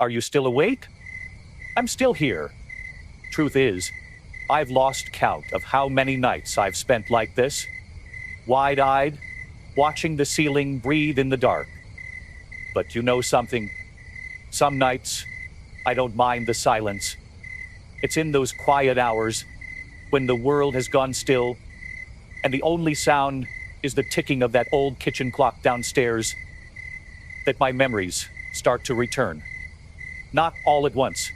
Are you still awake? I'm still here. Truth is, I've lost count of how many nights I've spent like this, wide-eyed, watching the ceiling breathe in the dark. But you know something? Some nights, I don't mind the silence. It's in those quiet hours, when the world has gone still, and the only sound is the ticking of that old kitchen clock downstairs, that my memories start to return. Not all at once.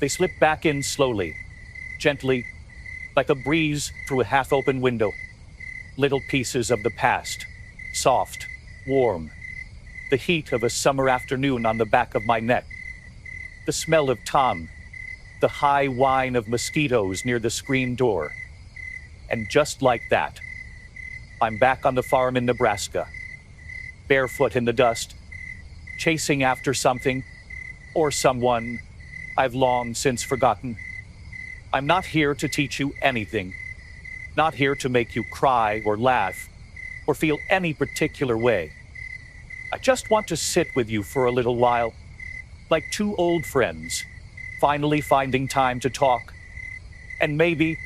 They slip back in slowly, gently, like a breeze through a half-open window. Little pieces of the past, soft, warm. The heat of a summer afternoon on the back of my neck. The smell of Tom. The high whine of mosquitoes near the screen door. And just like that, I'm back on the farm in Nebraska, barefoot in the dust, chasing after something or someone I've long since forgotten. I'm not here to teach you anything, not here to make you cry or laugh or feel any particular way. I just want to sit with you for a little while, like two old friends, finally finding time to talk. And maybe,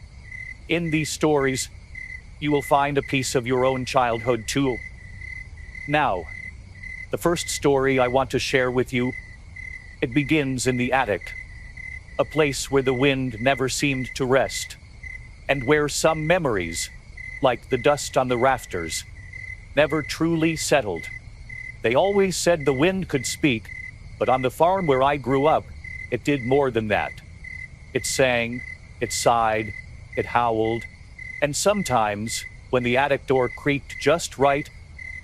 in these stories, you will find a piece of your own childhood too. Now, the first story I want to share with you, it begins in the attic, a place where the wind never seemed to rest, and where some memories, like the dust on the rafters, never truly settled. They always said the wind could speak, but on the farm where I grew up, it did more than that. It sang, it sighed, it howled, and sometimes, when the attic door creaked just right,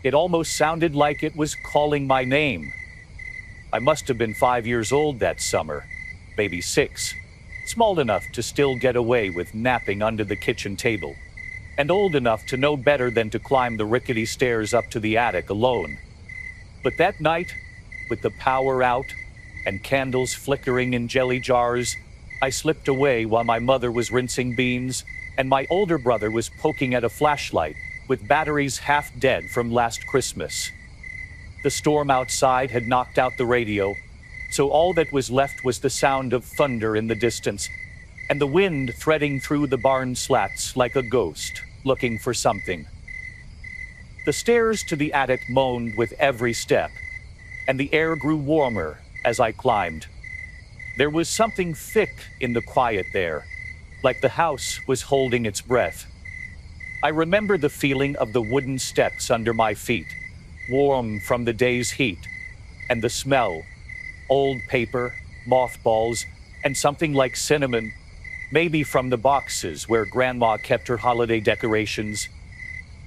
it almost sounded like it was calling my name. I must have been 5 years old that summer, maybe 6, small enough to still get away with napping under the kitchen table, and old enough to know better than to climb the rickety stairs up to the attic alone. But that night, with the power out and candles flickering in jelly jars, I slipped away while my mother was rinsing beans and my older brother was poking at a flashlight with batteries half dead from last Christmas. The storm outside had knocked out the radio, so all that was left was the sound of thunder in the distance and the wind threading through the barn slats like a ghost looking for something. The stairs to the attic moaned with every step, and the air grew warmer as I climbed. There was something thick in the quiet there, like the house was holding its breath. I remember the feeling of the wooden steps under my feet, warm from the day's heat, and the smell, old paper, mothballs, and something like cinnamon, maybe from the boxes where Grandma kept her holiday decorations.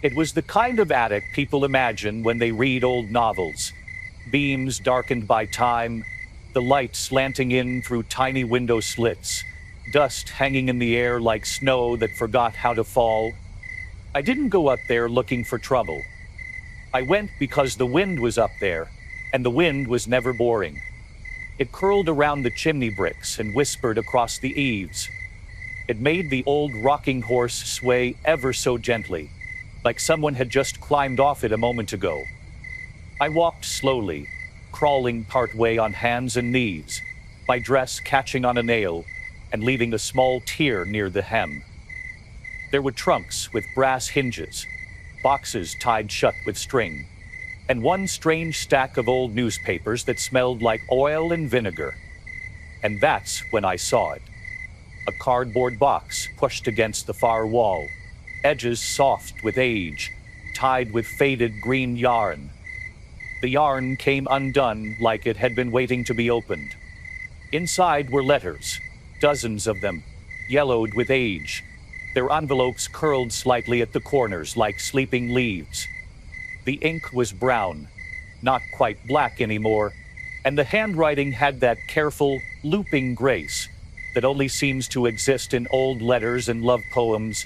It was the kind of attic people imagine when they read old novels. Beams darkened by time, the light slanting in through tiny window slits, dust hanging in the air like snow that forgot how to fall. I didn't go up there looking for trouble. I went because the wind was up there, and the wind was never boring. It curled around the chimney bricks and whispered across the eaves. It made the old rocking horse sway ever so gently, like someone had just climbed off it a moment ago. I walked slowly, crawling partway on hands and knees, my dress catching on a nail and leaving a small tear near the hem. There were trunks with brass hinges, boxes tied shut with string, and one strange stack of old newspapers that smelled like oil and vinegar. And that's when I saw it. A cardboard box pushed against the far wall, edges soft with age, tied with faded green yarn. The yarn came undone like it had been waiting to be opened. Inside were letters, dozens of them, yellowed with age, their envelopes curled slightly at the corners like sleeping leaves. The ink was brown, not quite black anymore, and the handwriting had that careful, looping grace that only seems to exist in old letters and love poems.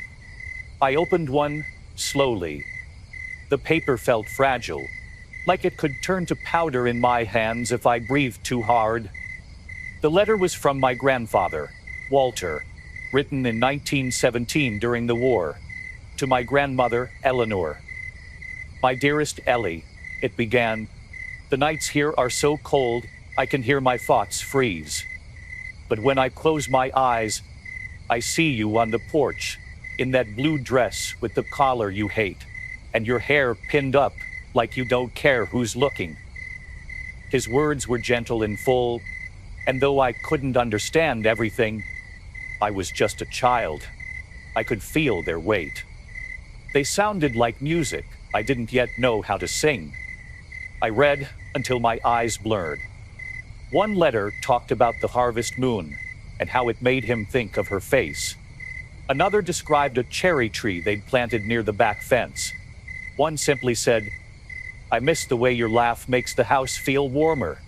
I opened one slowly. The paper felt fragile, like it could turn to powder in my hands if I breathed too hard. The letter was from my grandfather, Walter, written in 1917 during the war, to my grandmother, Eleanor. "My dearest Ellie," it began, "the nights here are so cold, I can hear my thoughts freeze. But when I close my eyes, I see you on the porch, in that blue dress with the collar you hate, and your hair pinned up like you don't care who's looking. His words were gentle and full, and though I couldn't understand everything, I was just a child. I could feel their weight. They sounded like music I didn't yet know how to sing. I read until my eyes blurred. One letter talked about the harvest moon and how it made him think of her face. Another described a cherry tree they'd planted near the back fence. One simply said, "I miss the way your laugh makes the house feel warmer."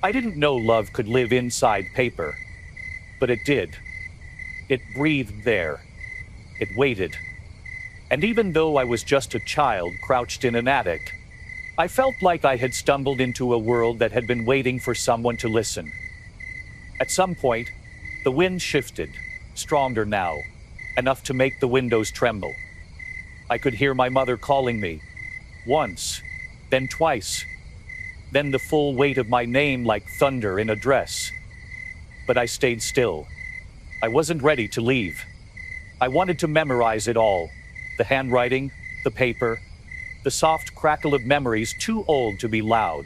I didn't know love could live inside paper, but it did. It breathed there. It waited. And even though I was just a child crouched in an attic, I felt like I had stumbled into a world that had been waiting for someone to listen. At some point, the wind shifted, stronger now, enough to make the windows tremble. I could hear my mother calling me, once, then twice, then the full weight of my name like thunder in a dress. But I stayed still. I wasn't ready to leave. I wanted to memorize it all, the handwriting, the paper, the soft crackle of memories too old to be loud.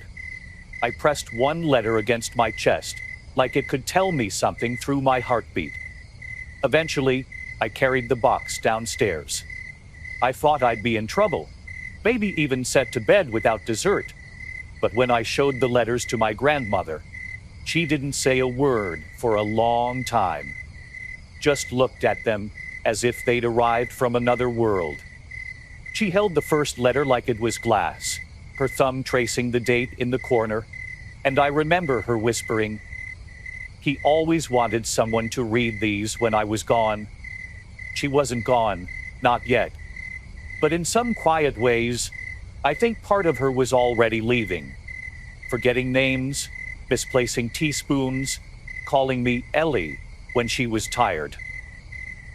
I pressed one letter against my chest, like it could tell me something through my heartbeat. Eventually, I carried the box downstairs. I thought I'd be in trouble, maybe even sent to bed without dessert. But when I showed the letters to my grandmother, she didn't say a word for a long time. Just looked at them as if they'd arrived from another world. She held the first letter like it was glass, her thumb tracing the date in the corner, and I remember her whispering, "He always wanted someone to read these when I was gone." She wasn't gone, not yet. But in some quiet ways, I think part of her was already leaving. Forgetting names, misplacing teaspoons, calling me Ellie when she was tired.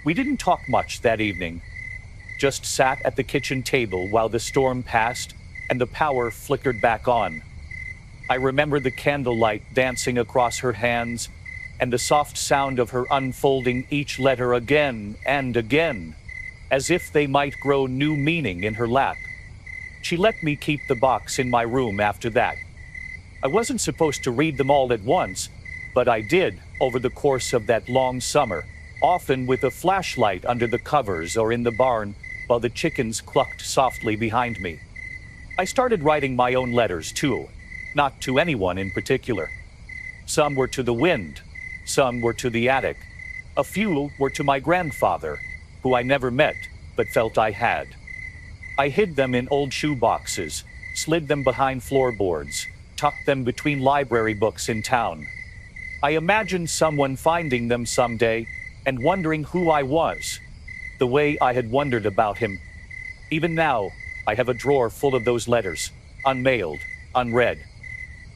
We didn't talk much that evening, just sat at the kitchen table while the storm passed and the power flickered back on. I remember the candlelight dancing across her hands and the soft sound of her unfolding each letter again and again, as if they might grow new meaning in her lap. She let me keep the box in my room after that. I wasn't supposed to read them all at once, but I did over the course of that long summer, often with a flashlight under the covers or in the barn while the chickens clucked softly behind me. I started writing my own letters too, not to anyone in particular. Some were to the wind, some were to the attic, a few were to my grandfather, who I never met but felt I had. I hid them in old shoe boxes, slid them behind floorboards, tucked them between library books in town. I imagined someone finding them someday and wondering who I was, the way I had wondered about him. Even now, I have a drawer full of those letters, unmailed, unread.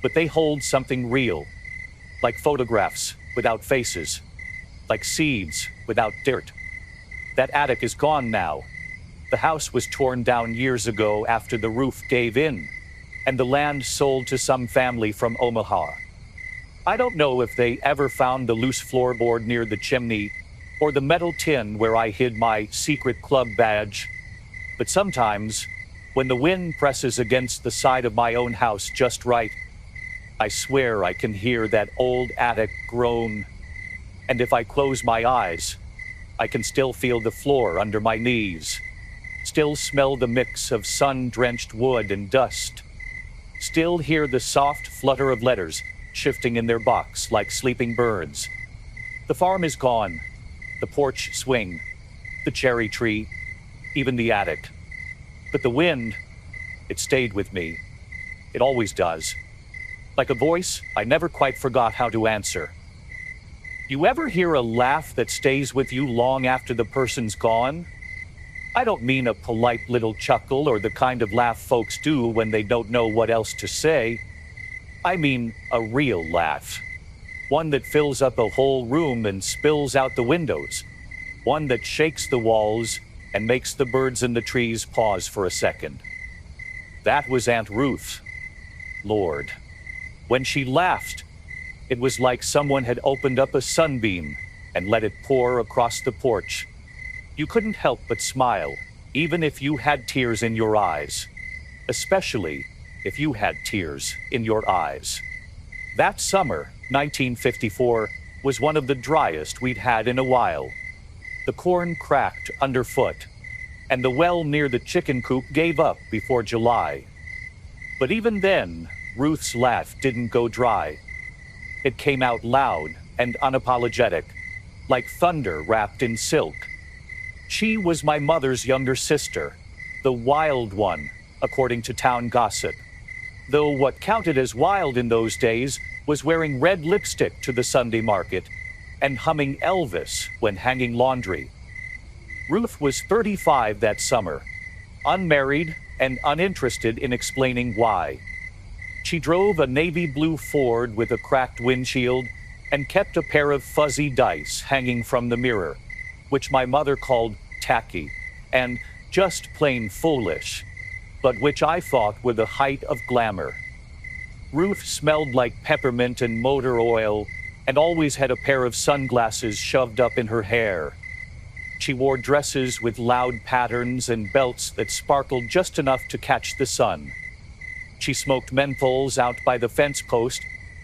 But they hold something real, like photographs without faces, like seeds without dirt. That attic is gone now. The house was torn down years ago after the roof gave in, and the land sold to some family from Omaha. I don't know if they ever found the loose floorboard near the chimney or the metal tin where I hid my secret club badge, but sometimes, when the wind presses against the side of my own house just right, I swear I can hear that old attic groan. And if I close my eyes, I can still feel the floor under my knees, still smell the mix of sun-drenched wood and dust, still hear the soft flutter of letters shifting in their box like sleeping birds. The farm is gone, the porch swing, the cherry tree, even the attic. But the wind, it stayed with me. It always does. Like a voice I never quite forgot how to answer. You ever hear a laugh that stays with you long after the person's gone? I don't mean a polite little chuckle or the kind of laugh folks do when they don't know what else to say. I mean a real laugh. One that fills up a whole room and spills out the windows. One that shakes the walls and makes the birds in the trees pause for a second. That was Aunt Ruth. Lord, When she laughed, it was like someone had opened up a sunbeam and let it pour across the porch. You couldn't help but smile, even if you had tears in your eyes. Especially if you had tears in your eyes. That summer, 1954, was one of the driest we'd had in a while. The corn cracked underfoot, and the well near the chicken coop gave up before July. But even then, Ruth's laugh didn't go dry. It came out loud and unapologetic, like thunder wrapped in silk. She was my mother's younger sister, the wild one, according to town gossip. Though what counted as wild in those days was wearing red lipstick to the Sunday market and humming Elvis when hanging laundry. Ruth was 35 that summer, unmarried and uninterested in explaining why. She drove a navy blue Ford with a cracked windshield and kept a pair of fuzzy dice hanging from the mirror, which my mother called tacky and just plain foolish, but which I thought were the height of glamour. Ruth smelled like peppermint and motor oil and always had a pair of sunglasses shoved up in her hair. She wore dresses with loud patterns and belts that sparkled just enough to catch the sun. She smoked menthols out by the fence post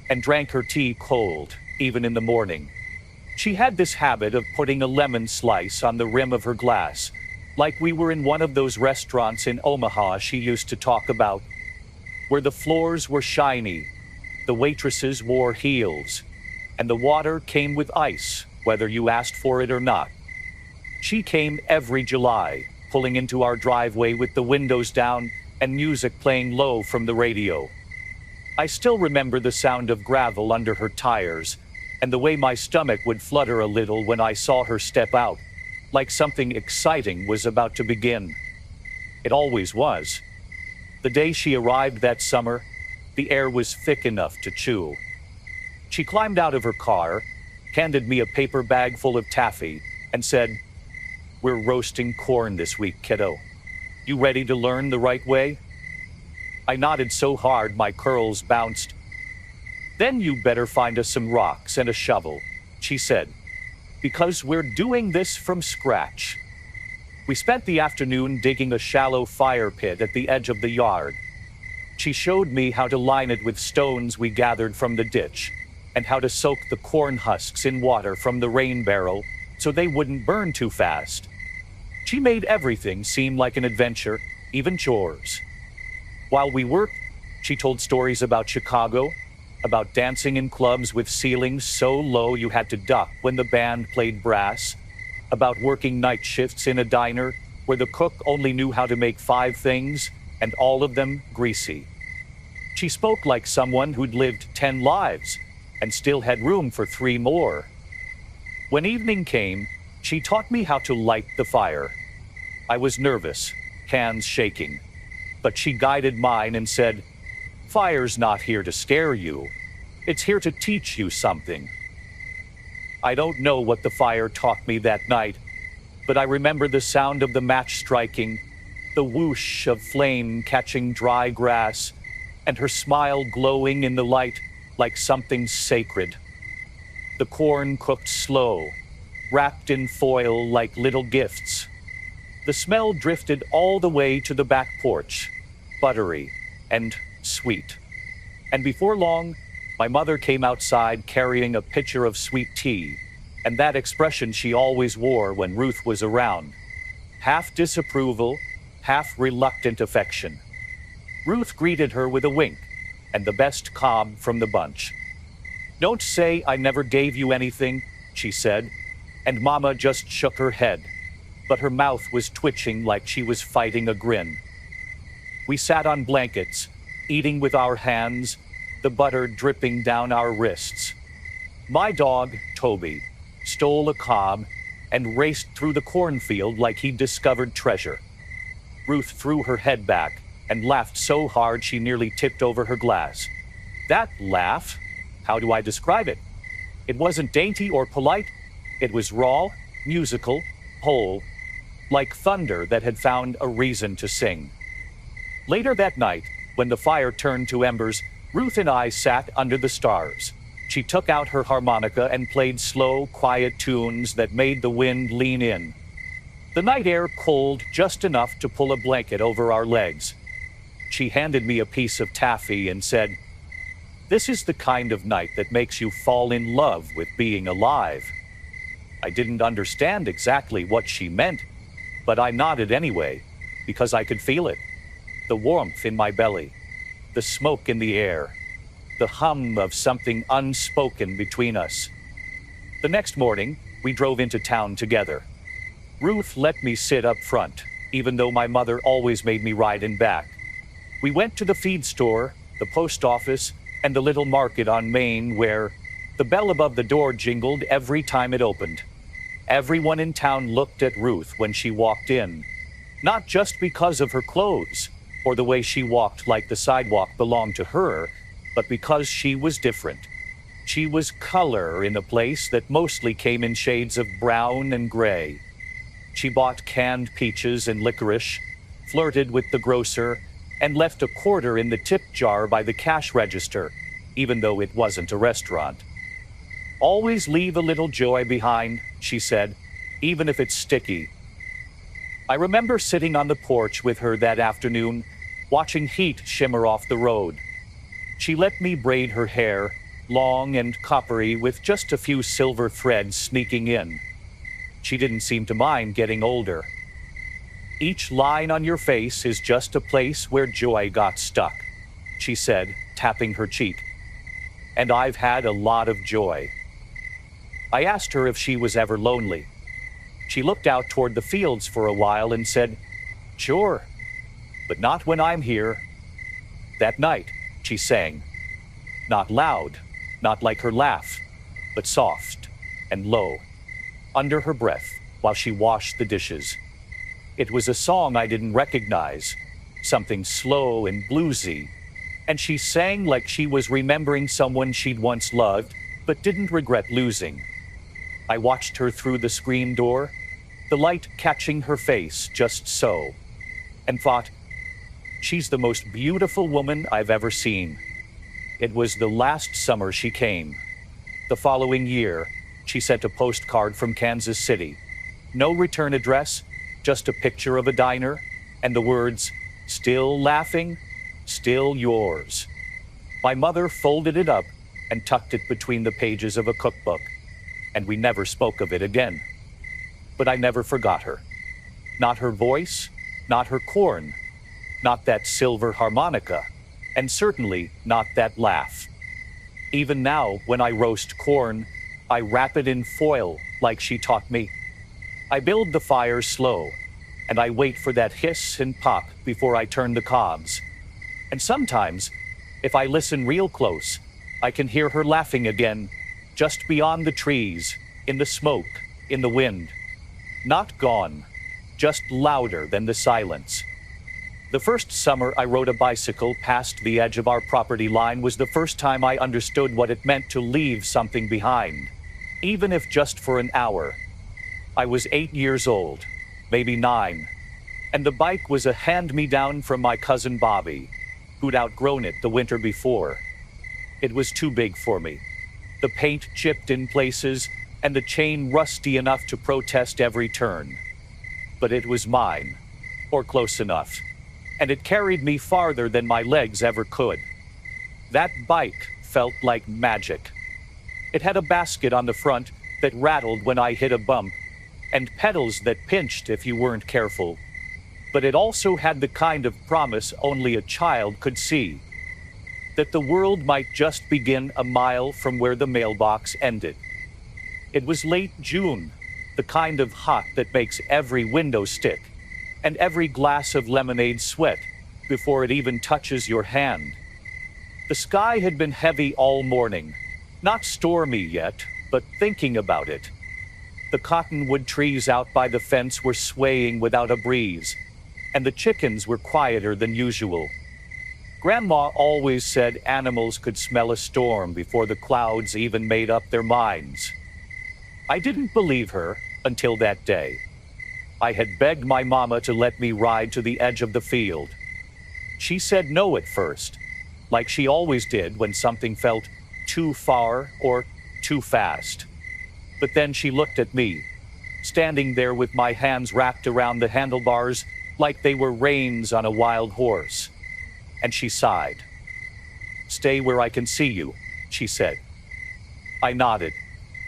and drank her tea cold, even in the morning. She had this habit of putting a lemon slice on the rim of her glass, like we were in one of those restaurants in Omaha she used to talk about, where the floors were shiny, the waitresses wore heels, and the water came with ice, whether you asked for it or not. She came every July, pulling into our driveway with the windows down and music playing low from the radio. I still remember the sound of gravel under her tires, and the way my stomach would flutter a little when I saw her step out, like something exciting was about to begin. It always was. The day she arrived that summer, the air was thick enough to chew. She climbed out of her car, handed me a paper bag full of taffy, and said, "We're roasting corn this week, kiddo. You ready to learn the right way?" I nodded so hard my curls bounced. "Then you better find us some rocks and a shovel," she said, "because we're doing this from scratch." We spent the afternoon digging a shallow fire pit at the edge of the yard. She showed me how to line it with stones we gathered from the ditch, and how to soak the corn husks in water from the rain barrel so they wouldn't burn too fast. She made everything seem like an adventure, even chores. While we worked, she told stories about Chicago, about dancing in clubs with ceilings so low you had to duck when the band played brass, about working night shifts in a diner where the cook only knew how to make 5 things, and all of them greasy. She spoke like someone who'd lived 10 lives and still had room for 3 more. When evening came, she taught me how to light the fire. I was nervous, hands shaking, but she guided mine and said, "Fire's not here to scare you. It's here to teach you something." I don't know what the fire taught me that night, but I remember the sound of the match striking, the whoosh of flame catching dry grass, and her smile glowing in the light like something sacred. The corn cooked slow, wrapped in foil like little gifts. The smell drifted all the way to the back porch, buttery and sweet. And before long, my mother came outside carrying a pitcher of sweet tea, and that expression she always wore when Ruth was around. Half disapproval, half reluctant affection. Ruth greeted her with a wink, and the best cob from the bunch. "Don't say I never gave you anything," she said, and Mama just shook her head, but her mouth was twitching like she was fighting a grin. We sat on blankets, eating with our hands, the butter dripping down our wrists. My dog, Toby, stole a cob and raced through the cornfield like he'd discovered treasure. Ruth threw her head back and laughed so hard she nearly tipped over her glass. That laugh, how do I describe it? It wasn't dainty or polite. It was raw, musical, whole, like thunder that had found a reason to sing. Later that night, when the fire turned to embers, Ruth and I sat under the stars. She took out her harmonica and played slow, quiet tunes that made the wind lean in. The night air cold just enough to pull a blanket over our legs. She handed me a piece of taffy and said, "This is the kind of night that makes you fall in love with being alive." I didn't understand exactly what she meant, but I nodded anyway, because I could feel it. The warmth in my belly, the smoke in the air, the hum of something unspoken between us. The next morning, we drove into town together. Ruth let me sit up front, even though my mother always made me ride in back. We went to the feed store, the post office, and the little market on Main where the bell above the door jingled every time it opened. Everyone in town looked at Ruth when she walked in, not just because of her clothes or the way she walked like the sidewalk belonged to her, but because she was different. She was color in a place that mostly came in shades of brown and gray. She bought canned peaches and licorice, flirted with the grocer, and left a quarter in the tip jar by the cash register, even though it wasn't a restaurant. "Always leave a little joy behind," she said, "even if it's sticky." I remember sitting on the porch with her that afternoon, watching heat shimmer off the road. She let me braid her hair, long and coppery with just a few silver threads sneaking in. She didn't seem to mind getting older. "Each line on your face is just a place where joy got stuck," she said, tapping her cheek. "And I've had a lot of joy." I asked her if she was ever lonely. She looked out toward the fields for a while and said, "Sure, but not when I'm here." That night, she sang. Not loud, not like her laugh, but soft and low, under her breath while she washed the dishes. It was a song I didn't recognize, something slow and bluesy, and she sang like she was remembering someone she'd once loved but didn't regret losing. I watched her through the screen door, the light catching her face just so, and thought, she's the most beautiful woman I've ever seen. It was the last summer she came. The following year, she sent a postcard from Kansas City. No return address, just a picture of a diner, and the words, "Still laughing, still yours." My mother folded it up and tucked it between the pages of a cookbook, and we never spoke of it again. But I never forgot her. Not her voice, not her corn, not that silver harmonica, and certainly not that laugh. Even now, when I roast corn, I wrap it in foil like she taught me. I build the fire slow, and I wait for that hiss and pop before I turn the cobs. And sometimes, if I listen real close, I can hear her laughing again, just beyond the trees, in the smoke, in the wind. Not gone, just louder than the silence. The first summer I rode a bicycle past the edge of our property line was the first time I understood what it meant to leave something behind, even if just for an hour. I was 8 years old, maybe 9, and the bike was a hand-me-down from my cousin Bobby, who'd outgrown it the winter before. It was too big for me. The paint chipped in places, and the chain rusty enough to protest every turn. But it was mine, or close enough, and it carried me farther than my legs ever could. That bike felt like magic. It had a basket on the front that rattled when I hit a bump, and pedals that pinched if you weren't careful. But it also had the kind of promise only a child could see, that the world might just begin a mile from where the mailbox ended. It was late June, the kind of hot that makes every window stick, and every glass of lemonade sweat before it even touches your hand. The sky had been heavy all morning, not stormy yet, but thinking about it. The cottonwood trees out by the fence were swaying without a breeze, and the chickens were quieter than usual. Grandma always said animals could smell a storm before the clouds even made up their minds. I didn't believe her until that day. I had begged my mama to let me ride to the edge of the field. She said no at first, like she always did when something felt too far or too fast. But then she looked at me, standing there with my hands wrapped around the handlebars like they were reins on a wild horse. And she sighed. "Stay where I can see you," she said. I nodded,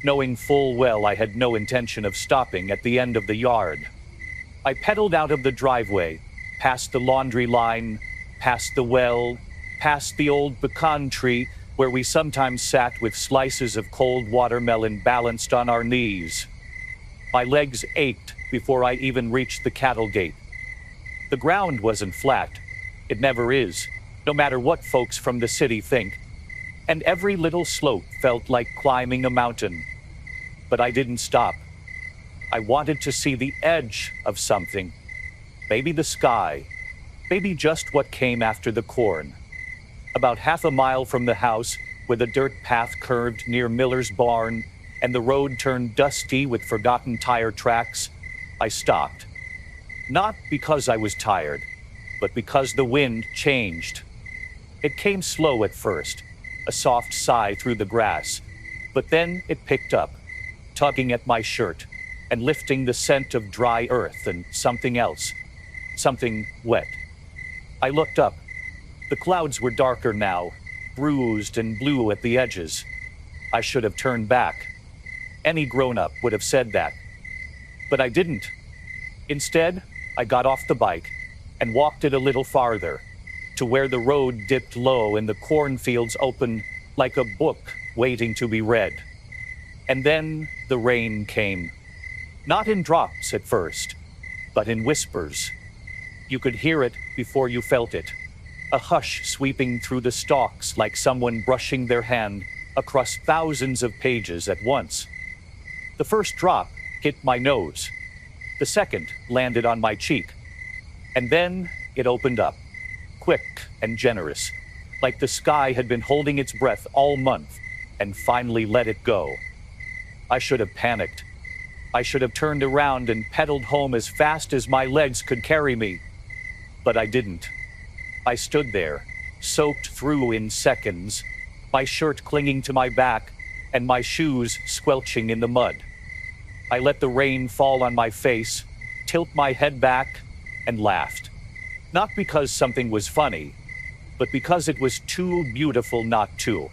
knowing full well I had no intention of stopping at the end of the yard. I pedaled out of the driveway, past the laundry line, past the well, past the old pecan tree where we sometimes sat with slices of cold watermelon balanced on our knees. My legs ached before I even reached the cattle gate. The ground wasn't flat. It never is, no matter what folks from the city think. And every little slope felt like climbing a mountain. But I didn't stop. I wanted to see the edge of something. Maybe the sky. Maybe just what came after the corn. About half a mile from the house, where the dirt path curved near Miller's barn and the road turned dusty with forgotten tire tracks, I stopped. Not because I was tired, but because the wind changed. It came slow at first, a soft sigh through the grass, but then it picked up, tugging at my shirt and lifting the scent of dry earth and something else, something wet. I looked up. The clouds were darker now, bruised and blue at the edges. I should have turned back. Any grown-up would have said that. But I didn't. Instead, I got off the bike and walked it a little farther, to where the road dipped low and the cornfields opened like a book waiting to be read. And then the rain came. Not in drops at first, but in whispers. You could hear it before you felt it. A hush sweeping through the stalks like someone brushing their hand across thousands of pages at once. The first drop hit my nose. The second landed on my cheek. And then it opened up, quick and generous, like the sky had been holding its breath all month and finally let it go. I should have panicked. I should have turned around and pedaled home as fast as my legs could carry me. But I didn't. I stood there, soaked through in seconds, my shirt clinging to my back and my shoes squelching in the mud. I let the rain fall on my face, tilt my head back, and laughed. Not because something was funny, but because it was too beautiful not to.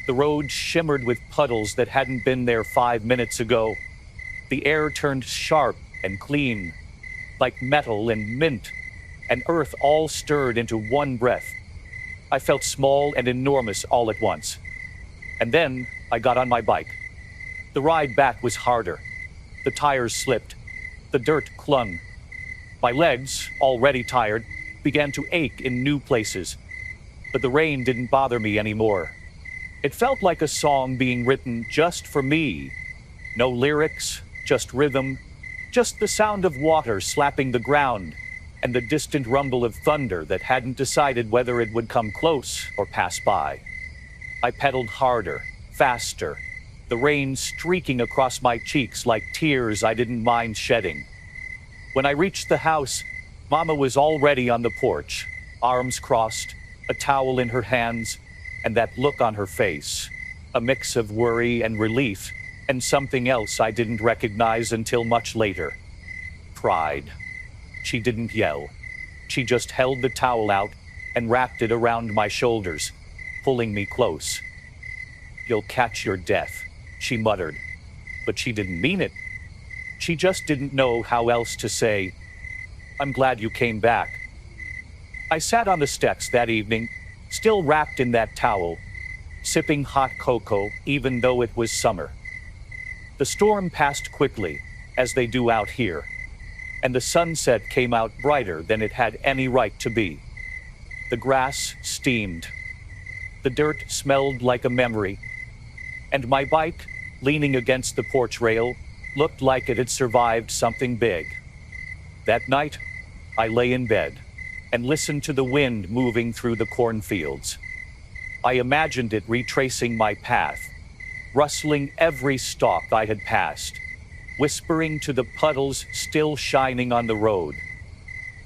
The road shimmered with puddles that hadn't been there 5 minutes ago. The air turned sharp and clean, like metal and mint, and earth all stirred into one breath. I felt small and enormous all at once. And then I got on my bike. The ride back was harder. The tires slipped. The dirt clung. My legs, already tired, began to ache in new places. But the rain didn't bother me anymore. It felt like a song being written just for me. No lyrics, just rhythm, just the sound of water slapping the ground, and the distant rumble of thunder that hadn't decided whether it would come close or pass by. I pedaled harder, faster, the rain streaking across my cheeks like tears I didn't mind shedding. When I reached the house, Mama was already on the porch, arms crossed, a towel in her hands, and that look on her face, a mix of worry and relief, and something else I didn't recognize until much later. Pride. She didn't yell. She just held the towel out and wrapped it around my shoulders, pulling me close. "You'll catch your death," she muttered. But she didn't mean it. She just didn't know how else to say, "I'm glad you came back." I sat on the steps that evening, still wrapped in that towel, sipping hot cocoa even though it was summer. The storm passed quickly, as they do out here, and the sunset came out brighter than it had any right to be. The grass steamed. The dirt smelled like a memory, and my bike, leaning against the porch rail, looked like it had survived something big. That night, I lay in bed and listened to the wind moving through the cornfields. I imagined it retracing my path, rustling every stalk I had passed, whispering to the puddles still shining on the road.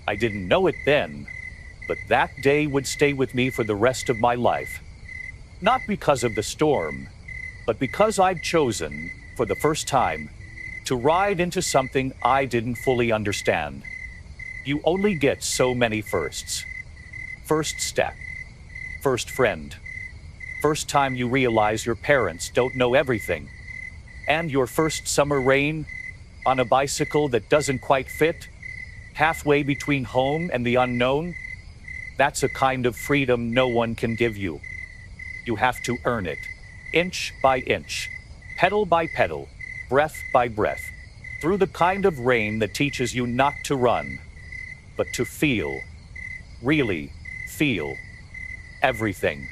I didn't know it then, but that day would stay with me for the rest of my life. Not because of the storm, but because I'd chosen, for the first time, to ride into something I didn't fully understand. You only get so many firsts. First step. First friend. First time you realize your parents don't know everything. And your first summer rain on a bicycle that doesn't quite fit, halfway between home and the unknown. That's a kind of freedom no one can give you. You have to earn it, inch by inch, pedal by pedal, breath by breath, through the kind of rain that teaches you not to run, but to feel, really feel, everything.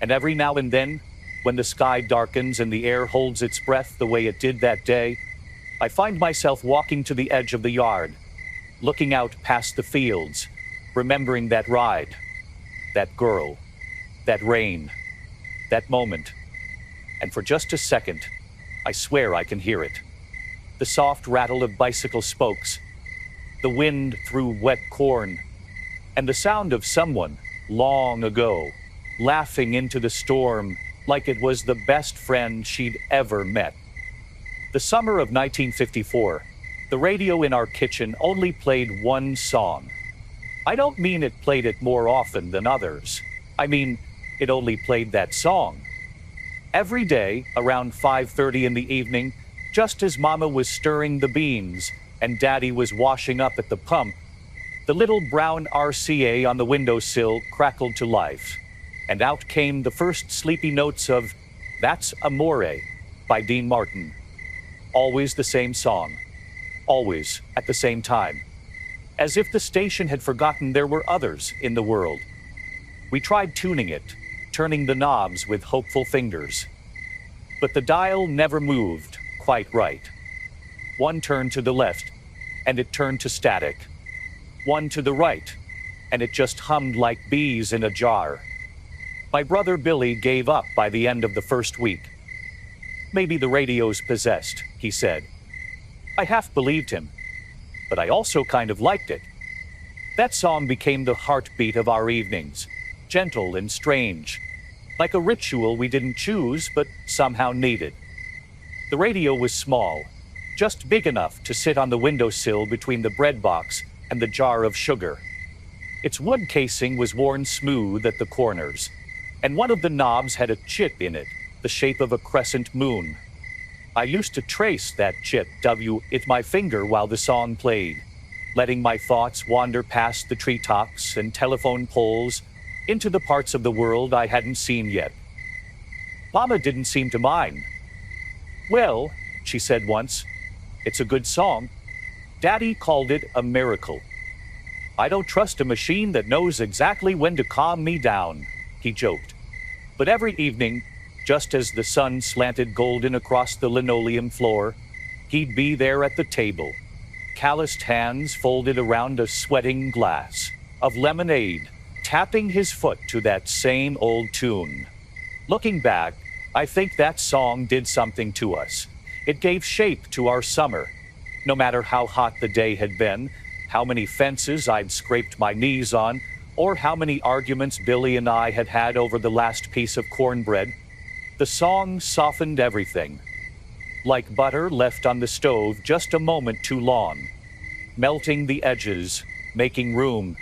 And every now and then, when the sky darkens and the air holds its breath the way it did that day, I find myself walking to the edge of the yard, looking out past the fields, remembering that ride, that girl, that rain, that moment. And for just a second, I swear I can hear it. The soft rattle of bicycle spokes, the wind through wet corn, and the sound of someone long ago laughing into the storm like it was the best friend she'd ever met. The summer of 1954, the radio in our kitchen only played one song. I don't mean it played it more often than others. I mean, it only played that song. Every day, around 5:30 in the evening, just as Mama was stirring the beans and Daddy was washing up at the pump, the little brown RCA on the windowsill crackled to life, and out came the first sleepy notes of That's Amore by Dean Martin. Always the same song, always at the same time, as if the station had forgotten there were others in the world. We tried tuning it, turning the knobs with hopeful fingers, but the dial never moved quite right. One turned to the left, and it turned to static. One to the right, and it just hummed like bees in a jar. My brother Billy gave up by the end of the first week. Maybe the radio's possessed, he said. I half believed him, but I also kind of liked it. That song became the heartbeat of our evenings, gentle and strange, like a ritual we didn't choose but somehow needed. The radio was small, just big enough to sit on the windowsill between the bread box and the jar of sugar. Its wood casing was worn smooth at the corners, and one of the knobs had a chip in it, the shape of a crescent moon. I used to trace that chip with my finger while the song played, letting my thoughts wander past the treetops and telephone poles into the parts of the world I hadn't seen yet. Mama didn't seem to mind. Well, she said once, it's a good song. Daddy called it a miracle. I don't trust a machine that knows exactly when to calm me down, he joked. But every evening, just as the sun slanted golden across the linoleum floor, he'd be there at the table, calloused hands folded around a sweating glass of lemonade, tapping his foot to that same old tune. Looking back, I think that song did something to us. It gave shape to our summer. No matter how hot the day had been, how many fences I'd scraped my knees on, or how many arguments Billy and I had had over the last piece of cornbread, the song softened everything. Like butter left on the stove just a moment too long, melting the edges, making room.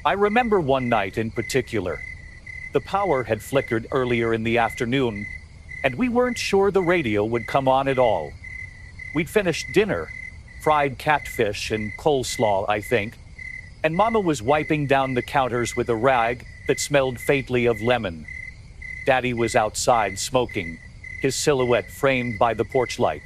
I remember one night in particular. The power had flickered earlier in the afternoon, and we weren't sure the radio would come on at all. We'd finished dinner, fried catfish and coleslaw, I think, and Mama was wiping down the counters with a rag that smelled faintly of lemon. Daddy was outside smoking, his silhouette framed by the porch light.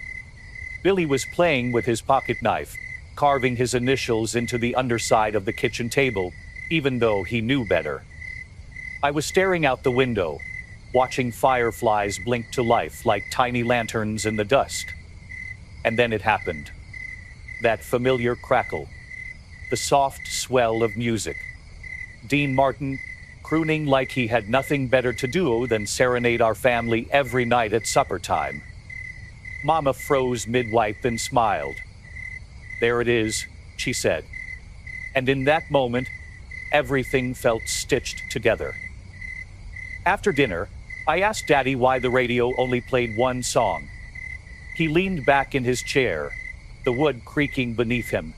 Billy was playing with his pocket knife, carving his initials into the underside of the kitchen table, even though he knew better. I was staring out the window, watching fireflies blink to life like tiny lanterns in the dusk. And then it happened. That familiar crackle, the soft swell of music. Dean Martin, crooning like he had nothing better to do than serenade our family every night at supper time. Mama froze mid-wipe and smiled. There it is, she said. And in that moment, everything felt stitched together. After dinner, I asked Daddy why the radio only played one song. He leaned back in his chair, the wood creaking beneath him,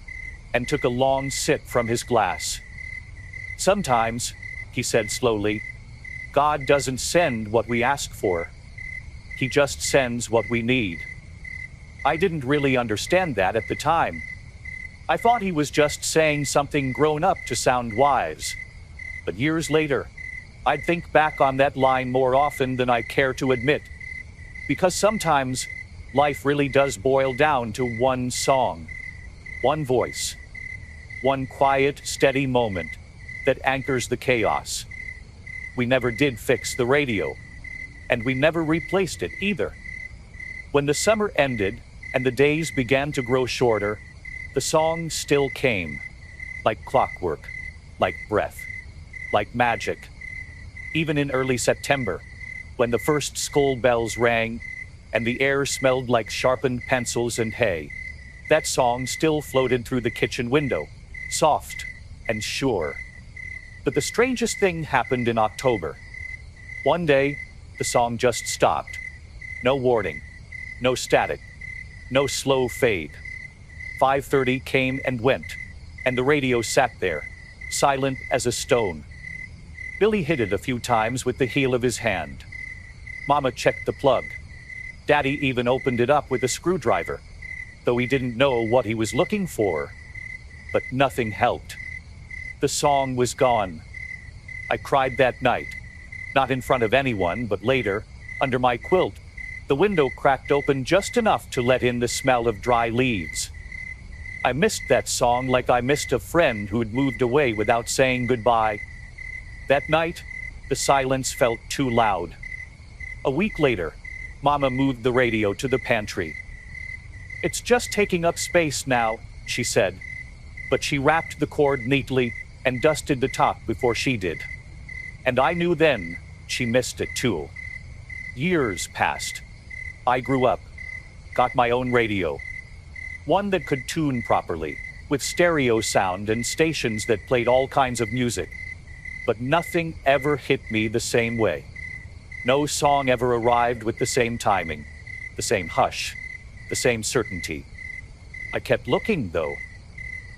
and took a long sip from his glass. "Sometimes," he said slowly, "God doesn't send what we ask for. He just sends what we need." I didn't really understand that at the time. I thought he was just saying something grown up to sound wise. But years later, I'd think back on that line more often than I care to admit. Because sometimes, life really does boil down to one song, one voice, one quiet, steady moment that anchors the chaos. We never did fix the radio, and we never replaced it either. When the summer ended and the days began to grow shorter, the song still came, like clockwork, like breath, like magic. Even in early September, when the first school bells rang and the air smelled like sharpened pencils and hay, that song still floated through the kitchen window, soft and sure. But the strangest thing happened in October. One day, the song just stopped. No warning, no static, no slow fade. 5:30 came and went, and the radio sat there, silent as a stone. Billy hit it a few times with the heel of his hand. Mama checked the plug. Daddy even opened it up with a screwdriver, though he didn't know what he was looking for. But nothing helped. The song was gone. I cried that night, not in front of anyone, but later, under my quilt. The window cracked open just enough to let in the smell of dry leaves. I missed that song like I missed a friend who'd moved away without saying goodbye. That night, the silence felt too loud. A week later, Mama moved the radio to the pantry. "It's just taking up space now," she said, but she wrapped the cord neatly and dusted the top before she did. And I knew then she missed it too. Years passed. I grew up, got my own radio, one that could tune properly, with stereo sound and stations that played all kinds of music. But nothing ever hit me the same way. No song ever arrived with the same timing, the same hush, the same certainty. I kept looking, though.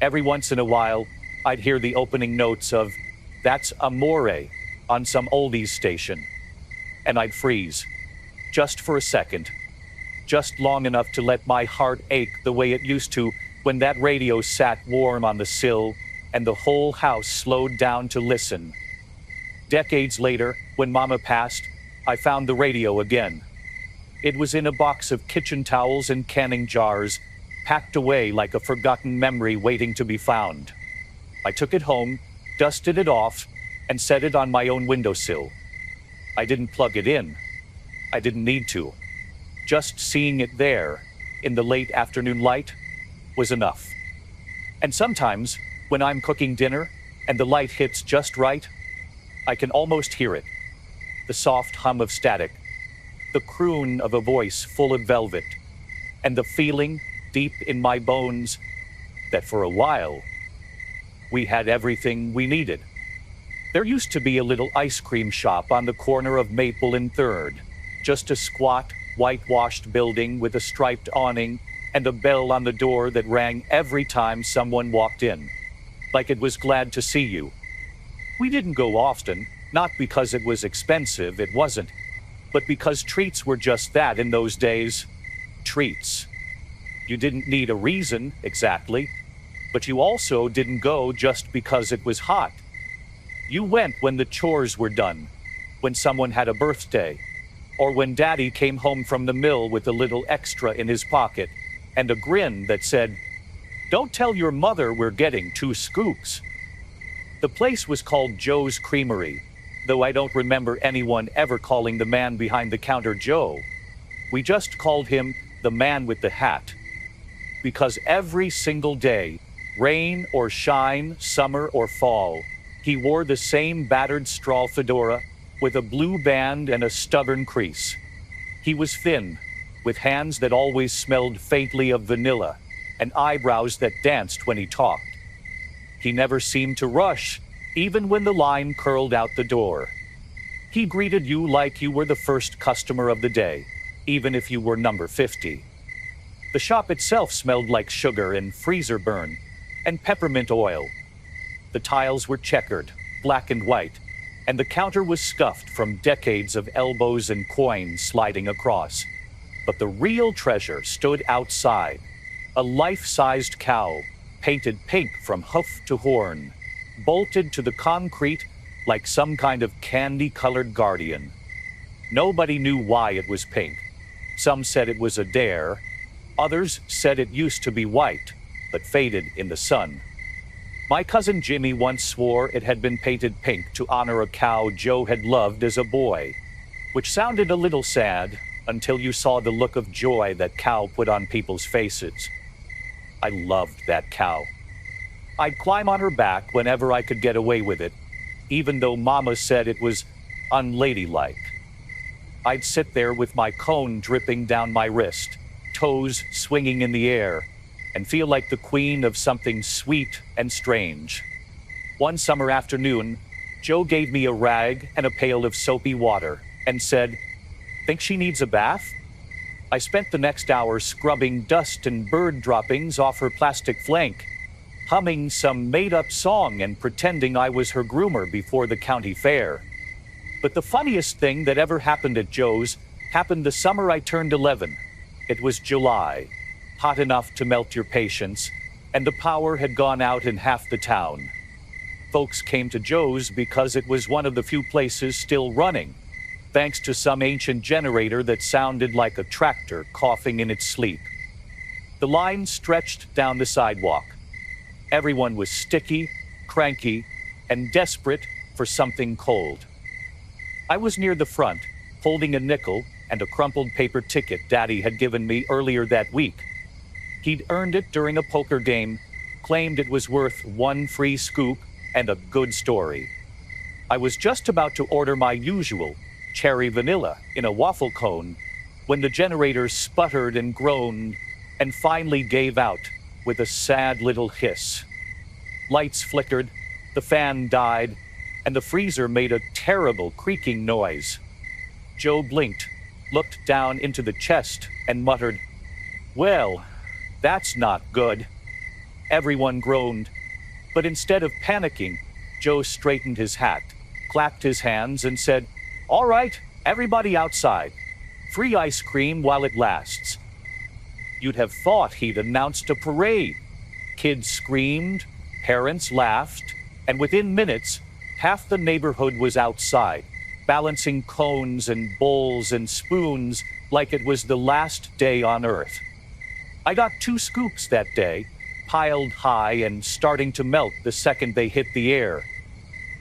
Every once in a while, I'd hear the opening notes of "That's Amore" on some oldies station. And I'd freeze, just for a second, just long enough to let my heart ache the way it used to when that radio sat warm on the sill and the whole house slowed down to listen. Decades later, when Mama passed, I found the radio again. It was in a box of kitchen towels and canning jars, packed away like a forgotten memory waiting to be found. I took it home, dusted it off, and set it on my own windowsill. I didn't plug it in. I didn't need to. Just seeing it there, in the late afternoon light, was enough. And sometimes, when I'm cooking dinner and the light hits just right, I can almost hear it. The soft hum of static, the croon of a voice full of velvet, and the feeling deep in my bones that for a while, we had everything we needed. There used to be a little ice cream shop on the corner of Maple and 3rd, just a squat, whitewashed building with a striped awning and a bell on the door that rang every time someone walked in, like it was glad to see you. We didn't go often, not because it was expensive, it wasn't, but because treats were just that in those days, treats. You didn't need a reason, exactly, but you also didn't go just because it was hot. You went when the chores were done, when someone had a birthday, or when Daddy came home from the mill with a little extra in his pocket and a grin that said, "Don't tell your mother we're getting 2 scoops." The place was called Joe's Creamery, though I don't remember anyone ever calling the man behind the counter Joe. We just called him the man with the hat. Because every single day, rain or shine, summer or fall, he wore the same battered straw fedora with a blue band and a stubborn crease. He was thin, with hands that always smelled faintly of vanilla, and eyebrows that danced when he talked. He never seemed to rush, even when the line curled out the door. He greeted you like you were the first customer of the day, even if you were number 50. The shop itself smelled like sugar and freezer burn, and peppermint oil. The tiles were checkered, black and white, and the counter was scuffed from decades of elbows and coins sliding across. But the real treasure stood outside, a life-sized cow, painted pink from hoof to horn, bolted to the concrete like some kind of candy-colored guardian. Nobody knew why it was pink. Some said it was a dare. Others said it used to be white, but faded in the sun. My cousin Jimmy once swore it had been painted pink to honor a cow Joe had loved as a boy, which sounded a little sad until you saw the look of joy that cow put on people's faces. I loved that cow. I'd climb on her back whenever I could get away with it, even though Mama said it was unladylike. I'd sit there with my cone dripping down my wrist, toes swinging in the air, and feel like the queen of something sweet and strange. One summer afternoon, Joe gave me a rag and a pail of soapy water and said, "Think she needs a bath?" I spent the next hour scrubbing dust and bird droppings off her plastic flank, humming some made-up song and pretending I was her groomer before the county fair. But the funniest thing that ever happened at Joe's happened the summer I turned 11. It was July, hot enough to melt your patience, and the power had gone out in half the town. Folks came to Joe's because it was one of the few places still running, thanks to some ancient generator that sounded like a tractor coughing in its sleep. The line stretched down the sidewalk. Everyone was sticky, cranky, and desperate for something cold. I was near the front, holding a nickel and a crumpled paper ticket Daddy had given me earlier that week. He'd earned it during a poker game, claimed it was worth one free scoop and a good story. I was just about to order my usual cherry vanilla in a waffle cone when the generator sputtered and groaned and finally gave out with a sad little hiss. Lights flickered, the fan died, and the freezer made a terrible creaking noise. Joe blinked, looked down into the chest, and muttered, "Well, that's not good." Everyone groaned, but instead of panicking, Joe straightened his hat, clapped his hands, and said, "All right, everybody outside. Free ice cream while it lasts." You'd have thought he'd announced a parade. Kids screamed, parents laughed, and within minutes, half the neighborhood was outside, balancing cones and bowls and spoons like it was the last day on earth. I got 2 scoops that day, piled high and starting to melt the second they hit the air.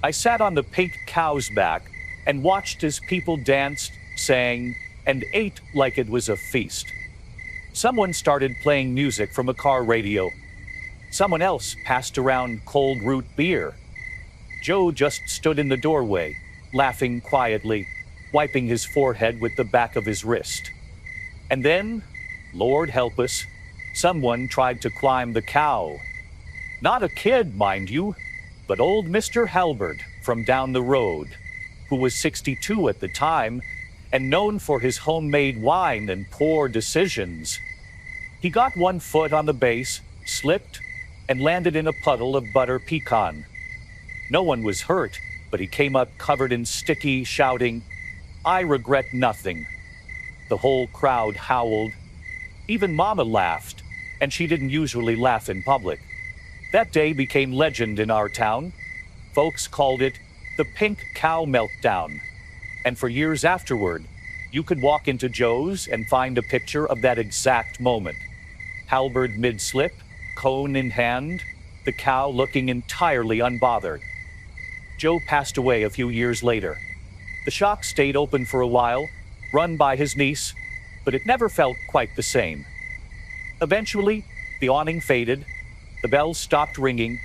I sat on the pink cow's back and watched as people danced, sang, and ate like it was a feast. Someone started playing music from a car radio. Someone else passed around cold root beer. Joe just stood in the doorway, laughing quietly, wiping his forehead with the back of his wrist. And then, Lord help us, someone tried to climb the cow. Not a kid, mind you, but old Mr. Halbert from down the road, who was 62 at the time and known for his homemade wine and poor decisions. He got one foot on the base, slipped, and landed in a puddle of butter pecan. No one was hurt, but he came up covered in sticky, shouting, "I regret nothing." The whole crowd howled. Even Mama laughed, and she didn't usually laugh in public. That day became legend in our town. Folks called it the Pink Cow Meltdown. And for years afterward, you could walk into Joe's and find a picture of that exact moment. Halberd mid-slip, cone in hand, the cow looking entirely unbothered. Joe passed away a few years later. The shop stayed open for a while, run by his niece, but it never felt quite the same. Eventually, the awning faded, the bells stopped ringing,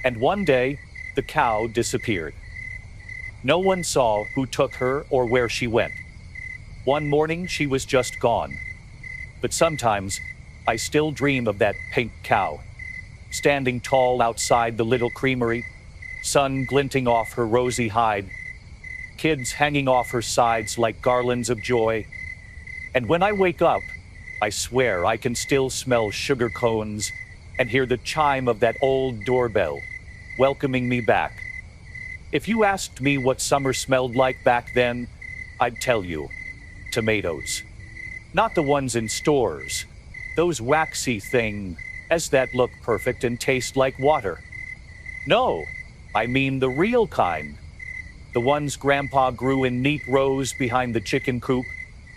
and one day, the cow disappeared. No one saw who took her or where she went. One morning, she was just gone. But sometimes, I still dream of that pink cow, standing tall outside the little creamery, sun glinting off her rosy hide, kids hanging off her sides like garlands of joy. And when I wake up, I swear I can still smell sugar cones and hear the chime of that old doorbell, welcoming me back. If you asked me what summer smelled like back then, I'd tell you, tomatoes. Not the ones in stores, those waxy things that look perfect and taste like water. No, I mean the real kind. The ones Grandpa grew in neat rows behind the chicken coop,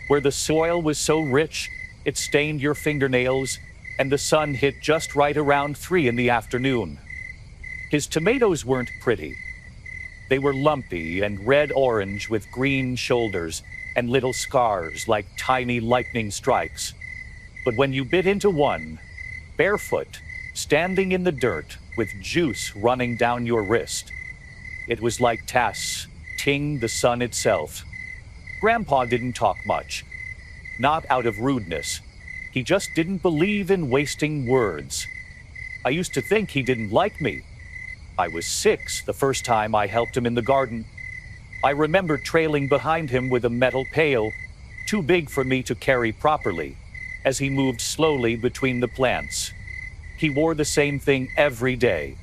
where the soil was so rich it stained your fingernails and the sun hit just right around 3 in the afternoon. His tomatoes weren't pretty. They were lumpy and red-orange with green shoulders and little scars like tiny lightning strikes. But when you bit into one, barefoot, standing in the dirt with juice running down your wrist, it was like tasting the sun itself. Grandpa didn't talk much, not out of rudeness. He just didn't believe in wasting words. I used to think he didn't like me. I was 6 the first time I helped him in the garden. I remember trailing behind him with a metal pail, too big for me to carry properly, as he moved slowly between the plants. He wore the same thing every day,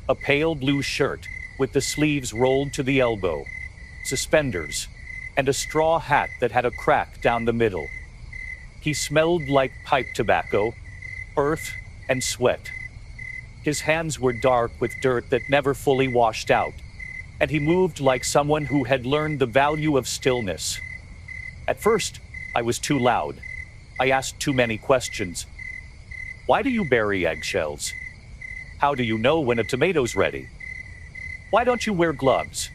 a pale blue shirt with the sleeves rolled to the elbow, suspenders, and a straw hat that had a crack down the middle. He smelled like pipe tobacco, earth, and sweat. His hands were dark with dirt that never fully washed out, and he moved like someone who had learned the value of stillness. At first, I was too loud. I asked too many questions. Why do you bury eggshells? How do you know when a tomato's ready? Why don't you wear gloves?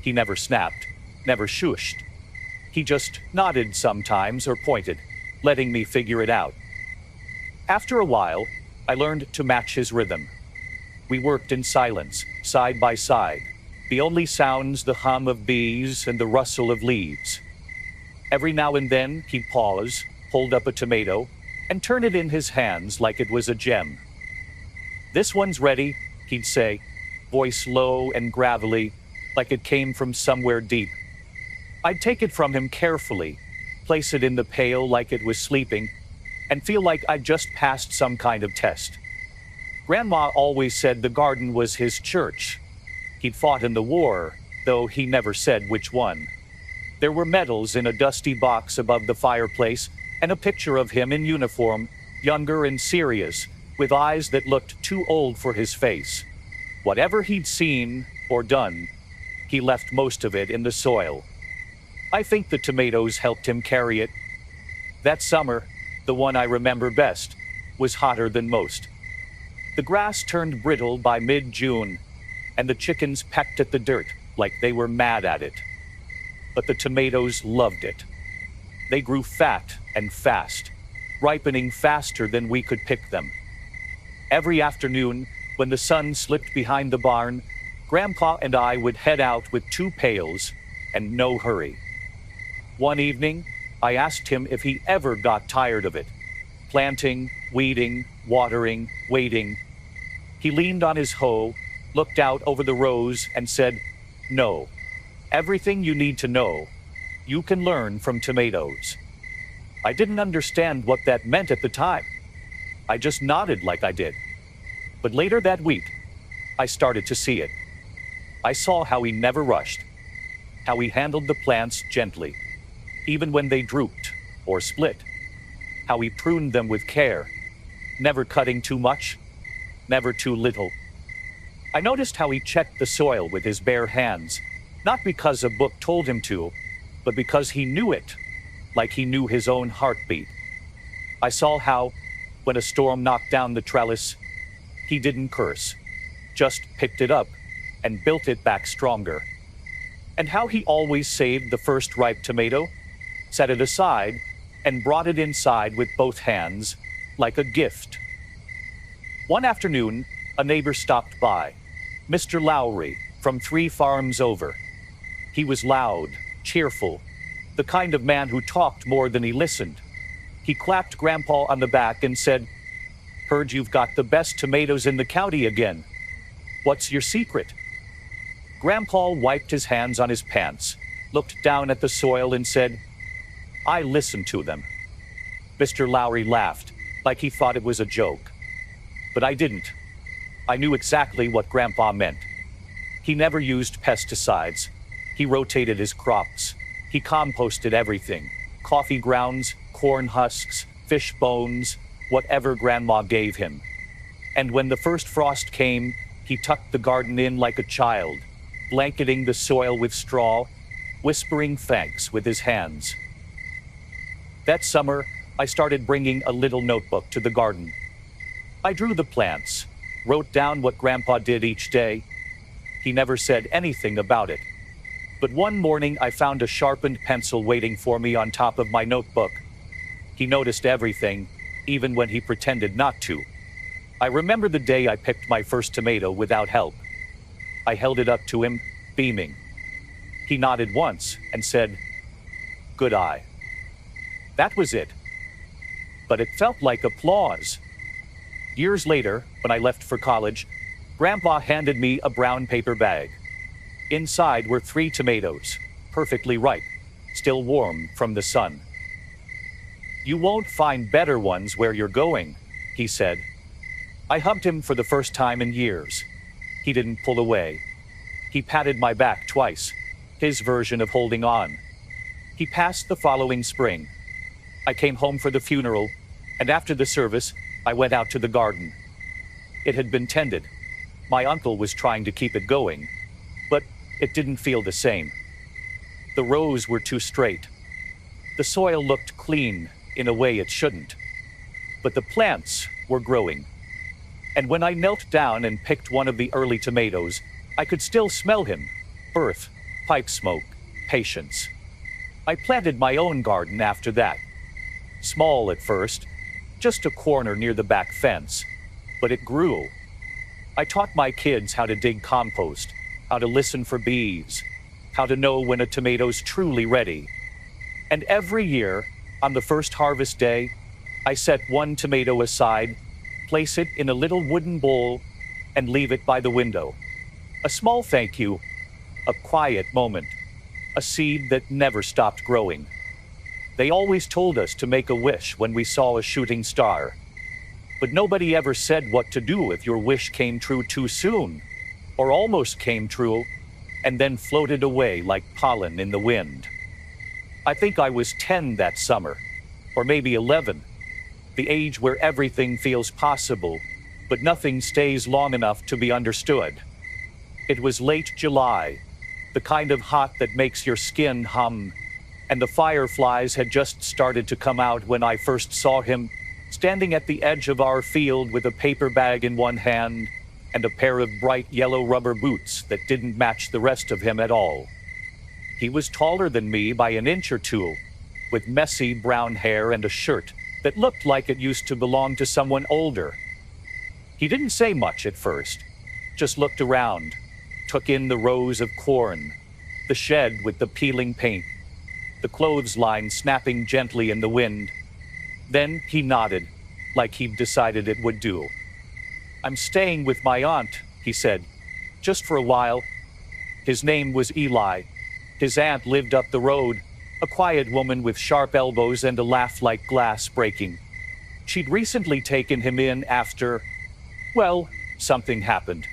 He never snapped, never shushed. He just nodded sometimes or pointed, letting me figure it out. After a while, I learned to match his rhythm. We worked in silence, side by side, the only sounds the hum of bees and the rustle of leaves. Every now and then, he'd pause, hold up a tomato, and turn it in his hands like it was a gem. "This one's ready," he'd say, voice low and gravelly, like it came from somewhere deep. I'd take it from him carefully, place it in the pail like it was sleeping, and feel like I'd just passed some kind of test. Grandma always said the garden was his church. He'd fought in the war, though he never said which one. There were medals in a dusty box above the fireplace, and a picture of him in uniform, younger and serious, with eyes that looked too old for his face. Whatever he'd seen or done, he left most of it in the soil. I think the tomatoes helped him carry it. That summer, the one I remember best, was hotter than most. The grass turned brittle by mid-June, and the chickens pecked at the dirt like they were mad at it. But the tomatoes loved it. They grew fat and fast, ripening faster than we could pick them. Every afternoon, when the sun slipped behind the barn, Grandpa and I would head out with 2 pails and no hurry. One evening, I asked him if he ever got tired of it. Planting, weeding, watering, waiting. He leaned on his hoe, looked out over the rows, and said, "No. Everything you need to know, you can learn from tomatoes." I didn't understand what that meant at the time. I just nodded like I did. But later that week, I started to see it. I saw how he never rushed, how he handled the plants gently, even when they drooped or split, how he pruned them with care, never cutting too much, never too little. I noticed how he checked the soil with his bare hands, not because a book told him to, but because he knew it, like he knew his own heartbeat. I saw how, when a storm knocked down the trellis, he didn't curse, just picked it up and built it back stronger. And how he always saved the first ripe tomato, set it aside, and brought it inside with both hands, like a gift. One afternoon, a neighbor stopped by, Mr. Lowry, from 3 farms over. He was loud, cheerful, the kind of man who talked more than he listened. He clapped Grandpa on the back and said, "Heard you've got the best tomatoes in the county again." What's your secret? Grandpa wiped his hands on his pants, looked down at the soil and said, I listened to them. Mr. Lowry laughed, like he thought it was a joke. But I didn't. I knew exactly what Grandpa meant. He never used pesticides. He rotated his crops. He composted everything. Coffee grounds, corn husks, fish bones, whatever Grandma gave him. And when the first frost came, he tucked the garden in like a child, blanketing the soil with straw, whispering thanks with his hands. That summer, I started bringing a little notebook to the garden. I drew the plants, wrote down what Grandpa did each day. He never said anything about it. But one morning I found a sharpened pencil waiting for me on top of my notebook. He noticed everything, even when he pretended not to. I remember the day I picked my first tomato without help. I held it up to him, beaming. He nodded once and said, "Good eye." That was it. But it felt like applause. Years later, when I left for college, Grandpa handed me a brown paper bag. Inside were 3 tomatoes, perfectly ripe, still warm from the sun. "You won't find better ones where you're going," he said. I hugged him for the first time in years. He didn't pull away. He patted my back twice, his version of holding on. He passed the following spring. I came home for the funeral, and after the service, I went out to the garden. It had been tended. My uncle was trying to keep it going, but it didn't feel the same. The rows were too straight. The soil looked clean in a way it shouldn't. But the plants were growing. And when I knelt down and picked one of the early tomatoes, I could still smell him. Earth, pipe smoke, patience. I planted my own garden after that. Small at first, just a corner near the back fence, but it grew. I taught my kids how to dig compost, how to listen for bees, how to know when a tomato's truly ready. And every year, on the first harvest day, I set one tomato aside, place it in a little wooden bowl, and leave it by the window. A small thank you, a quiet moment, a seed that never stopped growing. They always told us to make a wish when we saw a shooting star. But nobody ever said what to do if your wish came true too soon, or almost came true, and then floated away like pollen in the wind. I think I was 10 that summer, or maybe 11, the age where everything feels possible, but nothing stays long enough to be understood. It was late July, the kind of hot that makes your skin hum, and the fireflies had just started to come out when I first saw him, standing at the edge of our field with a paper bag in one hand and a pair of bright yellow rubber boots that didn't match the rest of him at all. He was taller than me by an inch or two, with messy brown hair and a shirt that looked like it used to belong to someone older. He didn't say much at first, just looked around, took in the rows of corn, the shed with the peeling paint, the clothesline snapping gently in the wind. Then he nodded, like he'd decided it would do. "I'm staying with my aunt," he said, "just for a while." His name was Eli. His aunt lived up the road, a quiet woman with sharp elbows and a laugh like glass breaking. She'd recently taken him in after, well, something happened.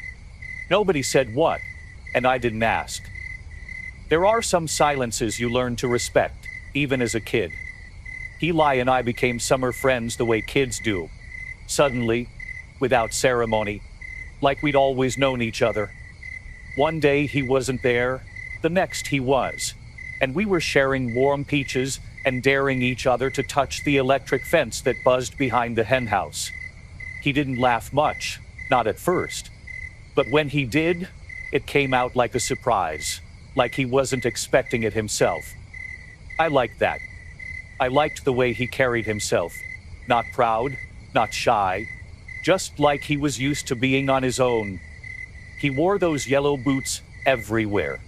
Nobody said what, and I didn't ask. There are some silences you learn to respect, even as a kid. Eli and I became summer friends the way kids do. Suddenly, without ceremony, like we'd always known each other. One day he wasn't there, the next he was, and we were sharing warm peaches and daring each other to touch the electric fence that buzzed behind the henhouse. He didn't laugh much, not at first. But when he did, it came out like a surprise, like he wasn't expecting it himself. I liked that. I liked the way he carried himself. Not proud, not shy, just like he was used to being on his own. He wore those yellow boots everywhere.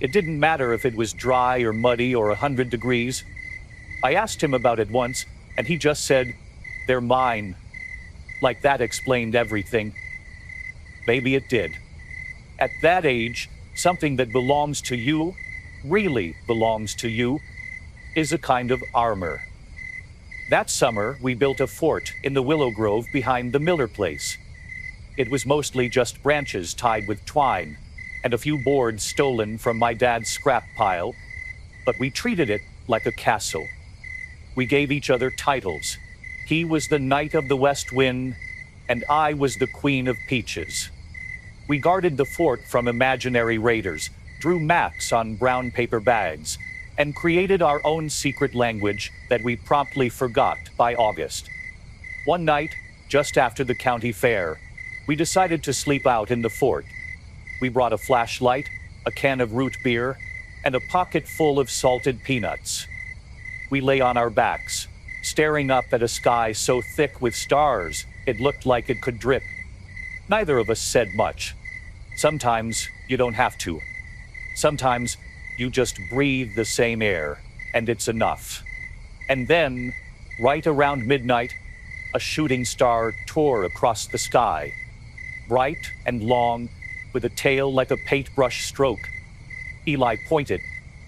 It didn't matter if it was dry or muddy or 100 degrees. I asked him about it once, and he just said, "They're mine." Like that explained everything. Maybe it did. At that age, something that belongs to you, really belongs to you, is a kind of armor. That summer, we built a fort in the willow grove behind the Miller place. It was mostly just branches tied with twine, and a few boards stolen from my dad's scrap pile, but we treated it like a castle. We gave each other titles. He was the Knight of the West Wind, and I was the Queen of Peaches. We guarded the fort from imaginary raiders, drew maps on brown paper bags, and created our own secret language that we promptly forgot by August. One night, just after the county fair, we decided to sleep out in the fort. We brought a flashlight, a can of root beer, and a pocket full of salted peanuts. We lay on our backs, staring up at a sky so thick with stars it looked like it could drip. Neither of us said much. Sometimes you don't have to. Sometimes you just breathe the same air, and it's enough. And then, right around midnight, a shooting star tore across the sky. Bright and long, with a tail like a paintbrush stroke. Eli pointed,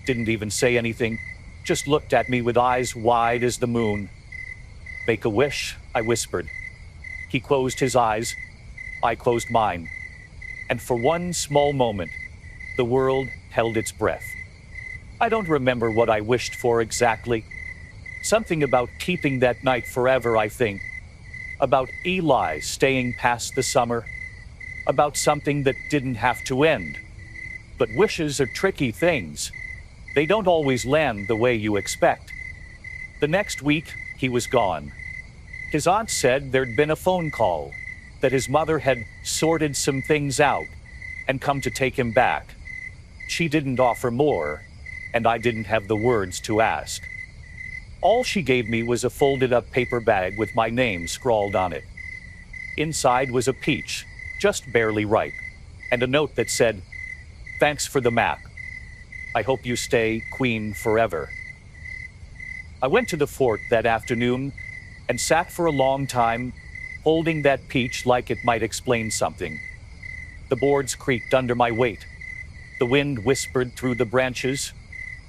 didn't even say anything, just looked at me with eyes wide as the moon. "Make a wish," I whispered. He closed his eyes. I closed mine. And for one small moment, the world held its breath. I don't remember what I wished for exactly. Something about keeping that night forever, I think. About Eli staying past the summer. About something that didn't have to end. But wishes are tricky things. They don't always land the way you expect. The next week, he was gone. His aunt said there'd been a phone call, that his mother had sorted some things out and come to take him back. She didn't offer more, and I didn't have the words to ask. All she gave me was a folded-up paper bag with my name scrawled on it. Inside was a peach, just barely ripe, and a note that said, "Thanks for the map. I hope you stay queen forever." I went to the fort that afternoon and sat for a long time, holding that peach like it might explain something. The boards creaked under my weight. The wind whispered through the branches,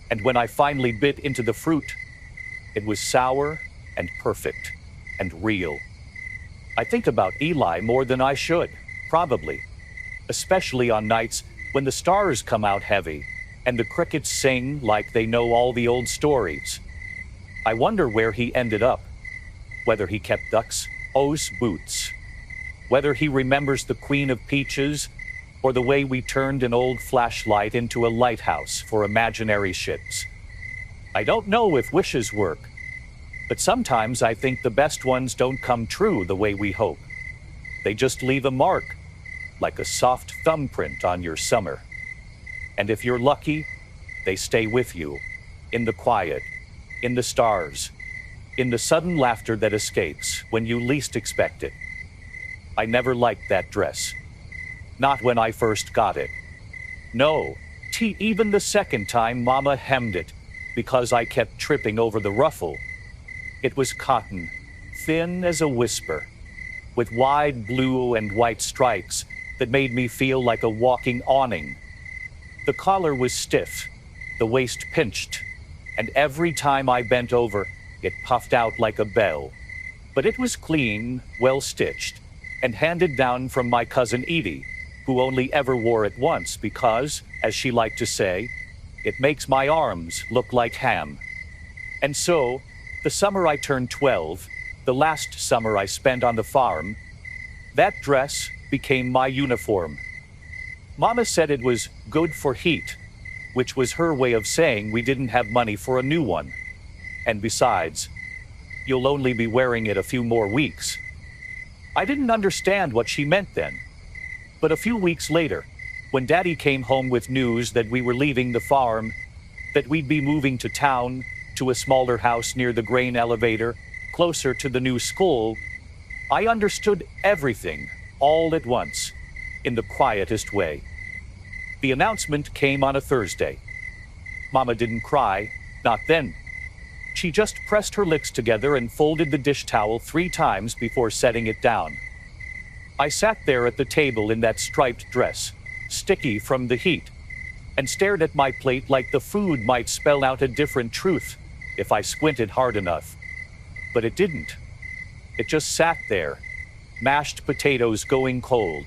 and when I finally bit into the fruit, it was sour and perfect and real. I think about Eli more than I should, probably, especially on nights when the stars come out heavy and the crickets sing like they know all the old stories. I wonder where he ended up, whether he kept ducks, O's boots, whether he remembers the Queen of Peaches or the way we turned an old flashlight into a lighthouse for imaginary ships. I don't know if wishes work, but sometimes I think the best ones don't come true the way we hope. They just leave a mark, like a soft thumbprint on your summer. And if you're lucky, they stay with you, in the quiet, in the stars, in the sudden laughter that escapes when you least expect it. I never liked that dress. Not when I first got it. No, even the second time Mama hemmed it, because I kept tripping over the ruffle. It was cotton, thin as a whisper, with wide blue and white stripes that made me feel like a walking awning. The collar was stiff, the waist pinched, and every time I bent over, it puffed out like a bell. But it was clean, well stitched, and handed down from my cousin Edie, who only ever wore it once because, as she liked to say, it makes my arms look like ham. And so, the summer I turned 12, the last summer I spent on the farm, that dress became my uniform. Mama said it was good for heat, which was her way of saying we didn't have money for a new one. And besides, you'll only be wearing it a few more weeks. I didn't understand what she meant then. But a few weeks later, when Daddy came home with news that we were leaving the farm, that we'd be moving to town, to a smaller house near the grain elevator, closer to the new school, I understood everything, all at once, in the quietest way. The announcement came on a Thursday. Mama didn't cry, not then. She just pressed her lips together and folded the dish towel 3 times before setting it down. I sat there at the table in that striped dress, sticky from the heat, and stared at my plate like the food might spell out a different truth if I squinted hard enough. But it didn't. It just sat there, mashed potatoes going cold,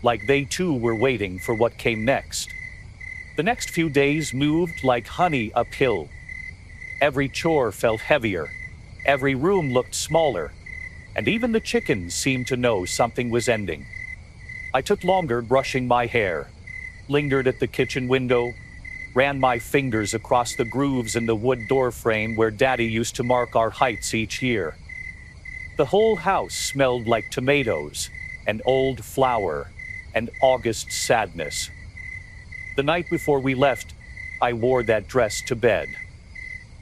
like they too were waiting for what came next. The next few days moved like honey uphill. Every chore felt heavier, every room looked smaller, and even the chickens seemed to know something was ending. I took longer brushing my hair, lingered at the kitchen window, ran my fingers across the grooves in the wood door frame where Daddy used to mark our heights each year. The whole house smelled like tomatoes and old flour and August sadness. The night before we left, I wore that dress to bed.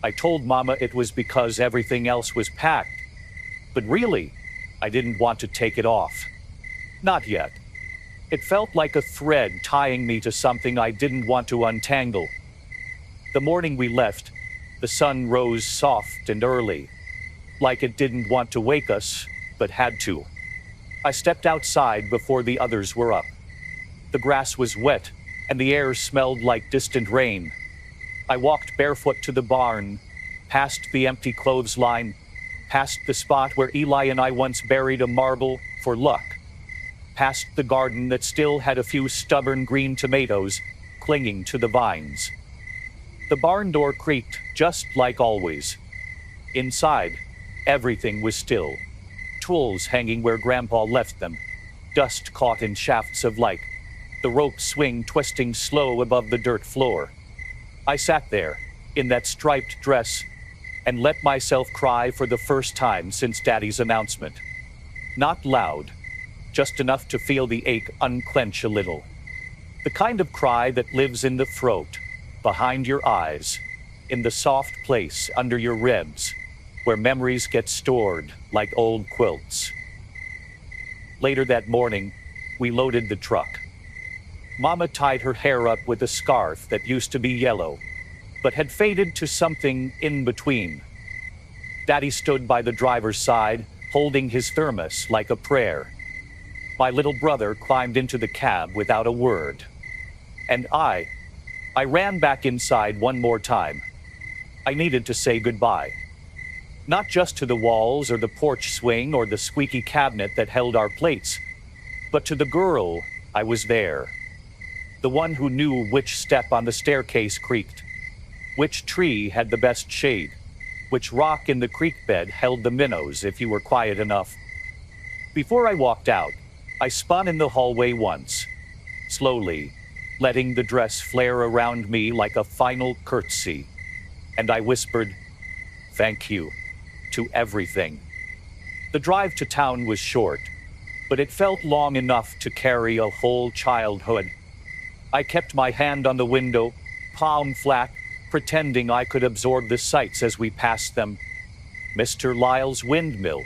I told Mama it was because everything else was packed, but really, I didn't want to take it off. Not yet. It felt like a thread tying me to something I didn't want to untangle. The morning we left, the sun rose soft and early, like it didn't want to wake us, but had to. I stepped outside before the others were up. The grass was wet, and the air smelled like distant rain. I walked barefoot to the barn, past the empty clothesline, past the spot where Eli and I once buried a marble for luck, past the garden that still had a few stubborn green tomatoes clinging to the vines. The barn door creaked just like always. Inside, everything was still. Tools hanging where Grandpa left them, dust caught in shafts of light, the rope swing twisting slow above the dirt floor. I sat there, in that striped dress, and let myself cry for the first time since Daddy's announcement. Not loud, just enough to feel the ache unclench a little. The kind of cry that lives in the throat, behind your eyes, in the soft place under your ribs, where memories get stored like old quilts. Later that morning, we loaded the truck. Mama tied her hair up with a scarf that used to be yellow, but had faded to something in between. Daddy stood by the driver's side, holding his thermos like a prayer. My little brother climbed into the cab without a word. And I ran back inside one more time. I needed to say goodbye. Not just to the walls or the porch swing or the squeaky cabinet that held our plates, but to the girl I was there. The one who knew which step on the staircase creaked, which tree had the best shade, which rock in the creek bed held the minnows if you were quiet enough. Before I walked out, I spun in the hallway once, slowly, letting the dress flare around me like a final curtsy, and I whispered, "Thank you," to everything. The drive to town was short, but it felt long enough to carry a whole childhood. I kept my hand on the window, palm flat, pretending I could absorb the sights as we passed them. Mr. Lyle's windmill,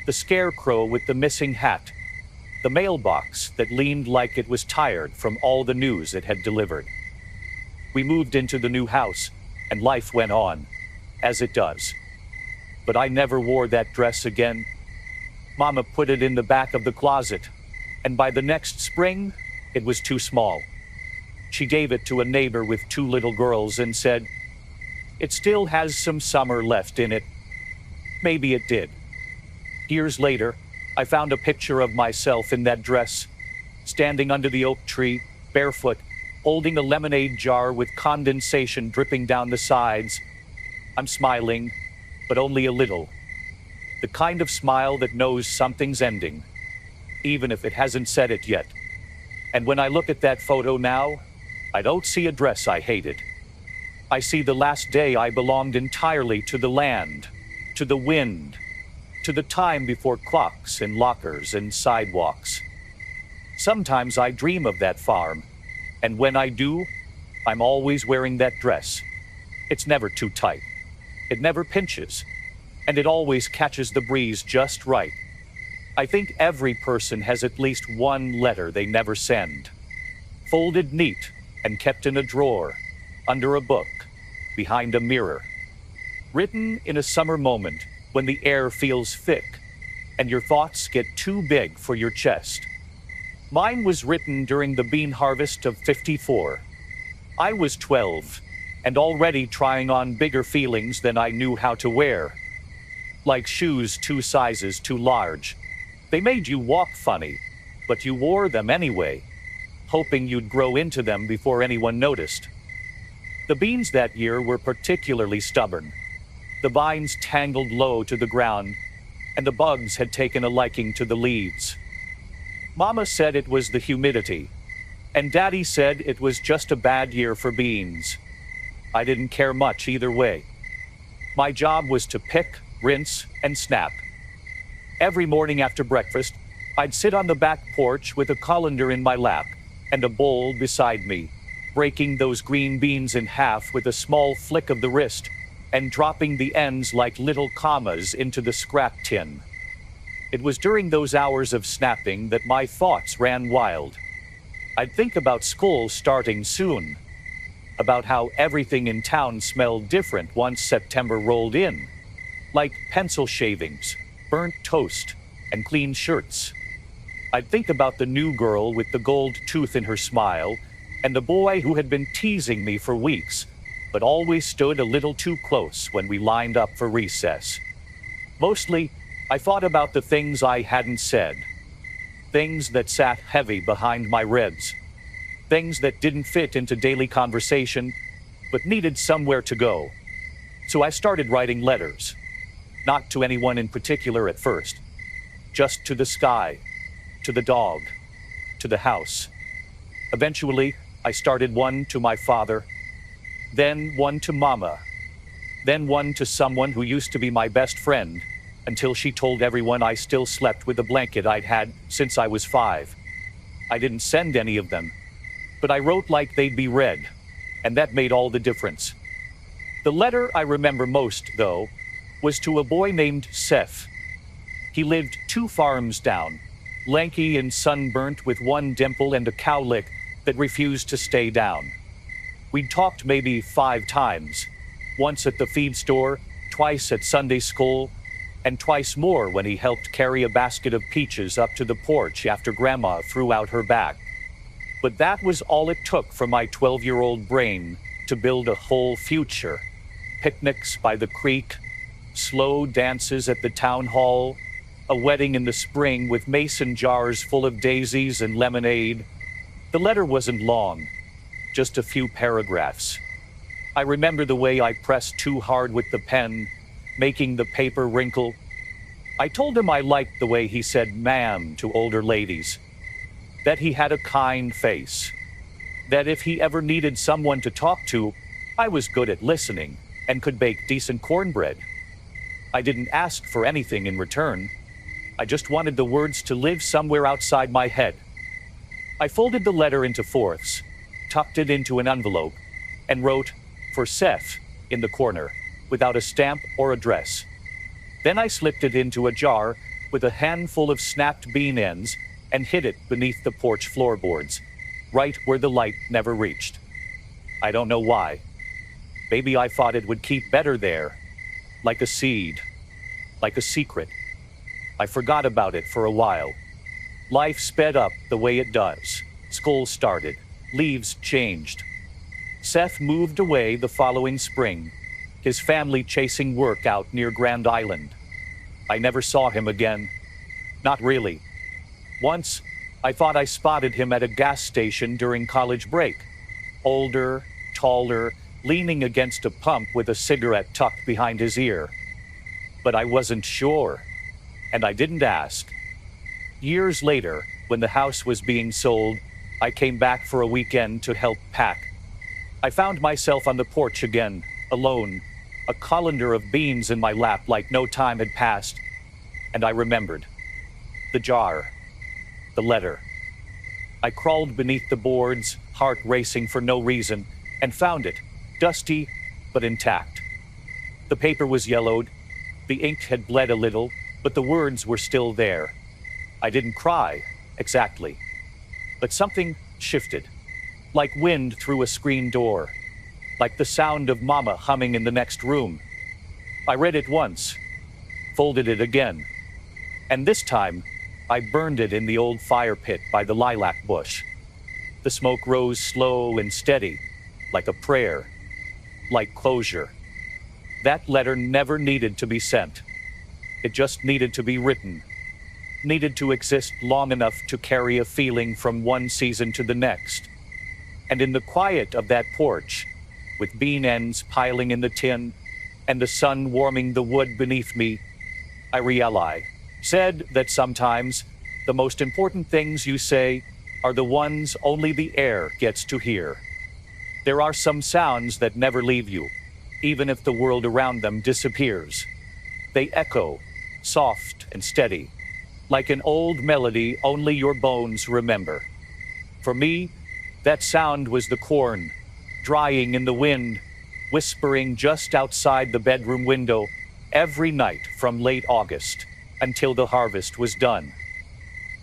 the scarecrow with the missing hat, the mailbox that leaned like it was tired from all the news it had delivered. We moved into the new house, and life went on, as it does. But I never wore that dress again. Mama put it in the back of the closet, and by the next spring, it was too small. She gave it to a neighbor with 2 little girls and said, "It still has some summer left in it." Maybe it did. Years later, I found a picture of myself in that dress, standing under the oak tree, barefoot, holding a lemonade jar with condensation dripping down the sides. I'm smiling, but only a little. The kind of smile that knows something's ending, even if it hasn't said it yet. And when I look at that photo now, I don't see a dress I hated. I see the last day I belonged entirely to the land, to the wind, to the time before clocks and lockers and sidewalks. Sometimes I dream of that farm, and when I do, I'm always wearing that dress. It's never too tight. It never pinches, and it always catches the breeze just right. I think every person has at least one letter they never send, folded neat and kept in a drawer, under a book, behind a mirror. Written in a summer moment when the air feels thick and your thoughts get too big for your chest. Mine was written during the bean harvest of '54. I was 12, and already trying on bigger feelings than I knew how to wear. Like shoes 2 sizes too large. They made you walk funny, but you wore them anyway, hoping you'd grow into them before anyone noticed. The beans that year were particularly stubborn. The vines tangled low to the ground, and the bugs had taken a liking to the leaves. Mama said it was the humidity, and Daddy said it was just a bad year for beans. I didn't care much either way. My job was to pick, rinse, and snap. Every morning after breakfast, I'd sit on the back porch with a colander in my lap and a bowl beside me, breaking those green beans in half with a small flick of the wrist and dropping the ends like little commas into the scrap tin. It was during those hours of snapping that my thoughts ran wild. I'd think about school starting soon, about how everything in town smelled different once September rolled in, like pencil shavings, burnt toast, and clean shirts. I'd think about the new girl with the gold tooth in her smile, and the boy who had been teasing me for weeks, but always stood a little too close when we lined up for recess. Mostly, I thought about the things I hadn't said, things that sat heavy behind my ribs, things that didn't fit into daily conversation, but needed somewhere to go. So I started writing letters, not to anyone in particular at first, just to the sky, to the dog, to the house. Eventually, I started one to my father, then one to Mama, then one to someone who used to be my best friend, until she told everyone I still slept with the blanket I'd had since I was 5. I didn't send any of them, but I wrote like they'd be read, and that made all the difference. The letter I remember most, though, was to a boy named Seth. He lived 2 farms down, lanky and sunburnt with one dimple and a cowlick that refused to stay down. We'd talked maybe 5 times, once at the feed store, twice at Sunday school, and twice more when he helped carry a basket of peaches up to the porch after Grandma threw out her back. But that was all it took for my 12-year-old brain to build a whole future. Picnics by the creek, slow dances at the town hall, a wedding in the spring with mason jars full of daisies and lemonade. The letter wasn't long, just a few paragraphs. I remember the way I pressed too hard with the pen, making the paper wrinkle. I told him I liked the way he said ma'am to older ladies, that he had a kind face, that if he ever needed someone to talk to, I was good at listening and could bake decent cornbread. I didn't ask for anything in return. I just wanted the words to live somewhere outside my head. I folded the letter into fourths, tucked it into an envelope, and wrote, "For Seth," in the corner, without a stamp or address. Then I slipped it into a jar with a handful of snapped bean ends and hid it beneath the porch floorboards, right where the light never reached. I don't know why. Maybe I thought it would keep better there, like a seed, like a secret. I forgot about it for a while. Life sped up the way it does. School started. Leaves changed. Seth moved away the following spring, his family chasing work out near Grand Island. I never saw him again. Not really. Once, I thought I spotted him at a gas station during college break. Older, taller, leaning against a pump with a cigarette tucked behind his ear. But I wasn't sure, and I didn't ask. Years later, when the house was being sold, I came back for a weekend to help pack. I found myself on the porch again, alone, a colander of beans in my lap like no time had passed, and I remembered. The jar. The letter. I crawled beneath the boards, heart racing for no reason, and found it, dusty but intact. The paper was yellowed, the ink had bled a little, but the words were still there. I didn't cry, exactly, but something shifted, like wind through a screen door, like the sound of Mama humming in the next room. I read it once, folded it again, and this time, I burned it in the old fire pit by the lilac bush. The smoke rose slow and steady, like a prayer, like closure. That letter never needed to be sent. It just needed to be written, needed to exist long enough to carry a feeling from one season to the next. And in the quiet of that porch, with bean ends piling in the tin and the sun warming the wood beneath me, I realized that sometimes the most important things you say are the ones only the air gets to hear. There are some sounds that never leave you, even if the world around them disappears. They echo, soft and steady, like an old melody only your bones remember. For me, that sound was the corn, drying in the wind, whispering just outside the bedroom window every night from late August until the harvest was done.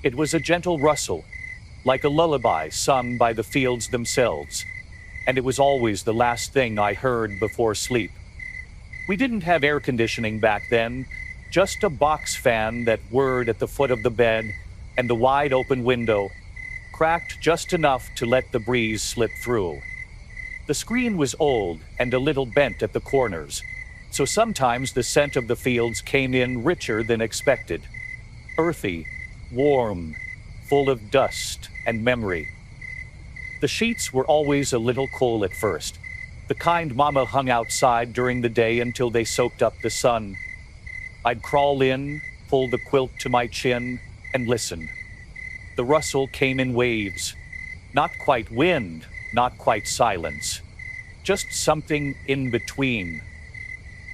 It was a gentle rustle, like a lullaby sung by the fields themselves, and it was always the last thing I heard before sleep. We didn't have air conditioning back then, just a box fan that whirred at the foot of the bed, and the wide open window, cracked just enough to let the breeze slip through. The screen was old and a little bent at the corners, so sometimes the scent of the fields came in richer than expected. Earthy, warm, full of dust and memory. The sheets were always a little cold at first, the kind Mama hung outside during the day until they soaked up the sun. I'd crawl in, pull the quilt to my chin, and listen. The rustle came in waves. Not quite wind, not quite silence. Just something in between.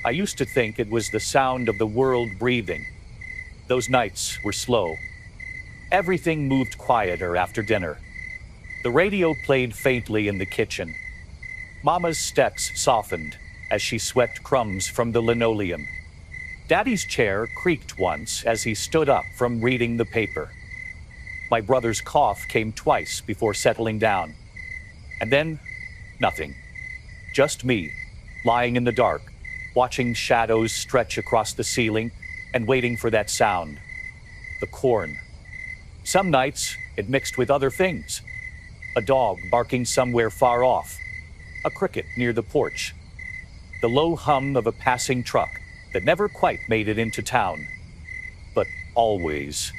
I used to think it was the sound of the world breathing. Those nights were slow. Everything moved quieter after dinner. The radio played faintly in the kitchen. Mama's steps softened as she swept crumbs from the linoleum. Daddy's chair creaked once as he stood up from reading the paper. My brother's cough came twice before settling down. And then, nothing. Just me, lying in the dark, watching shadows stretch across the ceiling and waiting for that sound. The corn. Some nights, it mixed with other things. A dog barking somewhere far off. A cricket near the porch. The low hum of a passing truck that never quite made it into town. But always,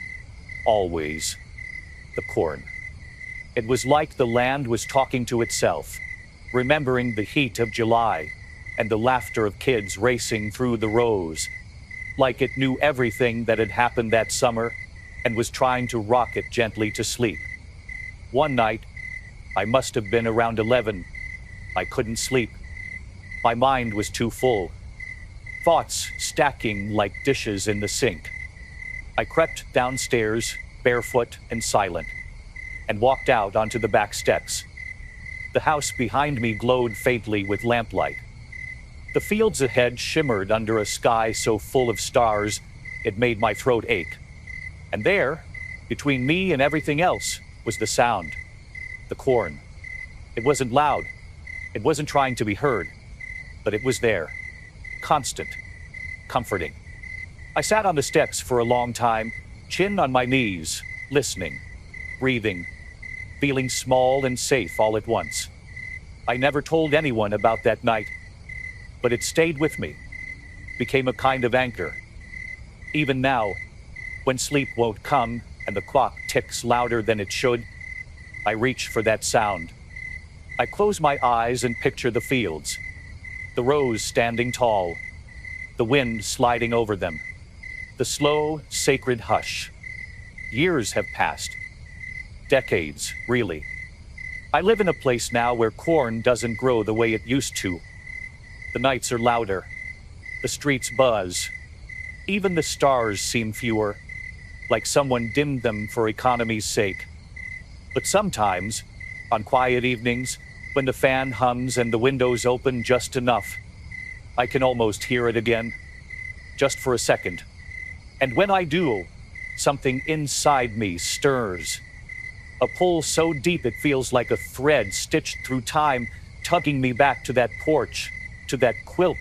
the corn. It was like the land was talking to itself, remembering the heat of July and the laughter of kids racing through the rows, like it knew everything that had happened that summer and was trying to rock it gently to sleep. One night, I must have been around 11, I couldn't sleep. My mind was too full. Thoughts stacking like dishes in the sink. I crept downstairs, barefoot and silent, and walked out onto the back steps. The house behind me glowed faintly with lamplight. The fields ahead shimmered under a sky so full of stars it made my throat ache. And there, between me and everything else, was the sound. The corn. It wasn't loud. It wasn't trying to be heard. But it was there. Constant. Comforting. I sat on the steps for a long time, chin on my knees, listening, breathing, feeling small and safe all at once. I never told anyone about that night, but it stayed with me, became a kind of anchor. Even now, when sleep won't come and the clock ticks louder than it should, I reach for that sound. I close my eyes and picture the fields, the rows standing tall, the wind sliding over them, the slow, sacred hush. Years have passed. Decades, really. I live in a place now where corn doesn't grow the way it used to. The nights are louder. The streets buzz. Even the stars seem fewer, like someone dimmed them for economy's sake. But sometimes, on quiet evenings, when the fan hums and the windows open just enough, I can almost hear it again, just for a second. And when I do, something inside me stirs. A pull so deep it feels like a thread stitched through time, tugging me back to that porch, to that quilt,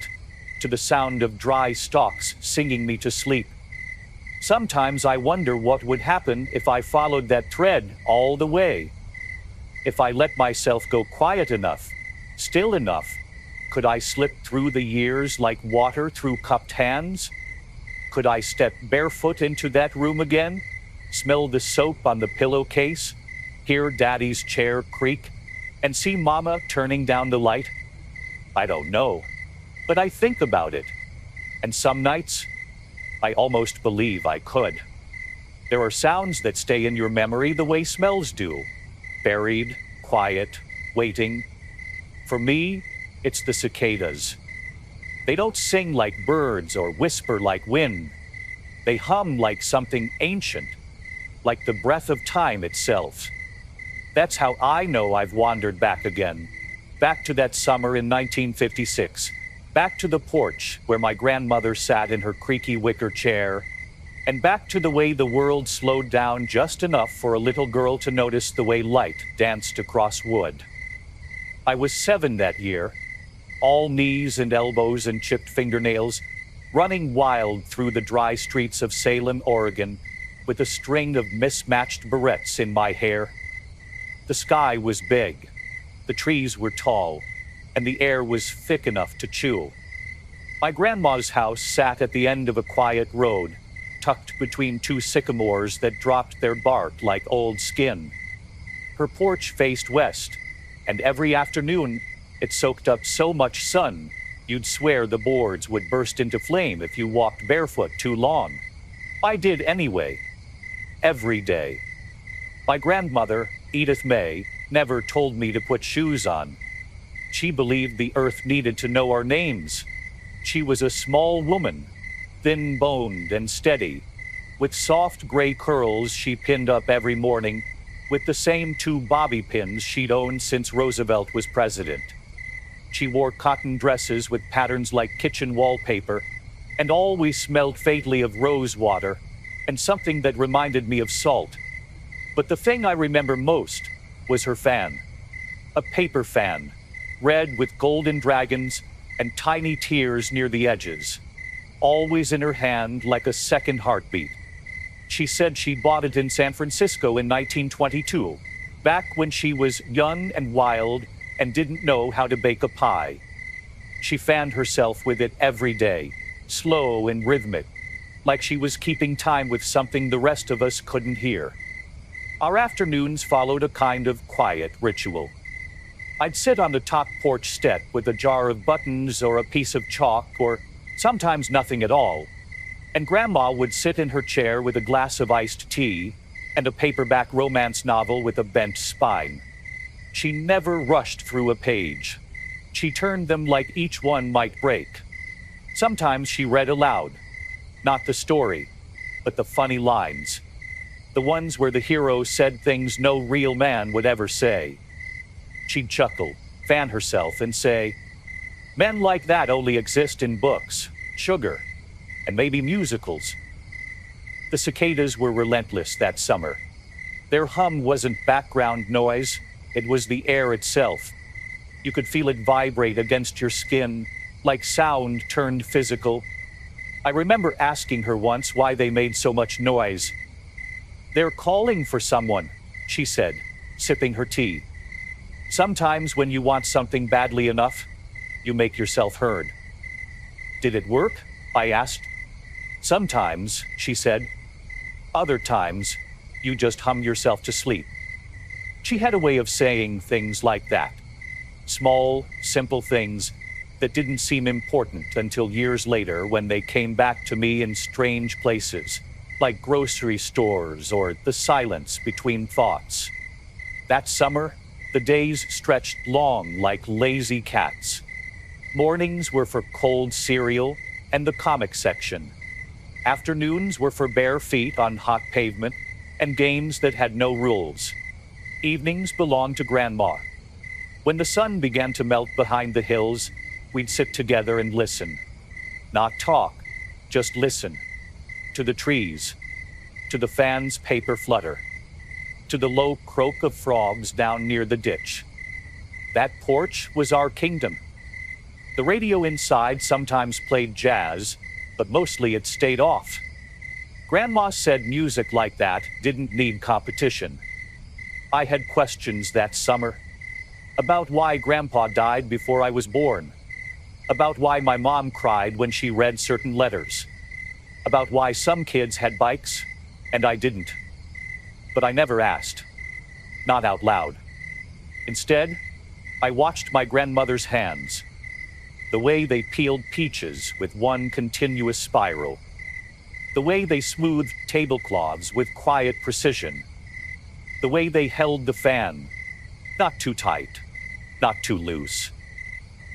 to the sound of dry stalks singing me to sleep. Sometimes I wonder what would happen if I followed that thread all the way. If I let myself go quiet enough, still enough, could I slip through the years like water through cupped hands? Could I step barefoot into that room again, smell the soap on the pillowcase, hear Daddy's chair creak, and see Mama turning down the light? I don't know, but I think about it. And some nights, I almost believe I could. There are sounds that stay in your memory the way smells do. Buried, quiet, waiting. For me, it's the cicadas. They don't sing like birds or whisper like wind. They hum like something ancient, like the breath of time itself. That's how I know I've wandered back again. Back to that summer in 1956. Back to the porch where my grandmother sat in her creaky wicker chair. And back to the way the world slowed down just enough for a little girl to notice the way light danced across wood. I was 7 that year, all knees and elbows and chipped fingernails, running wild through the dry streets of Salem, Oregon, with a string of mismatched barrettes in my hair. The sky was big, the trees were tall, and the air was thick enough to chew. My grandma's house sat at the end of a quiet road, tucked between 2 sycamores that dropped their bark like old skin. Her porch faced west, and every afternoon it soaked up so much sun you'd swear the boards would burst into flame if you walked barefoot too long. I did anyway. Every day. My grandmother, Edith May, never told me to put shoes on. She believed the earth needed to know our names. She was a small woman, thin-boned and steady, with soft gray curls she pinned up every morning with the same 2 bobby pins she'd owned since Roosevelt was president. She wore cotton dresses with patterns like kitchen wallpaper and always smelled faintly of rose water and something that reminded me of salt. But the thing I remember most was her fan. A paper fan, red with golden dragons and tiny tears near the edges, always in her hand like a second heartbeat. She said she bought it in San Francisco in 1922, back when she was young and wild and didn't know how to bake a pie. She fanned herself with it every day, slow and rhythmic, like she was keeping time with something the rest of us couldn't hear. Our afternoons followed a kind of quiet ritual. I'd sit on the top porch step with a jar of buttons or a piece of chalk or sometimes nothing at all, and Grandma would sit in her chair with a glass of iced tea and a paperback romance novel with a bent spine. She never rushed through a page. She turned them like each one might break. Sometimes she read aloud, not the story, but the funny lines, the ones where the hero said things no real man would ever say. She'd chuckle, fan herself, and say, "Men like that only exist in books, sugar, and maybe musicals." The cicadas were relentless that summer. Their hum wasn't background noise, it was the air itself. You could feel it vibrate against your skin, like sound turned physical. I remember asking her once why they made so much noise. "They're calling for someone," she said, sipping her tea. "Sometimes when you want something badly enough, you make yourself heard." "Did it work?" I asked. "Sometimes," she said. "Other times, you just hum yourself to sleep." She had a way of saying things like that. Small, simple things that didn't seem important until years later when they came back to me in strange places, like grocery stores or the silence between thoughts. That summer, the days stretched long like lazy cats. Mornings were for cold cereal and the comic section. Afternoons were for bare feet on hot pavement and games that had no rules. Evenings belonged to Grandma. When the sun began to melt behind the hills, we'd sit together and listen. Not talk, just listen. To the trees, to the fan's paper flutter, to the low croak of frogs down near the ditch. That porch was our kingdom. The radio inside sometimes played jazz, but mostly it stayed off. Grandma said music like that didn't need competition. I had questions that summer about why Grandpa died before I was born, about why my mom cried when she read certain letters, about why some kids had bikes and I didn't. But I never asked, not out loud. Instead, I watched my grandmother's hands, the way they peeled peaches with one continuous spiral, the way they smoothed tablecloths with quiet precision, the way they held the fan, not too tight, not too loose,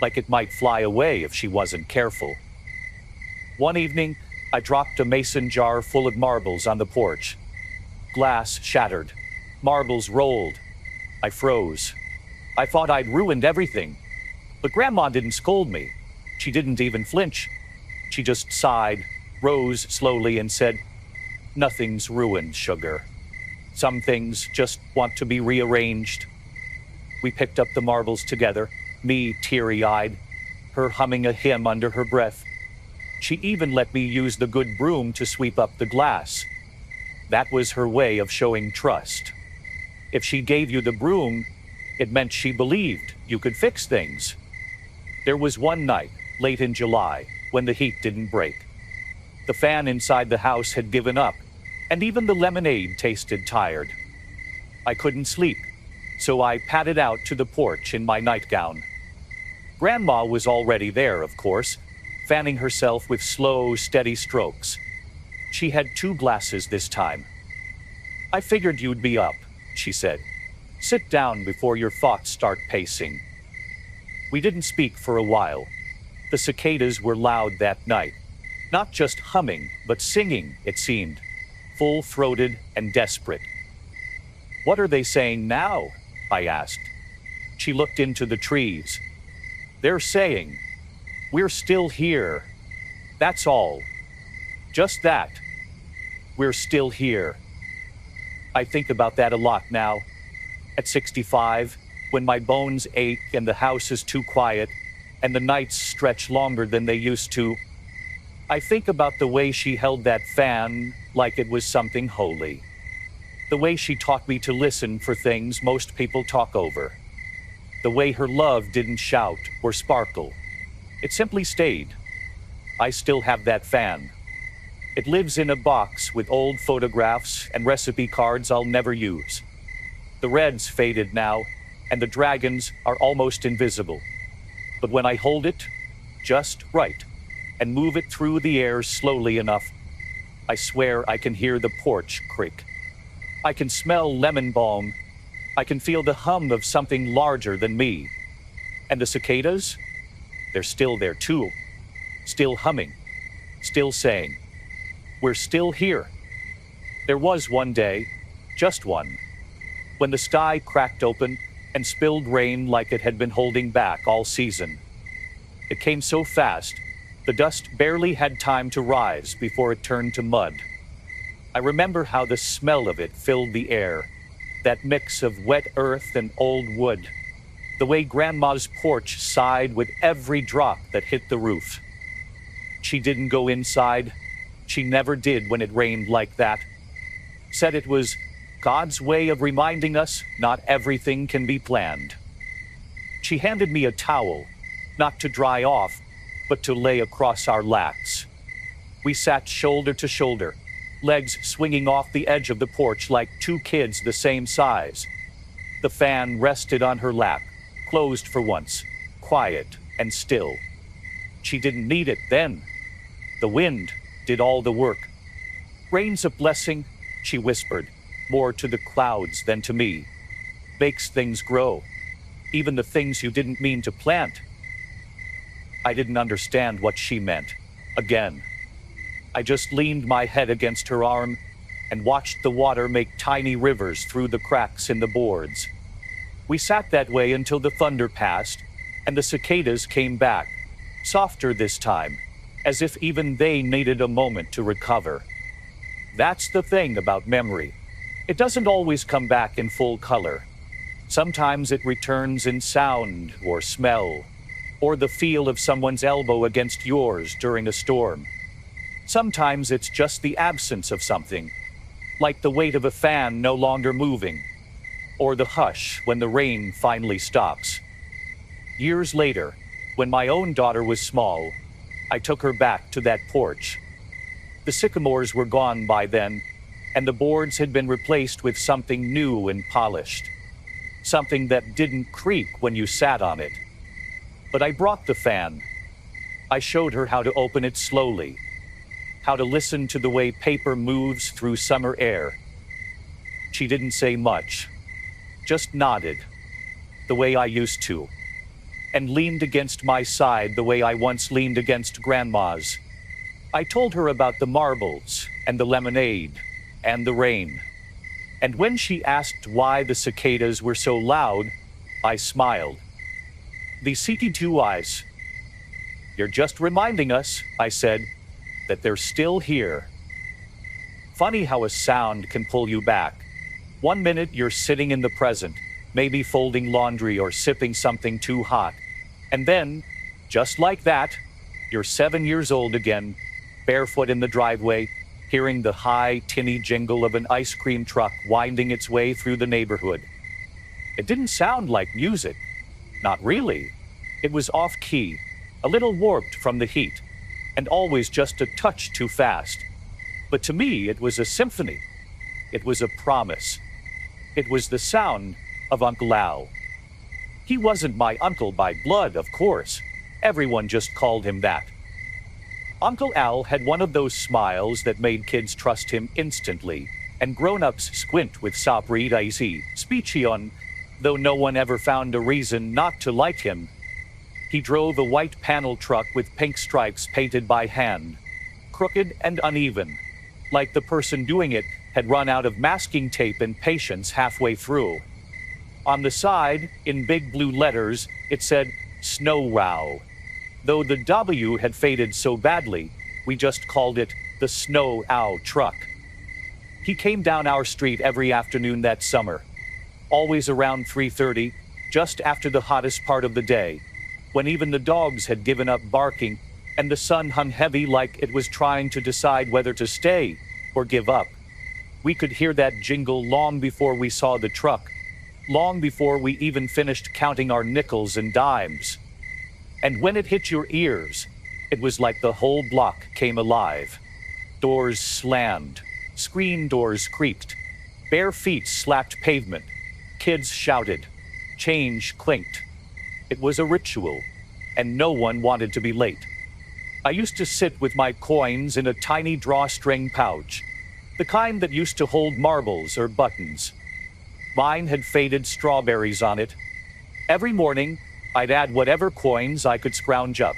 like it might fly away if she wasn't careful. One evening, I dropped a mason jar full of marbles on the porch. Glass shattered. Marbles rolled. I froze. I thought I'd ruined everything. But Grandma didn't scold me. She didn't even flinch. She just sighed, rose slowly, and said, "Nothing's ruined, sugar. Some things just want to be rearranged." We picked up the marbles together, me teary-eyed, her humming a hymn under her breath. She even let me use the good broom to sweep up the glass. That was her way of showing trust. If she gave you the broom, it meant she believed you could fix things. There was one night, late in July, when the heat didn't break. The fan inside the house had given up, and even the lemonade tasted tired. I couldn't sleep, so I padded out to the porch in my nightgown. Grandma was already there, of course, fanning herself with slow, steady strokes. She had 2 glasses this time. "I figured you'd be up," she said. "Sit down before your thoughts start pacing." We didn't speak for a while. The cicadas were loud that night. Not just humming, but singing, it seemed. Full-throated and desperate. "What are they saying now?" I asked. She looked into the trees. "They're saying, 'We're still here.' That's all. Just that. We're still here." I think about that a lot now. At 65, when my bones ache and the house is too quiet, and the nights stretch longer than they used to, I think about the way she held that fan like it was something holy. The way she taught me to listen for things most people talk over. The way her love didn't shout or sparkle. It simply stayed. I still have that fan. It lives in a box with old photographs and recipe cards I'll never use. The red's faded now, and the dragons are almost invisible. But when I hold it, just right, and move it through the air slowly enough, I swear I can hear the porch creak. I can smell lemon balm. I can feel the hum of something larger than me. And the cicadas? They're still there too. Still humming. Still saying, "We're still here." There was one day, just one, when the sky cracked open and spilled rain like it had been holding back all season. It came so fast, the dust barely had time to rise before it turned to mud. I remember how the smell of it filled the air, that mix of wet earth and old wood, the way Grandma's porch sighed with every drop that hit the roof. She didn't go inside. She never did when it rained like that. Said it was God's way of reminding us not everything can be planned. She handed me a towel, not to dry off, but to lay across our lats. We sat shoulder to shoulder, legs swinging off the edge of the porch like 2 kids the same size. The fan rested on her lap, closed for once, quiet and still. She didn't need it then. The wind did all the work. "Rain's a blessing," she whispered, more to the clouds than to me. "Makes things grow, even the things you didn't mean to plant." I didn't understand what she meant. Again, I just leaned my head against her arm and watched the water make tiny rivers through the cracks in the boards. We sat that way until the thunder passed and the cicadas came back, softer this time, as if even they needed a moment to recover. That's the thing about memory. It doesn't always come back in full color. Sometimes it returns in sound or smell, or the feel of someone's elbow against yours during a storm. Sometimes it's just the absence of something, like the weight of a fan no longer moving, or the hush when the rain finally stops. Years later, when my own daughter was small, I took her back to that porch. The sycamores were gone by then, and the boards had been replaced with something new and polished. Something that didn't creak when you sat on it. But I brought the fan. I showed her how to open it slowly, how to listen to the way paper moves through summer air. She didn't say much, just nodded, the way I used to, and leaned against my side the way I once leaned against Grandma's. I told her about the marbles and the lemonade and the rain. And when she asked why the cicadas were so loud, I smiled. The CT2 eyes. You're just reminding us, I said, that they're still here. Funny how a sound can pull you back. 1 minute you're sitting in the present, maybe folding laundry or sipping something too hot. And then, just like that, you're 7 years old again, barefoot in the driveway, hearing the high, tinny jingle of an ice cream truck winding its way through the neighborhood. It didn't sound like music. Not really. It was off-key, a little warped from the heat, and always just a touch too fast. But to me, it was a symphony. It was a promise. It was the sound of Uncle Al. He wasn't my uncle by blood, of course. Everyone just called him that. Uncle Al had one of those smiles that made kids trust him instantly, and grown-ups squint with saprid icy speechion, though no one ever found a reason not to like him. He drove a white panel truck with pink stripes painted by hand, crooked and uneven, like the person doing it had run out of masking tape and patience halfway through. On the side, in big blue letters, it said, "Snow Row." Though the W had faded so badly, we just called it the Snow Ow truck. He came down our street every afternoon that summer, always around 3:30, just after the hottest part of the day, when even the dogs had given up barking and the sun hung heavy like it was trying to decide whether to stay or give up. We could hear that jingle long before we saw the truck, long before we even finished counting our nickels and dimes. And when it hit your ears, it was like the whole block came alive. Doors slammed, screen doors creaked, bare feet slapped pavement, kids shouted, change clinked. It was a ritual, and no one wanted to be late. I used to sit with my coins in a tiny drawstring pouch, the kind that used to hold marbles or buttons. Mine had faded strawberries on it. Every morning, I'd add whatever coins I could scrounge up.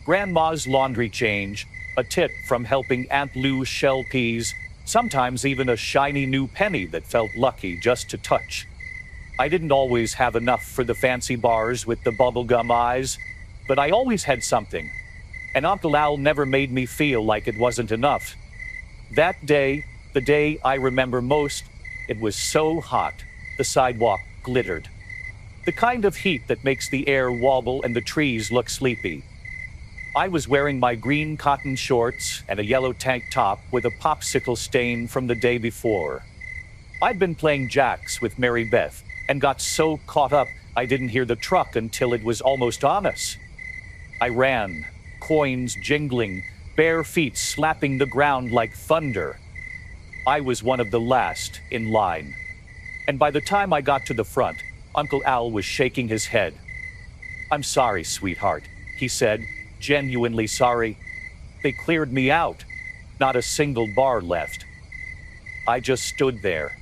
Grandma's laundry change, a tip from helping Aunt Lou shell peas, sometimes even a shiny new penny that felt lucky just to touch. I didn't always have enough for the fancy bars with the bubblegum eyes, but I always had something. And Uncle Al never made me feel like it wasn't enough. That day, the day I remember most, it was so hot, the sidewalk glittered. The kind of heat that makes the air wobble and the trees look sleepy. I was wearing my green cotton shorts and a yellow tank top with a popsicle stain from the day before. I'd been playing jacks with Mary Beth and got so caught up I didn't hear the truck until it was almost on us. I ran, coins jingling, bare feet slapping the ground like thunder. I was one of the last in line. And by the time I got to the front, Uncle Al was shaking his head. "I'm sorry, sweetheart," he said, genuinely sorry. "They cleared me out. Not a single bar left." I just stood there,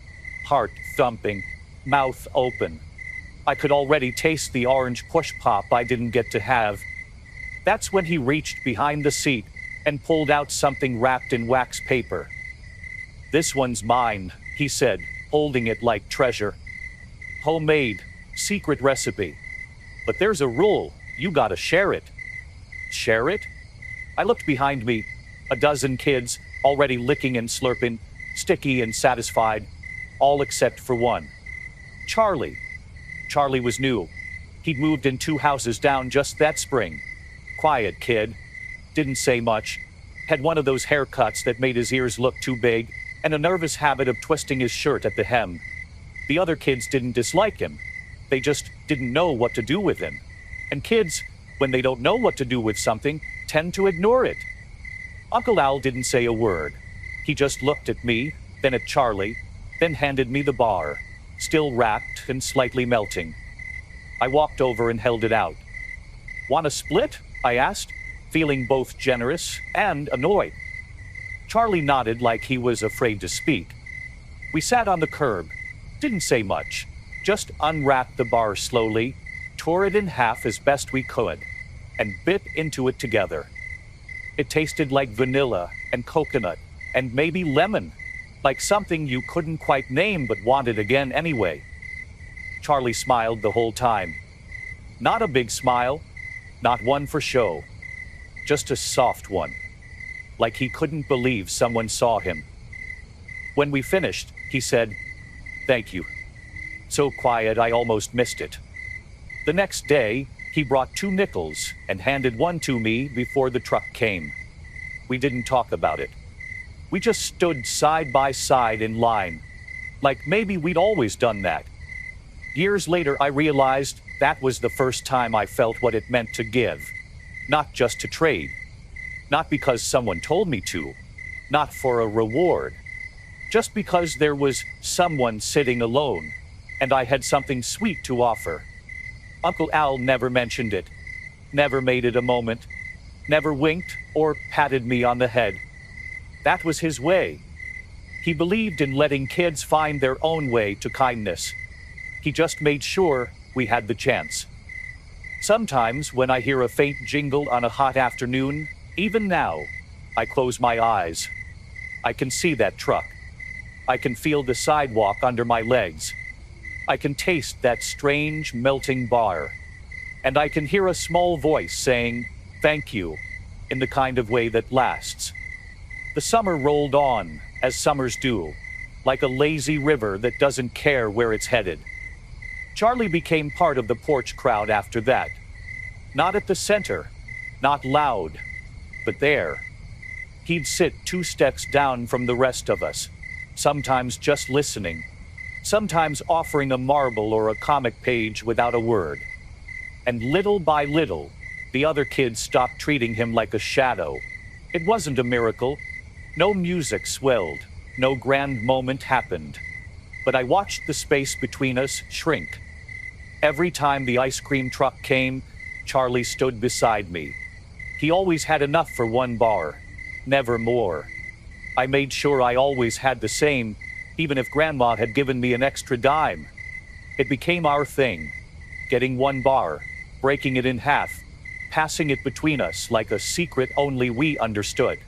heart thumping, mouth open. I could already taste the orange push pop I didn't get to have. That's when he reached behind the seat and pulled out something wrapped in wax paper. "This one's mine," he said, holding it like treasure. "Homemade, secret recipe. But there's a rule, you gotta share it." Share it? I looked behind me, a dozen kids, already licking and slurping, sticky and satisfied, all except for one. Charlie. Charlie was new. He'd moved in 2 houses down just that spring. Quiet kid. Didn't say much. had one of those haircuts that made his ears look too big, and a nervous habit of twisting his shirt at the hem. The other kids didn't dislike him. They just didn't know what to do with him. And kids, when they don't know what to do with something, tend to ignore it. Uncle Al didn't say a word. He just looked at me, then at Charlie, then handed me the bar, still wrapped and slightly melting. I walked over and held it out. "Want a split?" I asked, feeling both generous and annoyed. Charlie nodded like he was afraid to speak. We sat on the curb, didn't say much, just unwrapped the bar slowly, tore it in half as best we could, and bit into it together. It tasted like vanilla and coconut and maybe lemon, like something you couldn't quite name but wanted again anyway. Charlie smiled the whole time. Not a big smile, not one for show, just a soft one, like he couldn't believe someone saw him. When we finished, he said, "Thank you." So quiet I almost missed it. The next day, he brought 2 nickels and handed one to me before the truck came. We didn't talk about it. We just stood side by side in line, like maybe we'd always done that. Years later, I realized that was the first time I felt what it meant to give, not just to trade, not because someone told me to, not for a reward, just because there was someone sitting alone, and I had something sweet to offer. Uncle Al never mentioned it, never made it a moment, never winked or patted me on the head. That was his way. He believed in letting kids find their own way to kindness. He just made sure we had the chance. Sometimes when I hear a faint jingle on a hot afternoon, even now, I close my eyes. I can see that truck. I can feel the sidewalk under my legs. I can taste that strange melting bar. And I can hear a small voice saying, "Thank you," in the kind of way that lasts. The summer rolled on, as summers do, like a lazy river that doesn't care where it's headed. Charlie became part of the porch crowd after that. Not at the center, not loud, but there. He'd sit 2 steps down from the rest of us, sometimes just listening, sometimes offering a marble or a comic page without a word. And little by little, the other kids stopped treating him like a shadow. It wasn't a miracle. No music swelled, no grand moment happened. But I watched the space between us shrink. Every time the ice cream truck came, Charlie stood beside me. He always had enough for 1 bar, never more. I made sure I always had the same, even if Grandma had given me an extra dime. It became our thing, getting 1 bar, breaking it in half, passing it between us like a secret only we understood.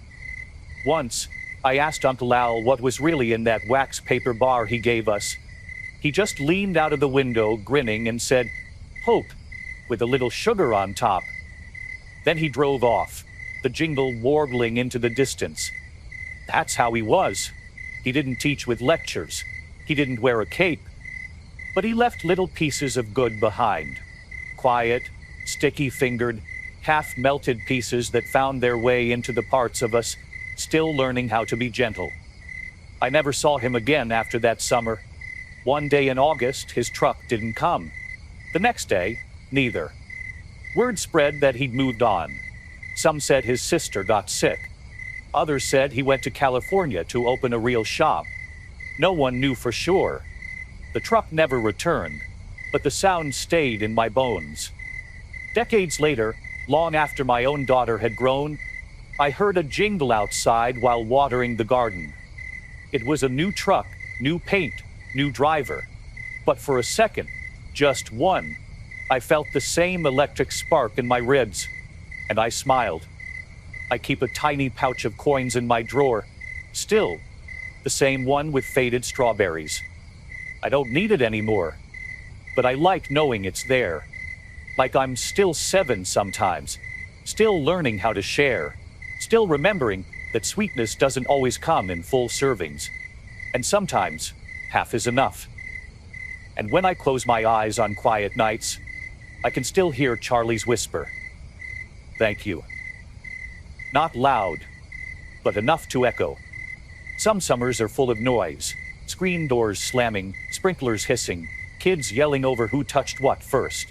Once, I asked Uncle Al what was really in that wax paper bar he gave us. He just leaned out of the window, grinning, and said, "Hope, with a little sugar on top." Then he drove off, the jingle warbling into the distance. That's how he was. He didn't teach with lectures. He didn't wear a cape. But he left little pieces of good behind. Quiet, sticky-fingered, half-melted pieces that found their way into the parts of us still learning how to be gentle. I never saw him again after that summer. One day in August, his truck didn't come. The next day, neither. Word spread that he'd moved on. Some said his sister got sick. Others said he went to California to open a real shop. No one knew for sure. The truck never returned, but the sound stayed in my bones. Decades later, long after my own daughter had grown, I heard a jingle outside while watering the garden. It was a new truck, new paint, new driver. But for a second, just one, I felt the same electric spark in my ribs, and I smiled. I keep a tiny pouch of coins in my drawer, still, the same one with faded strawberries. I don't need it anymore, but I like knowing it's there. Like I'm still 7 sometimes, still learning how to share. Still remembering that sweetness doesn't always come in full servings, and sometimes half is enough. And when I close my eyes on quiet nights, I can still hear Charlie's whisper, "Thank you." Not loud, but enough to echo. Some summers are full of noise, screen doors slamming, sprinklers hissing, kids yelling over who touched what first.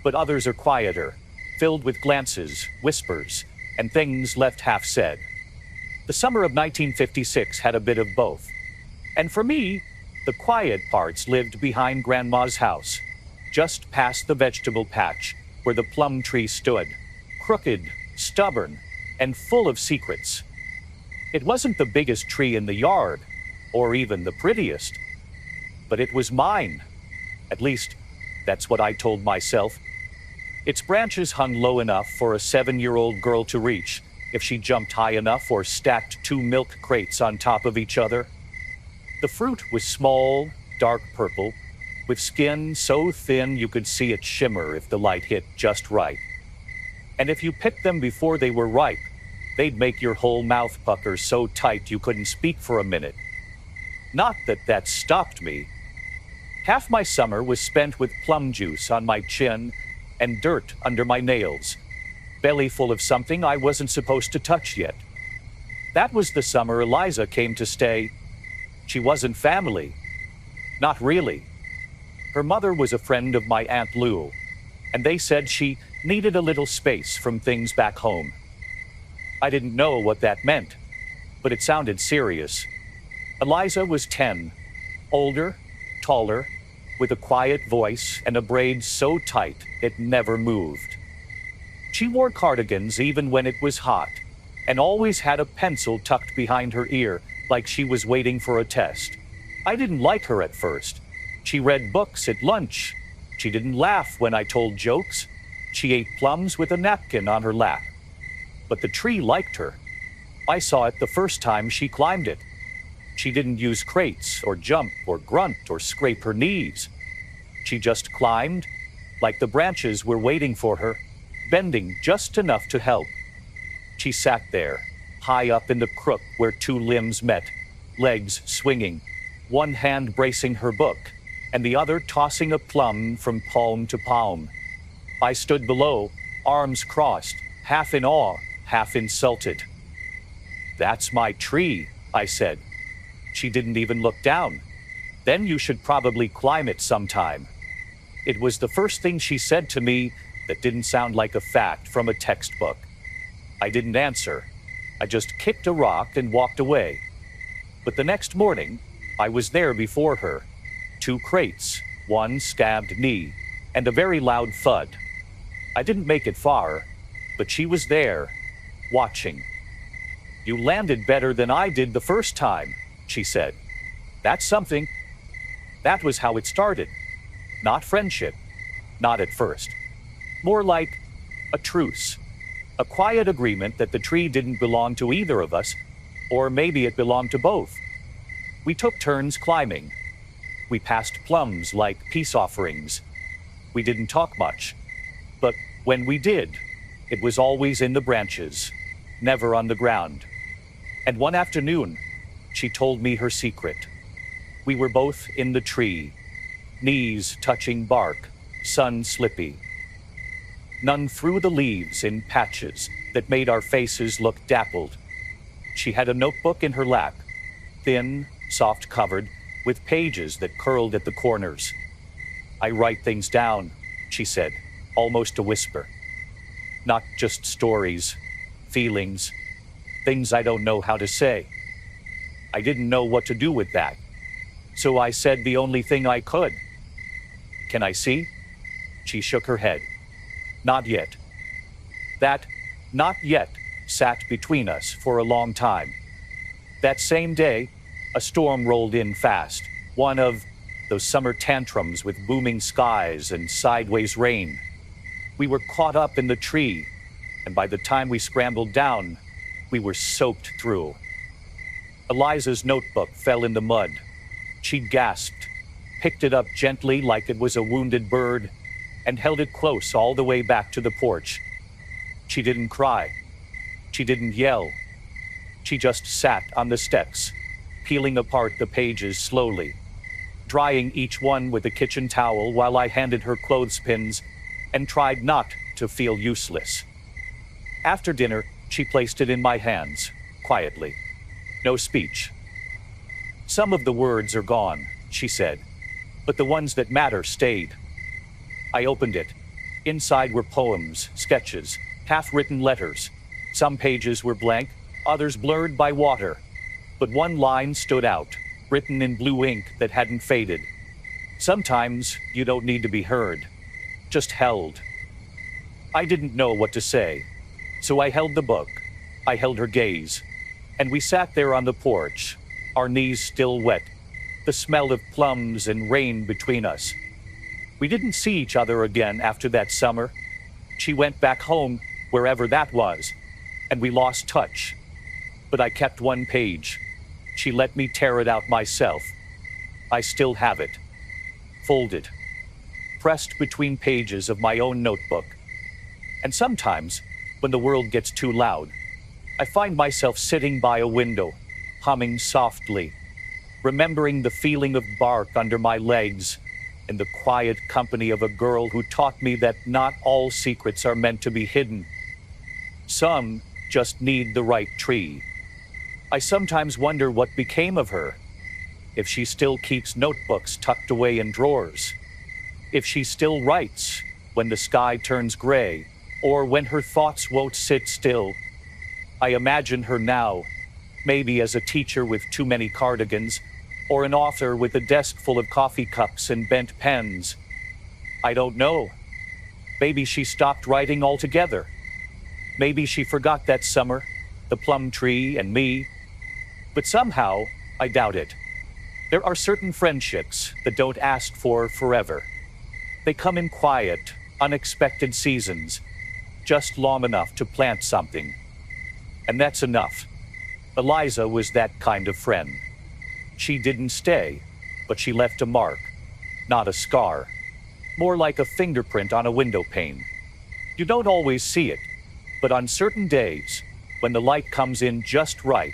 But others are quieter, filled with glances, whispers, and things left half said. The summer of 1956 had a bit of both. And for me, the quiet parts lived behind Grandma's house, just past the vegetable patch where the plum tree stood, crooked, stubborn, and full of secrets. It wasn't the biggest tree in the yard, or even the prettiest, but it was mine. At least, that's what I told myself. Its branches hung low enough for a 7-year-old girl to reach if she jumped high enough or stacked 2 milk crates on top of each other. The fruit was small, dark purple, with skin so thin you could see it shimmer if the light hit just right. And if you picked them before they were ripe, they'd make your whole mouth pucker so tight you couldn't speak for a minute. Not that that stopped me. Half my summer was spent with plum juice on my chin and dirt under my nails, belly full of something I wasn't supposed to touch yet. That was the summer Eliza came to stay. She wasn't family. Not really. Her mother was a friend of my Aunt Lou, and they said she needed a little space from things back home. I didn't know what that meant, but it sounded serious. Eliza was 10, older, taller, with a quiet voice and a braid so tight it never moved. She wore cardigans even when it was hot, and always had a pencil tucked behind her ear like she was waiting for a test. I didn't like her at first. She read books at lunch. She didn't laugh when I told jokes. She ate plums with a napkin on her lap. But the tree liked her. I saw it the first time she climbed it. She didn't use crates or jump or grunt or scrape her knees. She just climbed, like the branches were waiting for her, bending just enough to help. She sat there, high up in the crook where 2 limbs met, legs swinging, one hand bracing her book, and the other tossing a plum from palm to palm. I stood below, arms crossed, half in awe, half insulted. "That's my tree," I said. She didn't even look down. "Then you should probably climb it sometime." It was the first thing she said to me that didn't sound like a fact from a textbook. I didn't answer. I just kicked a rock and walked away. But the next morning, I was there before her. 2 crates, 1 scabbed knee, and a very loud thud. I didn't make it far, but she was there, watching. "You landed better than I did the first time," she said. "That's something." That was how it started. Not friendship. Not at first. More like a truce. A quiet agreement that the tree didn't belong to either of us, or maybe it belonged to both. We took turns climbing. We passed plums like peace offerings. We didn't talk much. But when we did, it was always in the branches, never on the ground. And one afternoon, she told me her secret. We were both in the tree, knees touching bark, sun slippy. None threw the leaves in patches that made our faces look dappled. She had a notebook in her lap, thin, soft-covered, with pages that curled at the corners. "I write things down," she said, almost a whisper. "Not just stories, feelings, things I don't know how to say." I didn't know what to do with that, so I said the only thing I could. "Can I see?" She shook her head. "Not yet." That "not yet" sat between us for a long time. That same day, a storm rolled in fast, one of those summer tantrums with booming skies and sideways rain. We were caught up in the tree, and by the time we scrambled down, we were soaked through. Eliza's notebook fell in the mud. She gasped, picked it up gently like it was a wounded bird, and held it close all the way back to the porch. She didn't cry. She didn't yell. She just sat on the steps, peeling apart the pages slowly, drying each one with a kitchen towel while I handed her clothespins and tried not to feel useless. After dinner, she placed it in my hands, quietly. No speech. "Some of the words are gone," she said, "but the ones that matter stayed." I opened it. Inside were poems, sketches, half-written letters. Some pages were blank, others blurred by water. But one line stood out, written in blue ink that hadn't faded. "Sometimes you don't need to be heard, just held." I didn't know what to say, so I held the book. I held her gaze, and we sat there on the porch, our knees still wet, the smell of plums and rain between us. We didn't see each other again after that summer. She went back home, wherever that was, and we lost touch. But I kept one page. She let me tear it out myself. I still have it, folded, pressed between pages of my own notebook. And sometimes, when the world gets too loud, I find myself sitting by a window, humming softly, remembering the feeling of bark under my legs and the quiet company of a girl who taught me that not all secrets are meant to be hidden. Some just need the right tree. I sometimes wonder what became of her, if she still keeps notebooks tucked away in drawers, if she still writes when the sky turns gray, or when her thoughts won't sit still. I imagine her now, maybe as a teacher with too many cardigans, or an author with a desk full of coffee cups and bent pens. I don't know. Maybe she stopped writing altogether. Maybe she forgot that summer, the plum tree and me. But somehow, I doubt it. There are certain friendships that don't ask for forever. They come in quiet, unexpected seasons, just long enough to plant something. And that's enough. Eliza was that kind of friend. She didn't stay, but she left a mark, not a scar, more like a fingerprint on a window pane. You don't always see it, but on certain days, when the light comes in just right,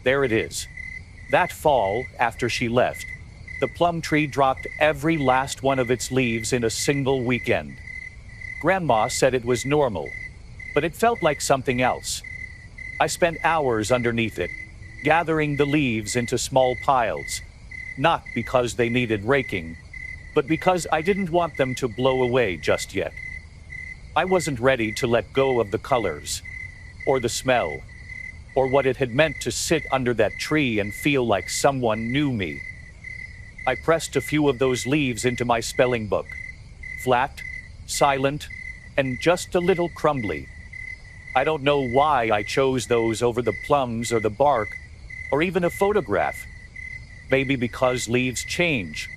there it is. That fall, after she left, the plum tree dropped every last one of its leaves in a single weekend. Grandma said it was normal, but it felt like something else. I spent hours underneath it, gathering the leaves into small piles, not because they needed raking, but because I didn't want them to blow away just yet. I wasn't ready to let go of the colors, or the smell, or what it had meant to sit under that tree and feel like someone knew me. I pressed a few of those leaves into my spelling book, flat, silent, and just a little crumbly. I don't know why I chose those over the plums or the bark, or even a photograph. Maybe because leaves change.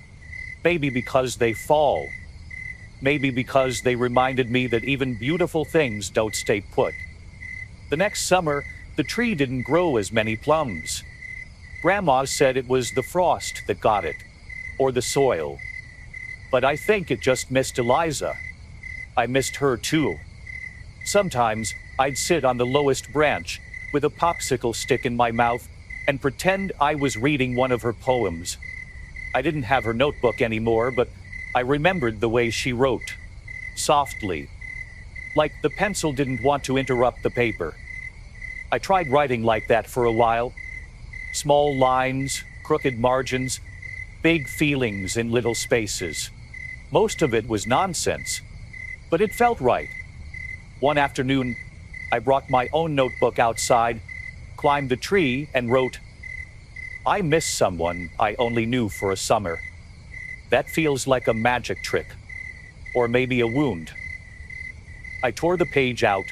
Maybe because they fall. Maybe because they reminded me that even beautiful things don't stay put. The next summer, the tree didn't grow as many plums. Grandma said it was the frost that got it, or the soil. But I think it just missed Eliza. I missed her too. Sometimes I'd sit on the lowest branch with a popsicle stick in my mouth and pretend I was reading one of her poems. I didn't have her notebook anymore, but I remembered the way she wrote, softly, like the pencil didn't want to interrupt the paper. I tried writing like that for a while. Small lines, crooked margins, big feelings in little spaces. Most of it was nonsense, but it felt right. One afternoon, I brought my own notebook outside, climbed a tree, and wrote, "I miss someone I only knew for a summer." That feels like a magic trick, or maybe a wound. I tore the page out,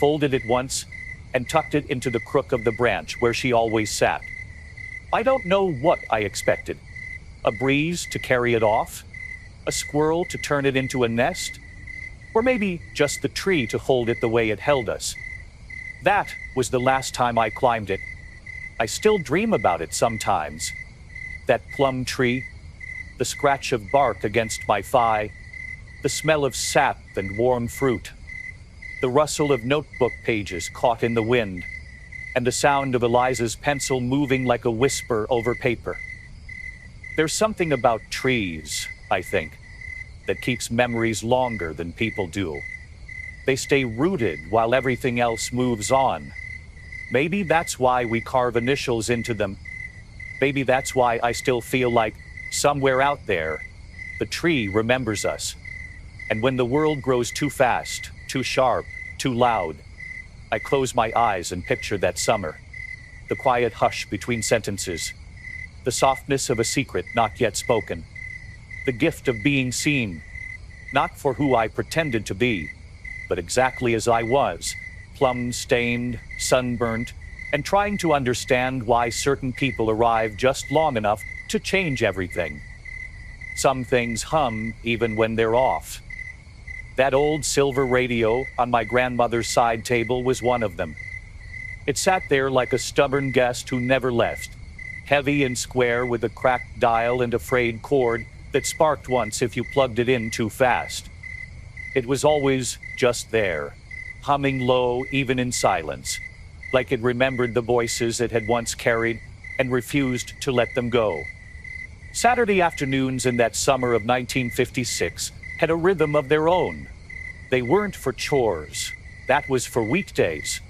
folded it once, and tucked it into the crook of the branch where she always sat. I don't know what I expected. A breeze to carry it off? A squirrel to turn it into a nest? Or maybe just the tree to hold it the way it held us. That was the last time I climbed it. I still dream about it sometimes. That plum tree, the scratch of bark against my thigh, the smell of sap and warm fruit, the rustle of notebook pages caught in the wind, and the sound of Eliza's pencil moving like a whisper over paper. There's something about trees, I think, that keeps memories longer than people do. They stay rooted while everything else moves on. Maybe that's why we carve initials into them. Maybe that's why I still feel like, somewhere out there, the tree remembers us. And when the world grows too fast, too sharp, too loud, I close my eyes and picture that summer. The quiet hush between sentences. The softness of a secret not yet spoken. The gift of being seen, not for who I pretended to be, but exactly as I was, plum-stained, sunburnt, and trying to understand why certain people arrive just long enough to change everything. Some things hum even when they're off. That old silver radio on my grandmother's side table was one of them. It sat there like a stubborn guest who never left, heavy and square with a cracked dial and a frayed cord that sparked once if you plugged it in too fast. It was always just there, humming low even in silence, like it remembered the voices it had once carried and refused to let them go. Saturday afternoons in that summer of 1956 had a rhythm of their own. They weren't for chores. That was for weekdays.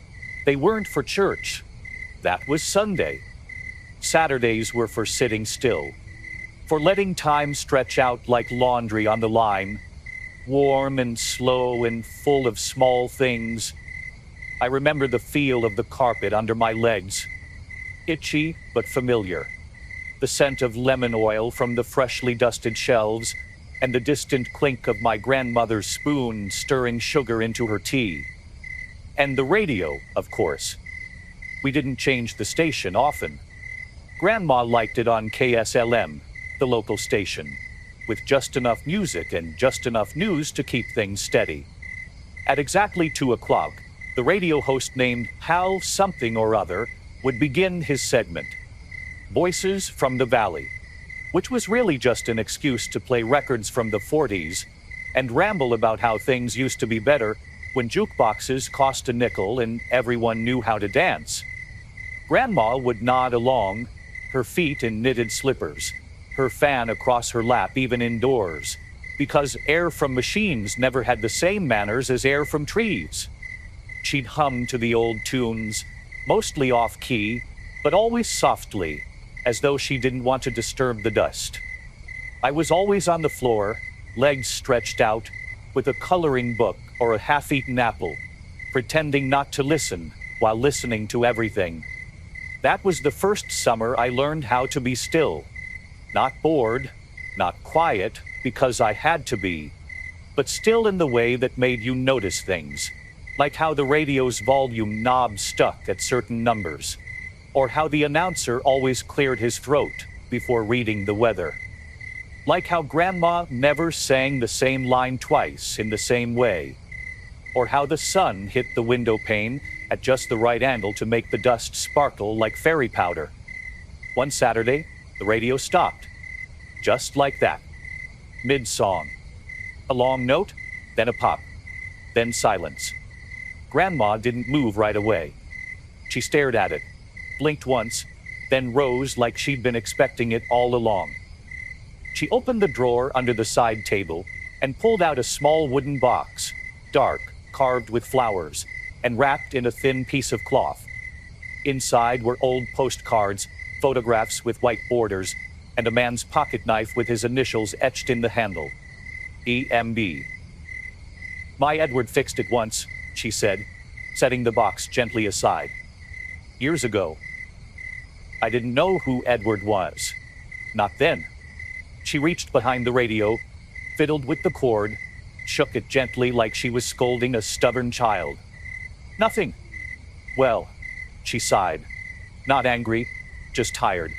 They weren't for church. That was Sunday. Saturdays were for sitting still, for letting time stretch out like laundry on the line, warm and slow and full of small things. I remember the feel of the carpet under my legs, itchy but familiar, the scent of lemon oil from the freshly dusted shelves, and the distant clink of my grandmother's spoon stirring sugar into her tea. And the radio, of course. We didn't change the station often. Grandma liked it on KSLM, the local station, with just enough music and just enough news to keep things steady. At exactly 2 o'clock, the radio host named Hal something or other would begin his segment, Voices from the Valley, which was really just an excuse to play records from the 40s and ramble about how things used to be better when jukeboxes cost a nickel and everyone knew how to dance. Grandma would nod along, her feet in knitted slippers, her fan across her lap even indoors, because air from machines never had the same manners as air from trees. She'd hum to the old tunes, mostly off-key, but always softly, as though she didn't want to disturb the dust. I was always on the floor, legs stretched out, with a coloring book or a half-eaten apple, pretending not to listen while listening to everything. That was the first summer I learned how to be still. Not bored, not quiet, because I had to be, but still in the way that made you notice things, like how the radio's volume knob stuck at certain numbers, or how the announcer always cleared his throat before reading the weather. Like how Grandma never sang the same line twice in the same way, or how the sun hit the window pane at just the right angle to make the dust sparkle like fairy powder. One Saturday, the radio stopped, just like that, mid-song. A long note, then a pop, then silence. Grandma didn't move right away. She stared at it, blinked once, then rose like she'd been expecting it all along. She opened the drawer under the side table and pulled out a small wooden box, dark, carved with flowers, and wrapped in a thin piece of cloth. Inside were old postcards, photographs with white borders, and a man's pocket knife with his initials etched in the handle. EMB. My Edward fixed it once, she said, setting the box gently aside. Years ago. I didn't know who Edward was. Not then. She reached behind the radio, fiddled with the cord, shook it gently like she was scolding a stubborn child. Nothing. Well, she sighed. Not angry, just tired.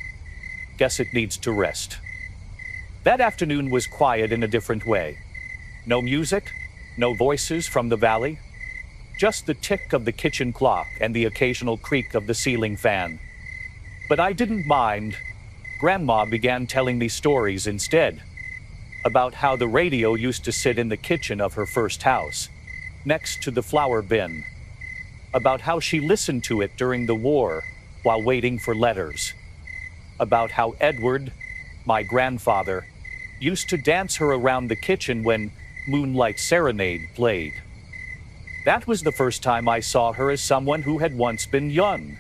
Guess it needs to rest. That afternoon was quiet in a different way. No music, no voices from the valley. Just the tick of the kitchen clock and the occasional creak of the ceiling fan. But I didn't mind. Grandma began telling me stories instead, about how the radio used to sit in the kitchen of her first house, next to the flour bin, about how she listened to it during the war while waiting for letters, about how Edward, my grandfather, used to dance her around the kitchen when Moonlight Serenade played. That was the first time I saw her as someone who had once been young.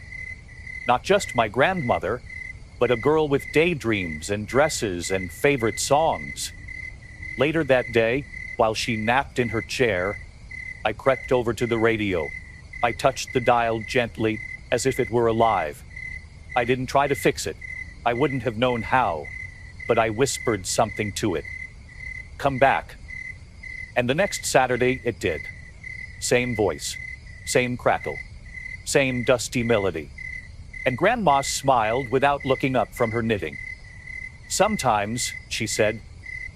Not just my grandmother, but a girl with daydreams and dresses and favorite songs. Later that day, while she napped in her chair, I crept over to the radio. I touched the dial gently, as if it were alive. I didn't try to fix it. I wouldn't have known how, but I whispered something to it. Come back. And the next Saturday it did. Same voice, same crackle, same dusty melody. And Grandma smiled without looking up from her knitting. Sometimes, she said,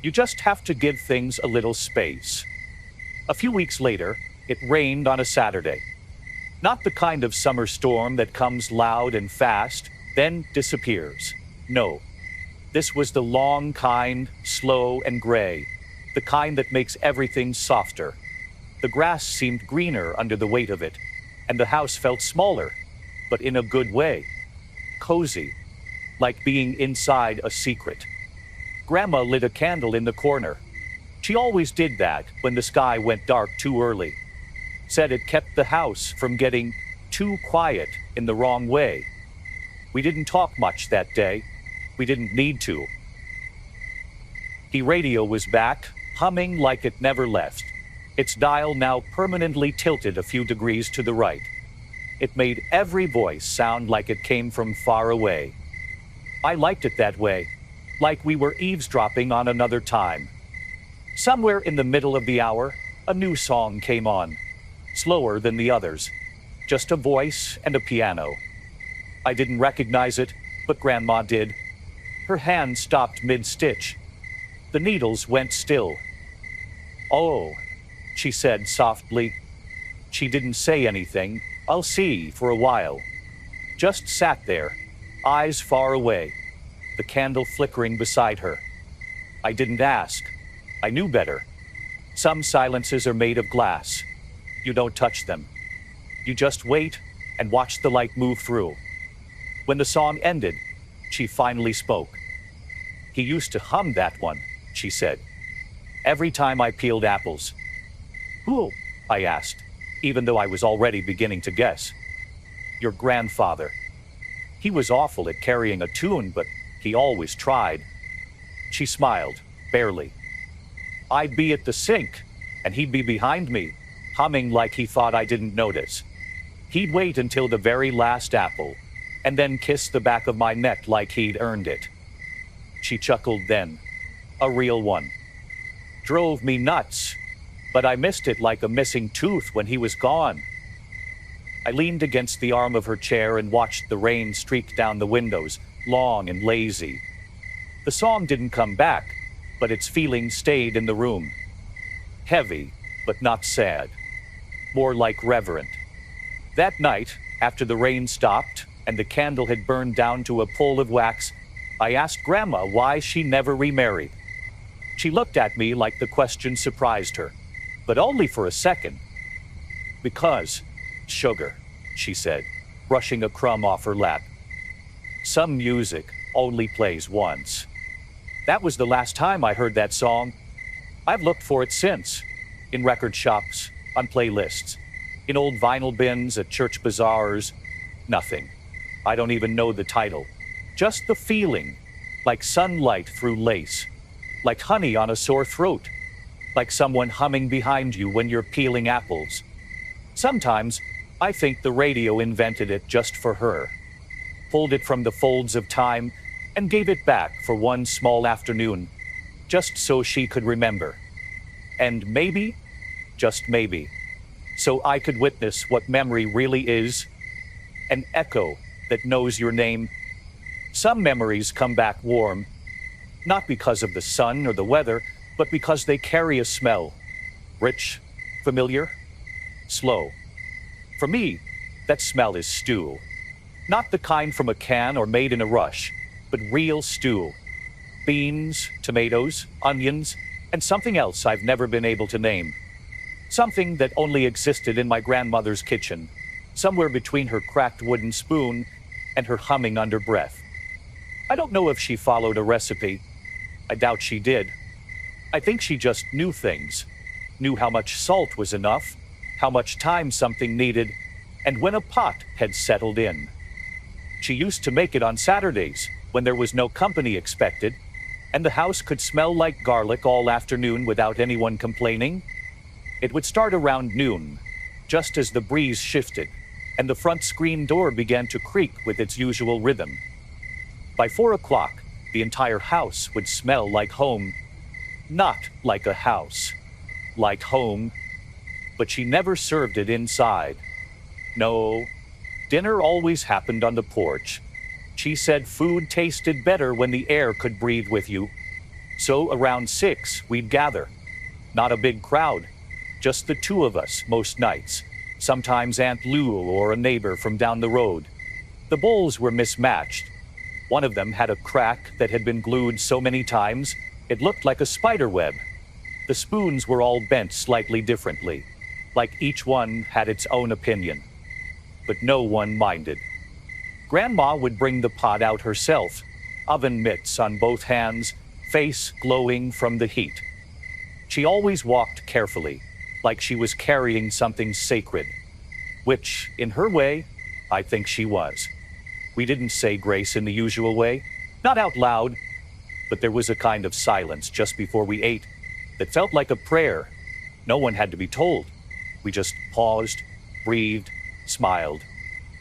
you just have to give things a little space. A few weeks later, it rained on a Saturday. Not the kind of summer storm that comes loud and fast, then disappears. No. This was the long kind, slow and gray, the kind that makes everything softer. The grass seemed greener under the weight of it, and the house felt smaller, but in a good way. Cozy, like being inside a secret. Grandma lit a candle in the corner. She always did that when the sky went dark too early. Said it kept the house from getting too quiet in the wrong way. We didn't talk much that day. We didn't need to. The radio was back, humming like it never left. Its dial now permanently tilted a few degrees to the right. It made every voice sound like it came from far away. I liked it that way, like we were eavesdropping on another time. Somewhere in the middle of the hour, a new song came on, slower than the others, just a voice and a piano. I didn't recognize it, but Grandma did. Her hand stopped mid-stitch. The needles went still. Oh, she said softly. She didn't say anything. I'll see for a while. Just sat there, eyes far away, the candle flickering beside her. I didn't ask. I knew better. Some silences are made of glass. You don't touch them. You just wait and watch the light move through. When the song ended, she finally spoke. He used to hum that one, she said. Every time I peeled apples. Who? I asked, even though I was already beginning to guess. Your grandfather. He was awful at carrying a tune, but he always tried. She smiled, barely. I'd be at the sink, and he'd be behind me, humming like he thought I didn't notice. He'd wait until the very last apple, and then kiss the back of my neck like he'd earned it. She chuckled then. A real one. Drove me nuts, but I missed it like a missing tooth when he was gone. I leaned against the arm of her chair and watched the rain streak down the windows, long and lazy. The song didn't come back, but its feeling stayed in the room. Heavy, but not sad. More like reverent. That night, after the rain stopped and the candle had burned down to a pool of wax, I asked Grandma why she never remarried. She looked at me like the question surprised her, but only for a second. Because, sugar, she said, brushing a crumb off her lap. Some music only plays once. That was the last time I heard that song. I've looked for it since, in record shops, on playlists, in old vinyl bins at church bazaars. Nothing. I don't even know the title. Just the feeling, like sunlight through lace, like honey on a sore throat, like someone humming behind you when you're peeling apples. Sometimes, I think the radio invented it just for her, pulled it from the folds of time, and gave it back for one small afternoon, just so she could remember. And maybe, just maybe, so I could witness what memory really is, an echo that knows your name. Some memories come back warm, not because of the sun or the weather, but because they carry a smell. Rich, familiar, slow. For me, that smell is stew. Not the kind from a can or made in a rush, but real stew. Beans, tomatoes, onions, and something else I've never been able to name. Something that only existed in my grandmother's kitchen, somewhere between her cracked wooden spoon and her humming under breath. I don't know if she followed a recipe. I doubt she did. I think she just knew things, knew how much salt was enough, how much time something needed, and when a pot had settled in. She used to make it on Saturdays, when there was no company expected, and the house could smell like garlic all afternoon without anyone complaining. It would start around noon, just as the breeze shifted, and the front screen door began to creak with its usual rhythm. By 4 o'clock, the entire house would smell like home. Not like a house, like home. But she never served it inside. No, dinner always happened on the porch. She said food tasted better when the air could breathe with you. So around 6, we'd gather. Not a big crowd, just the two of us most nights. Sometimes Aunt Lou or a neighbor from down the road. The bowls were mismatched. One of them had a crack that had been glued so many times, it looked like a spider web. The spoons were all bent slightly differently, like each one had its own opinion. But no one minded. Grandma would bring the pot out herself, oven mitts on both hands, face glowing from the heat. She always walked carefully, like she was carrying something sacred, which, in her way, I think she was. We didn't say grace in the usual way, not out loud, but there was a kind of silence just before we ate that felt like a prayer. No one had to be told. We just paused, breathed, smiled.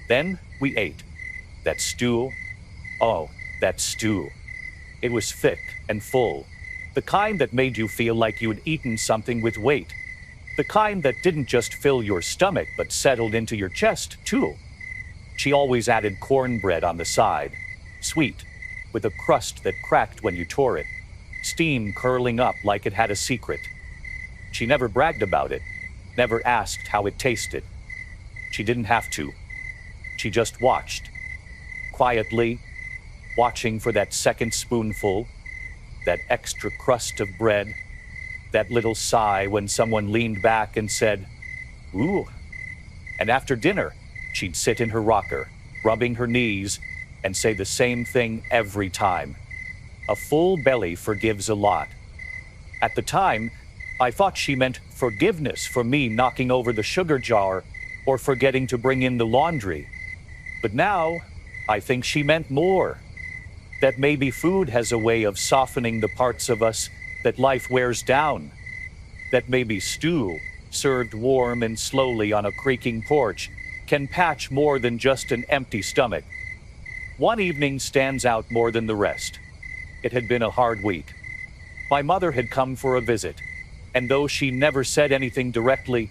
Then we ate. That stew. Oh, that stew. It was thick and full. The kind that made you feel like you'd eaten something with weight. The kind that didn't just fill your stomach but settled into your chest, too. She always added cornbread on the side. Sweet, with a crust that cracked when you tore it. Steam curling up like it had a secret. She never bragged about it. Never asked how it tasted. She didn't have to. She just watched. Quietly, watching for that second spoonful, that extra crust of bread, that little sigh when someone leaned back and said, "Ooh." And after dinner, she'd sit in her rocker, rubbing her knees, and say the same thing every time. A full belly forgives a lot. At the time, I thought she meant forgiveness for me knocking over the sugar jar or forgetting to bring in the laundry. But now, I think she meant more. That maybe food has a way of softening the parts of us that life wears down. That maybe stew, served warm and slowly on a creaking porch, can patch more than just an empty stomach. One evening stands out more than the rest. It had been a hard week. My mother had come for a visit, and though she never said anything directly,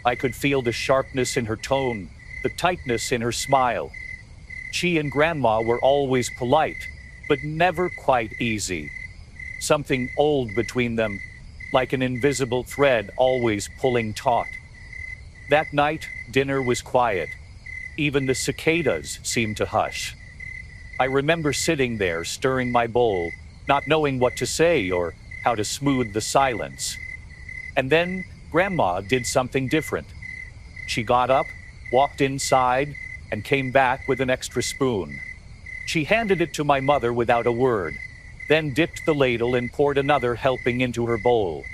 I could feel the sharpness in her tone, the tightness in her smile. She and Grandma were always polite, but never quite easy. Something old between them, like an invisible thread always pulling taut. That night, dinner was quiet. Even the cicadas seemed to hush. I remember sitting there, stirring my bowl, not knowing what to say or how to smooth the silence. And then Grandma did something different. She got up, walked inside, and came back with an extra spoon. She handed it to my mother without a word, then dipped the ladle and poured another helping into her bowl.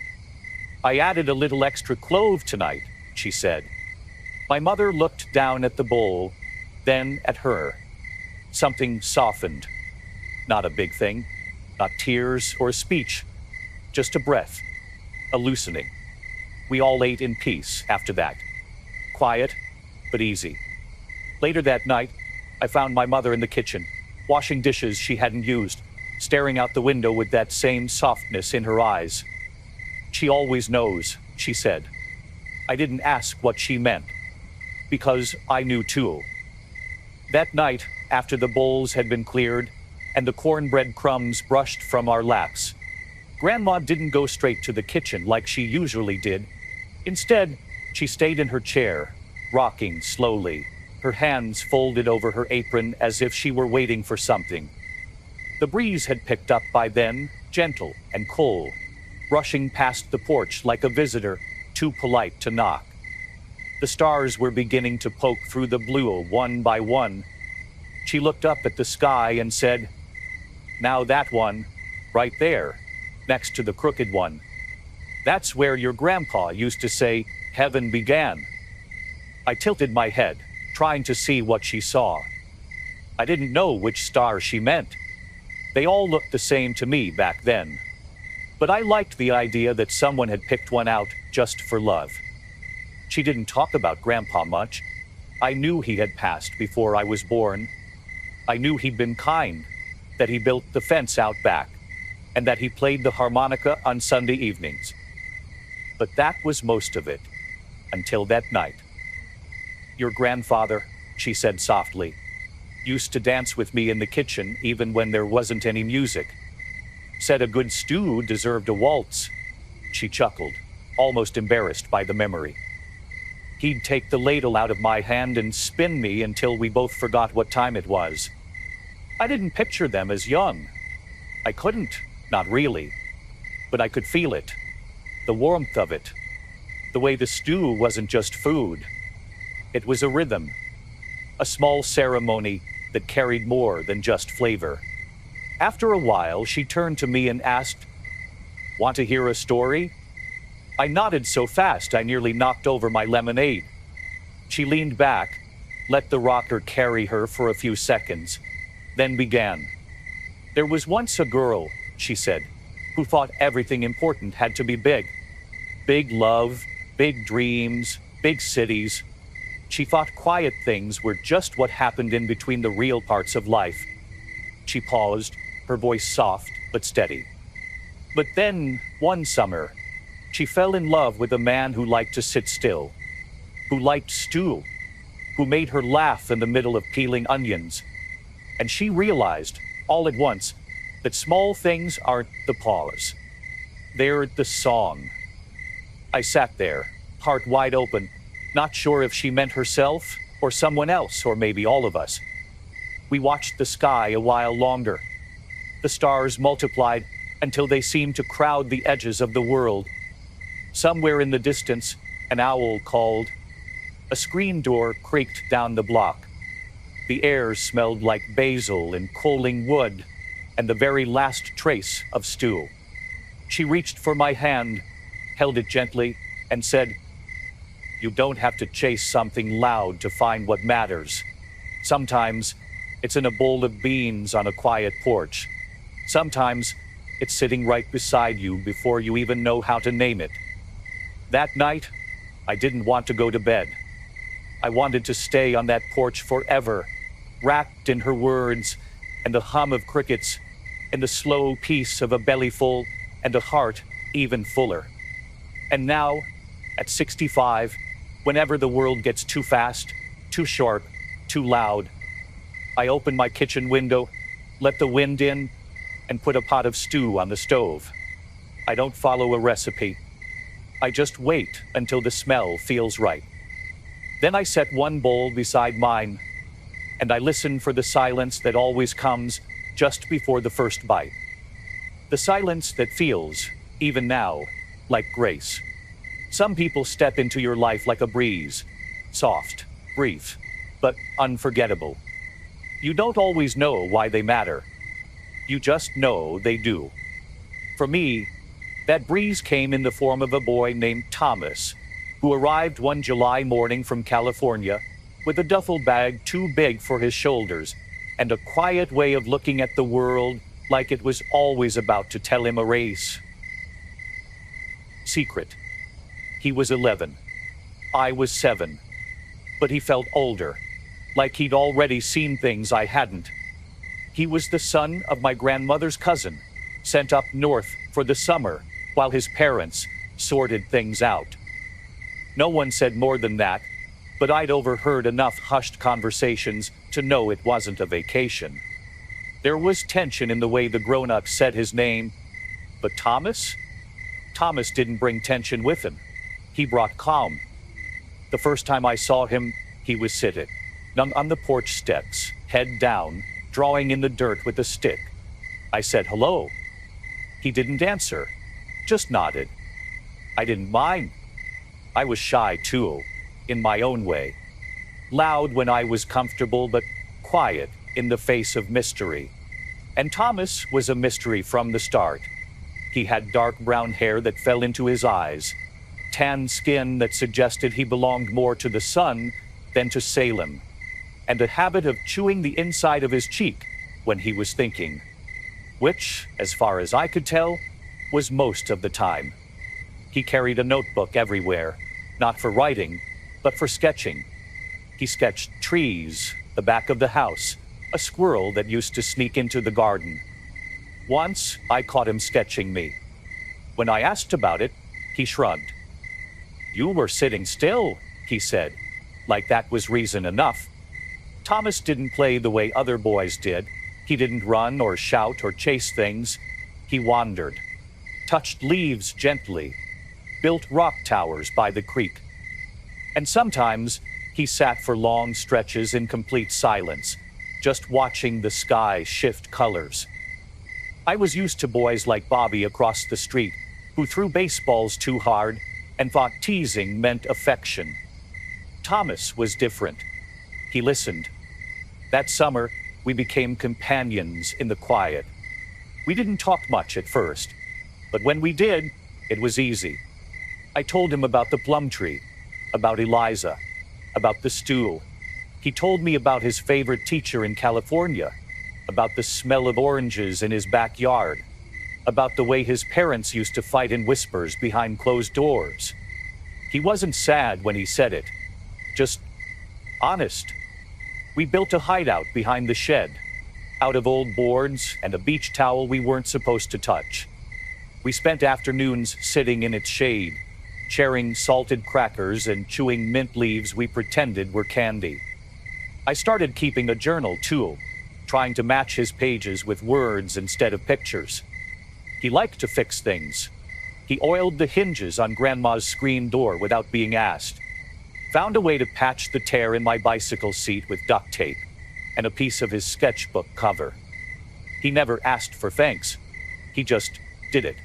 "I added a little extra clove tonight," she said. My mother looked down at the bowl, then at her. Something softened. Not a big thing, not tears or a speech, just a breath, a loosening. We all ate in peace after that. Quiet, but easy. Later that night, I found my mother in the kitchen, washing dishes she hadn't used, staring out the window with that same softness in her eyes. "She always knows," she said. I didn't ask what she meant, because I knew too. That night, after the bowls had been cleared and the cornbread crumbs brushed from our laps, Grandma didn't go straight to the kitchen like she usually did. Instead, she stayed in her chair, rocking slowly, her hands folded over her apron as if she were waiting for something. The breeze had picked up by then, gentle and cold, rushing past the porch like a visitor too polite to knock. The stars were beginning to poke through the blue one by one. She looked up at the sky and said, "Now that one, right there, next to the crooked one. That's where your grandpa used to say heaven began." I tilted my head, trying to see what she saw. I didn't know which star she meant. They all looked the same to me back then. But I liked the idea that someone had picked one out just for love. She didn't talk about Grandpa much. I knew he had passed before I was born. I knew he'd been kind, that he built the fence out back, and that he played the harmonica on Sunday evenings. But that was most of it, until that night. Your grandfather, she said softly, used to dance with me in the kitchen even when there wasn't any music. Said a good stew deserved a waltz. She chuckled, almost embarrassed by the memory. He'd take the ladle out of my hand and spin me until we both forgot what time it was. I didn't picture them as young. I couldn't, not really. But I could feel it. The warmth of it. The way the stew wasn't just food. It was a rhythm. A small ceremony that carried more than just flavor. After a while, she turned to me and asked, "Want to hear a story?" I nodded so fast I nearly knocked over my lemonade. She leaned back, let the rocker carry her for a few seconds, then began. There was once a girl, she said, who thought everything important had to be big. Big love, big dreams, big cities. She thought quiet things were just what happened in between the real parts of life. She paused, her voice soft but steady. But then, one summer, she fell in love with a man who liked to sit still, who liked stew, who made her laugh in the middle of peeling onions. And she realized, all at once, that small things aren't the pause. They're the song. I sat there, heart wide open, not sure if she meant herself or someone else or maybe all of us. We watched the sky a while longer. The stars multiplied until they seemed to crowd the edges of the world. Somewhere in the distance, an owl called. A screen door creaked down the block. The air smelled like basil and coaling wood and the very last trace of stew. She reached for my hand, held it gently, and said, "You don't have to chase something loud to find what matters. Sometimes it's in a bowl of beans on a quiet porch. Sometimes it's sitting right beside you before you even know how to name it." That night, I didn't want to go to bed. I wanted to stay on that porch forever, wrapped in her words and the hum of crickets and the slow peace of a bellyful and a heart even fuller. And now, at 65, whenever the world gets too fast, too sharp, too loud, I open my kitchen window, let the wind in, and put a pot of stew on the stove. I don't follow a recipe. I just wait until the smell feels right. Then I set one bowl beside mine, and I listen for the silence that always comes just before the first bite. The silence that feels, even now, like grace. Some people step into your life like a breeze, soft, brief, but unforgettable. You don't always know why they matter. You just know they do. For me, that breeze came in the form of a boy named Thomas, who arrived one July morning from California with a duffel bag too big for his shoulders and a quiet way of looking at the world like it was always about to tell him a race. Secret. He was 11. I was 7. But he felt older, like he'd already seen things I hadn't. He was the son of my grandmother's cousin, sent up north for the summer while his parents sorted things out. No one said more than that, but I'd overheard enough hushed conversations to know it wasn't a vacation. There was tension in the way the grown-ups said his name, but Thomas? Thomas didn't bring tension with him. He brought calm. The first time I saw him, he was sitting on the porch steps, head down, drawing in the dirt with a stick. I said hello. He didn't answer, just nodded. I didn't mind. I was shy too, in my own way. Loud when I was comfortable, but quiet in the face of mystery. And Thomas was a mystery from the start. He had dark brown hair that fell into his eyes, tan skin that suggested he belonged more to the sun than to Salem, and a habit of chewing the inside of his cheek when he was thinking, which, as far as I could tell, was most of the time. He carried a notebook everywhere, not for writing, but for sketching. He sketched trees, the back of the house, a squirrel that used to sneak into the garden. Once, I caught him sketching me. When I asked about it, he shrugged. "You were sitting still," he said, like that was reason enough. Thomas didn't play the way other boys did. He didn't run or shout or chase things. He wandered, touched leaves gently, built rock towers by the creek. And sometimes he sat for long stretches in complete silence, just watching the sky shift colors. I was used to boys like Bobby across the street, who threw baseballs too hard and thought teasing meant affection. Thomas was different. He listened. That summer, we became companions in the quiet. We didn't talk much at first, but when we did, it was easy. I told him about the plum tree, about Eliza, about the stool. He told me about his favorite teacher in California, about the smell of oranges in his backyard, about the way his parents used to fight in whispers behind closed doors. He wasn't sad when he said it, just honest. We built a hideout behind the shed, out of old boards and a beach towel we weren't supposed to touch. We spent afternoons sitting in its shade, sharing salted crackers and chewing mint leaves we pretended were candy. I started keeping a journal, too, trying to match his pages with words instead of pictures. He liked to fix things. He oiled the hinges on Grandma's screen door without being asked, found a way to patch the tear in my bicycle seat with duct tape and a piece of his sketchbook cover. He never asked for thanks. He just did it.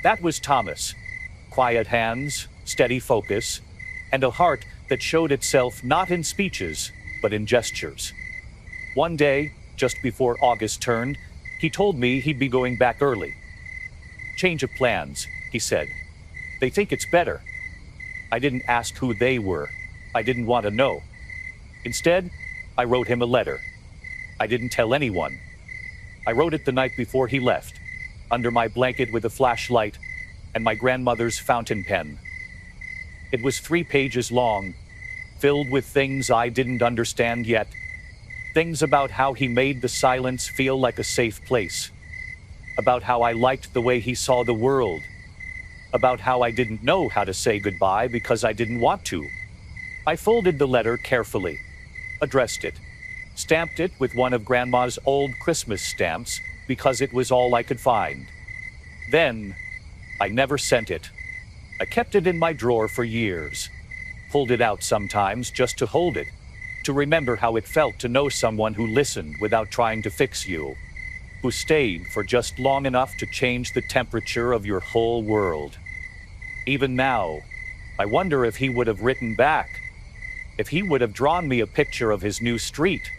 That was Thomas. Quiet hands, steady focus, and a heart that showed itself not in speeches, but in gestures. One day, just before August turned, he told me he'd be going back early. "Change of plans," he said. "They think it's better." I didn't ask who they were. I didn't want to know. Instead, I wrote him a letter. I didn't tell anyone. I wrote it the night before he left, under my blanket with a flashlight and my grandmother's fountain pen. It was 3 pages long, filled with things I didn't understand yet. Things about how he made the silence feel like a safe place. About how I liked the way he saw the world. About how I didn't know how to say goodbye because I didn't want to. I folded the letter carefully, addressed it, stamped it with one of Grandma's old Christmas stamps because it was all I could find. Then, I never sent it. I kept it in my drawer for years. Pulled it out sometimes just to hold it, to remember how it felt to know someone who listened without trying to fix you, who stayed for just long enough to change the temperature of your whole world. Even now, I wonder if he would have written back, if he would have drawn me a picture of his new street,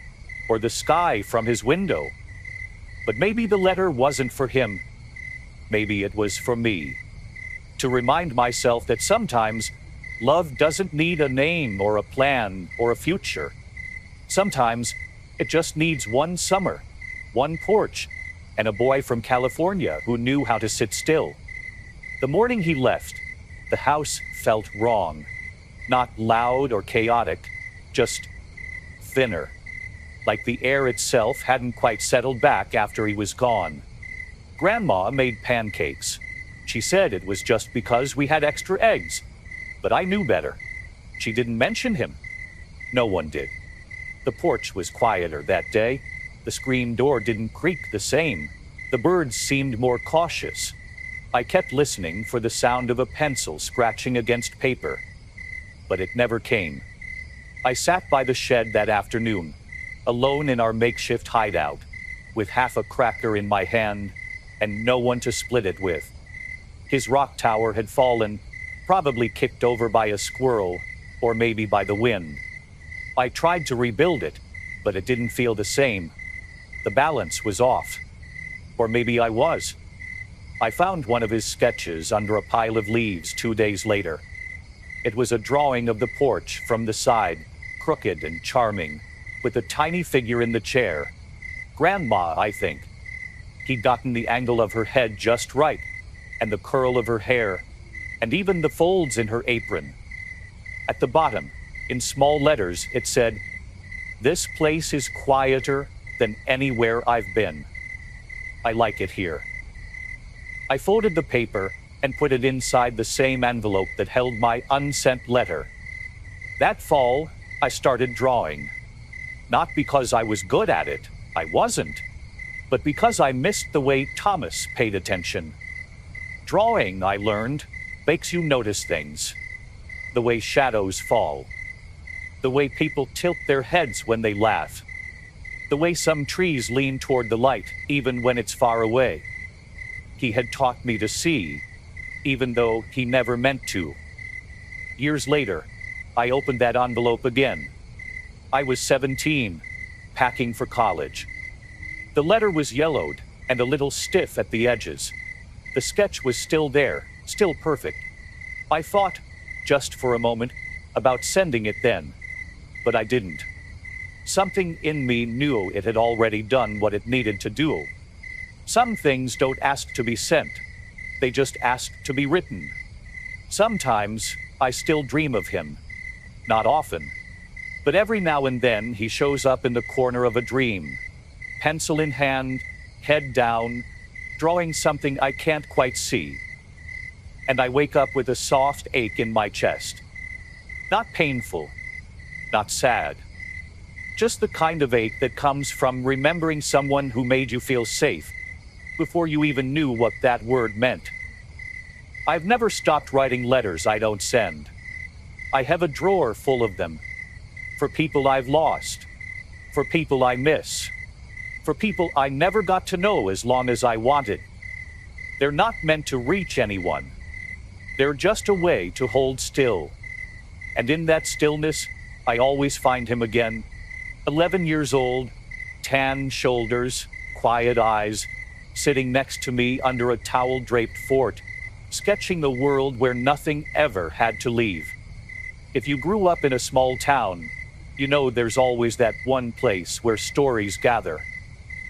or the sky from his window. But maybe the letter wasn't for him. Maybe it was for me. To remind myself that sometimes love doesn't need a name or a plan or a future. Sometimes it just needs one summer, one porch, and a boy from California who knew how to sit still. The morning he left, the house felt wrong. Not loud or chaotic, just thinner. Like the air itself hadn't quite settled back after he was gone. Grandma made pancakes. She said it was just because we had extra eggs, but I knew better. She didn't mention him. No one did. The porch was quieter that day. The screen door didn't creak the same. The birds seemed more cautious. I kept listening for the sound of a pencil scratching against paper, but it never came. I sat by the shed that afternoon, alone in our makeshift hideout, with half a cracker in my hand and no one to split it with. His rock tower had fallen, probably kicked over by a squirrel, or maybe by the wind. I tried to rebuild it, but it didn't feel the same. The balance was off. Or maybe I was. I found one of his sketches under a pile of leaves 2 days later. It was a drawing of the porch from the side, crooked and charming, with a tiny figure in the chair. Grandma, I think. He'd gotten the angle of her head just right, and the curl of her hair, and even the folds in her apron. At the bottom, in small letters, it said, "This place is quieter than anywhere I've been. I like it here." I folded the paper and put it inside the same envelope that held my unsent letter. That fall, I started drawing. Not because I was good at it, I wasn't, but because I missed the way Thomas paid attention. Drawing, I learned, makes you notice things. The way shadows fall. The way people tilt their heads when they laugh. The way some trees lean toward the light, even when it's far away. He had taught me to see, even though he never meant to. Years later, I opened that envelope again. I was 17, packing for college. The letter was yellowed and a little stiff at the edges. The sketch was still there, still perfect. I thought, just for a moment, about sending it then, but I didn't. Something in me knew it had already done what it needed to do. Some things don't ask to be sent. They just ask to be written. Sometimes I still dream of him. Not often. But every now and then he shows up in the corner of a dream. Pencil in hand, head down, drawing something I can't quite see. And I wake up with a soft ache in my chest. Not painful. Not sad. Just the kind of ache that comes from remembering someone who made you feel safe before you even knew what that word meant. I've never stopped writing letters I don't send. I have a drawer full of them. For people I've lost. For people I miss. For people I never got to know as long as I wanted. They're not meant to reach anyone. They're just a way to hold still. And in that stillness, I always find him again. 11 years old, tan shoulders, quiet eyes, sitting next to me under a towel-draped fort, sketching the world where nothing ever had to leave. If you grew up in a small town, you know there's always that one place where stories gather.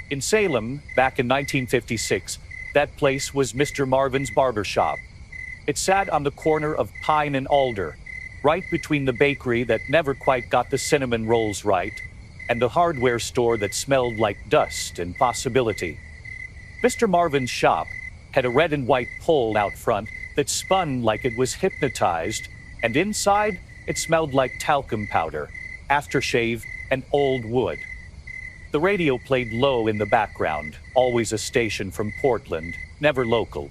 In Salem, back in 1956, that place was Mr. Marvin's barber shop. It sat on the corner of Pine and Alder, right between the bakery that never quite got the cinnamon rolls right, and the hardware store that smelled like dust and possibility. Mr. Marvin's shop had a red and white pole out front that spun like it was hypnotized, and inside it smelled like talcum powder, aftershave, and old wood. The radio played low in the background, always a station from Portland, never local.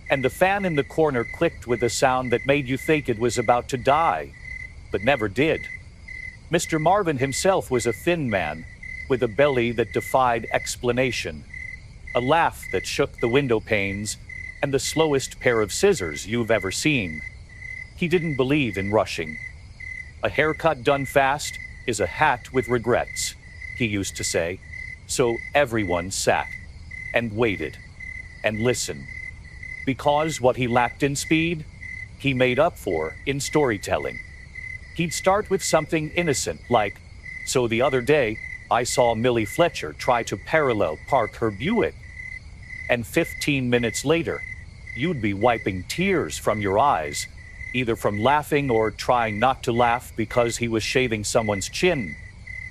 And the fan in the corner clicked with a sound that made you think it was about to die, but never did. Mr. Marvin himself was a thin man, with a belly that defied explanation, a laugh that shook the window panes, and the slowest pair of scissors you've ever seen. He didn't believe in rushing. A haircut done fast is a hat with regrets, he used to say. So everyone sat, and waited, and listened. Because what he lacked in speed, he made up for in storytelling. He'd start with something innocent like, "So the other day, I saw Millie Fletcher try to parallel park her Buick." And 15 minutes later, you'd be wiping tears from your eyes, either from laughing or trying not to laugh because he was shaving someone's chin.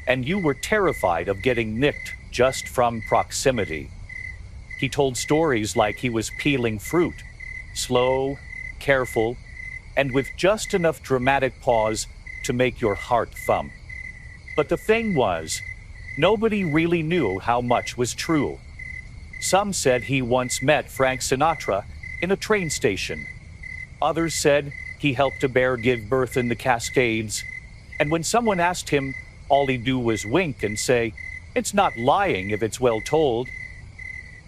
And you were terrified of getting nicked just from proximity. He told stories like he was peeling fruit, slow, careful, and with just enough dramatic pause to make your heart thump. But the thing was, nobody really knew how much was true. Some said he once met Frank Sinatra in a train station. Others said he helped a bear give birth in the Cascades. And when someone asked him, all he'd do was wink and say, "It's not lying if it's well told."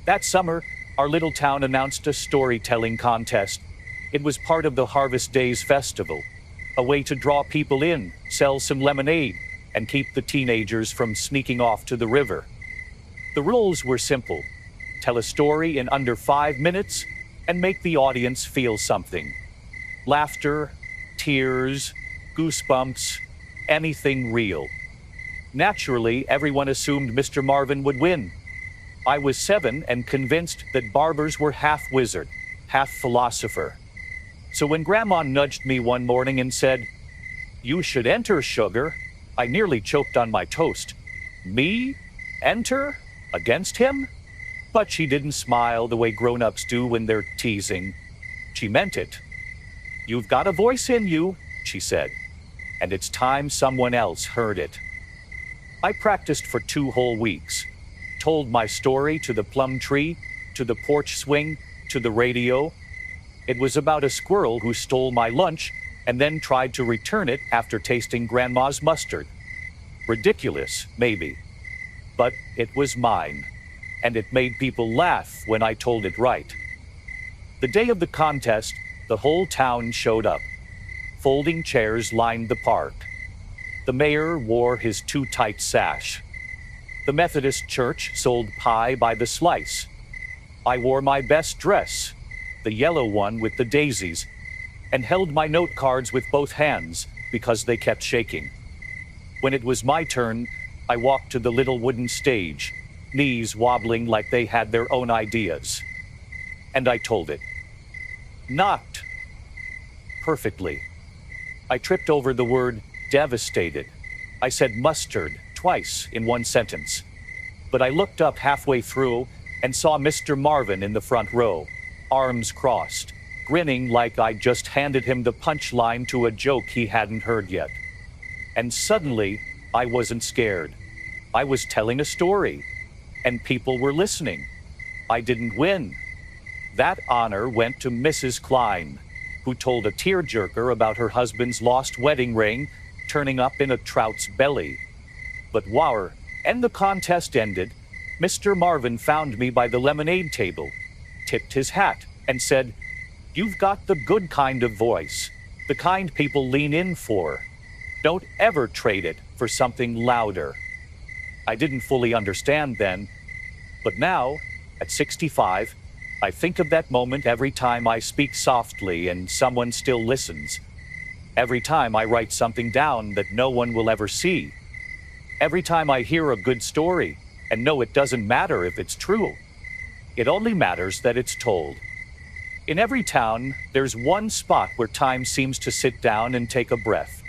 That summer, our little town announced a storytelling contest. It was part of the Harvest Days Festival, a way to draw people in, sell some lemonade, and keep the teenagers from sneaking off to the river. The rules were simple. Tell a story in under 5 minutes and make the audience feel something. Laughter, tears, goosebumps, anything real. Naturally, everyone assumed Mr. Marvin would win. I was 7 and convinced that barbers were half wizard, half philosopher. So when Grandma nudged me one morning and said, "You should enter, sugar," I nearly choked on my toast. Me? Enter? Against him? But she didn't smile the way grown-ups do when they're teasing. She meant it. "You've got a voice in you," she said, "and it's time someone else heard it." I practiced for 2 whole weeks, told my story to the plum tree, to the porch swing, to the radio. It was about a squirrel who stole my lunch and then tried to return it after tasting Grandma's mustard. Ridiculous, maybe. But it was mine, and it made people laugh when I told it right. The day of the contest, the whole town showed up. Folding chairs lined the park. The mayor wore his too-tight sash. The Methodist church sold pie by the slice. I wore my best dress, the yellow one with the daisies, and held my note cards with both hands because they kept shaking. When it was my turn, I walked to the little wooden stage, knees wobbling like they had their own ideas. And I told it. Knocked. Perfectly. I tripped over the word devastated. I said mustard twice in one sentence. But I looked up halfway through and saw Mr. Marvin in the front row, arms crossed, grinning like I just handed him the punchline to a joke he hadn't heard yet. And suddenly, I wasn't scared. I was telling a story, and people were listening. I didn't win. That honor went to Mrs. Klein, who told a tearjerker about her husband's lost wedding ring turning up in a trout's belly. But whower, and the contest ended, Mr. Marvin found me by the lemonade table, tipped his hat, and said, "You've got the good kind of voice, the kind people lean in for. Don't ever trade it for something louder." I didn't fully understand then, but now, at 65, I think of that moment every time I speak softly and someone still listens. Every time I write something down that no one will ever see. Every time I hear a good story and know it doesn't matter if it's true. It only matters that it's told. In every town, there's one spot where time seems to sit down and take a breath.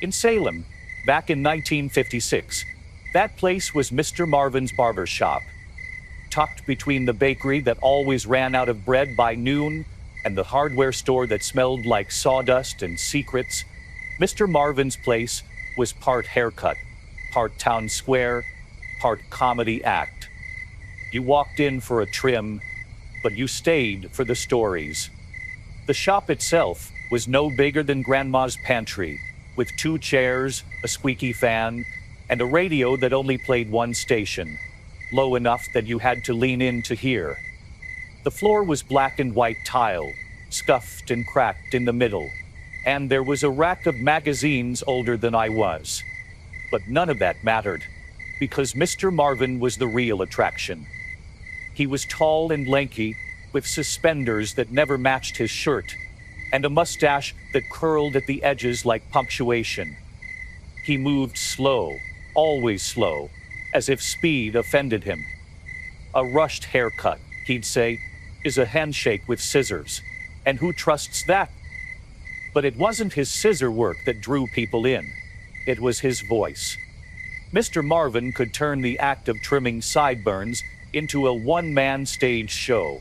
In Salem, back in 1956, that place was Mr. Marvin's barber shop. Tucked between the bakery that always ran out of bread by noon and the hardware store that smelled like sawdust and secrets, Mr. Marvin's place was part haircut, part town square, part comedy act. You walked in for a trim, but you stayed for the stories. The shop itself was no bigger than Grandma's pantry, with 2 chairs, a squeaky fan, and a radio that only played one station, low enough that you had to lean in to hear. The floor was black and white tile, scuffed and cracked in the middle, and there was a rack of magazines older than I was. But none of that mattered, because Mr. Marvin was the real attraction. He was tall and lanky, with suspenders that never matched his shirt, and a mustache that curled at the edges like punctuation. He moved slow, always slow, as if speed offended him. A rushed haircut, he'd say, is a handshake with scissors, and who trusts that? But it wasn't his scissor work that drew people in. It was his voice. Mr. Marvin could turn the act of trimming sideburns into a one-man stage show.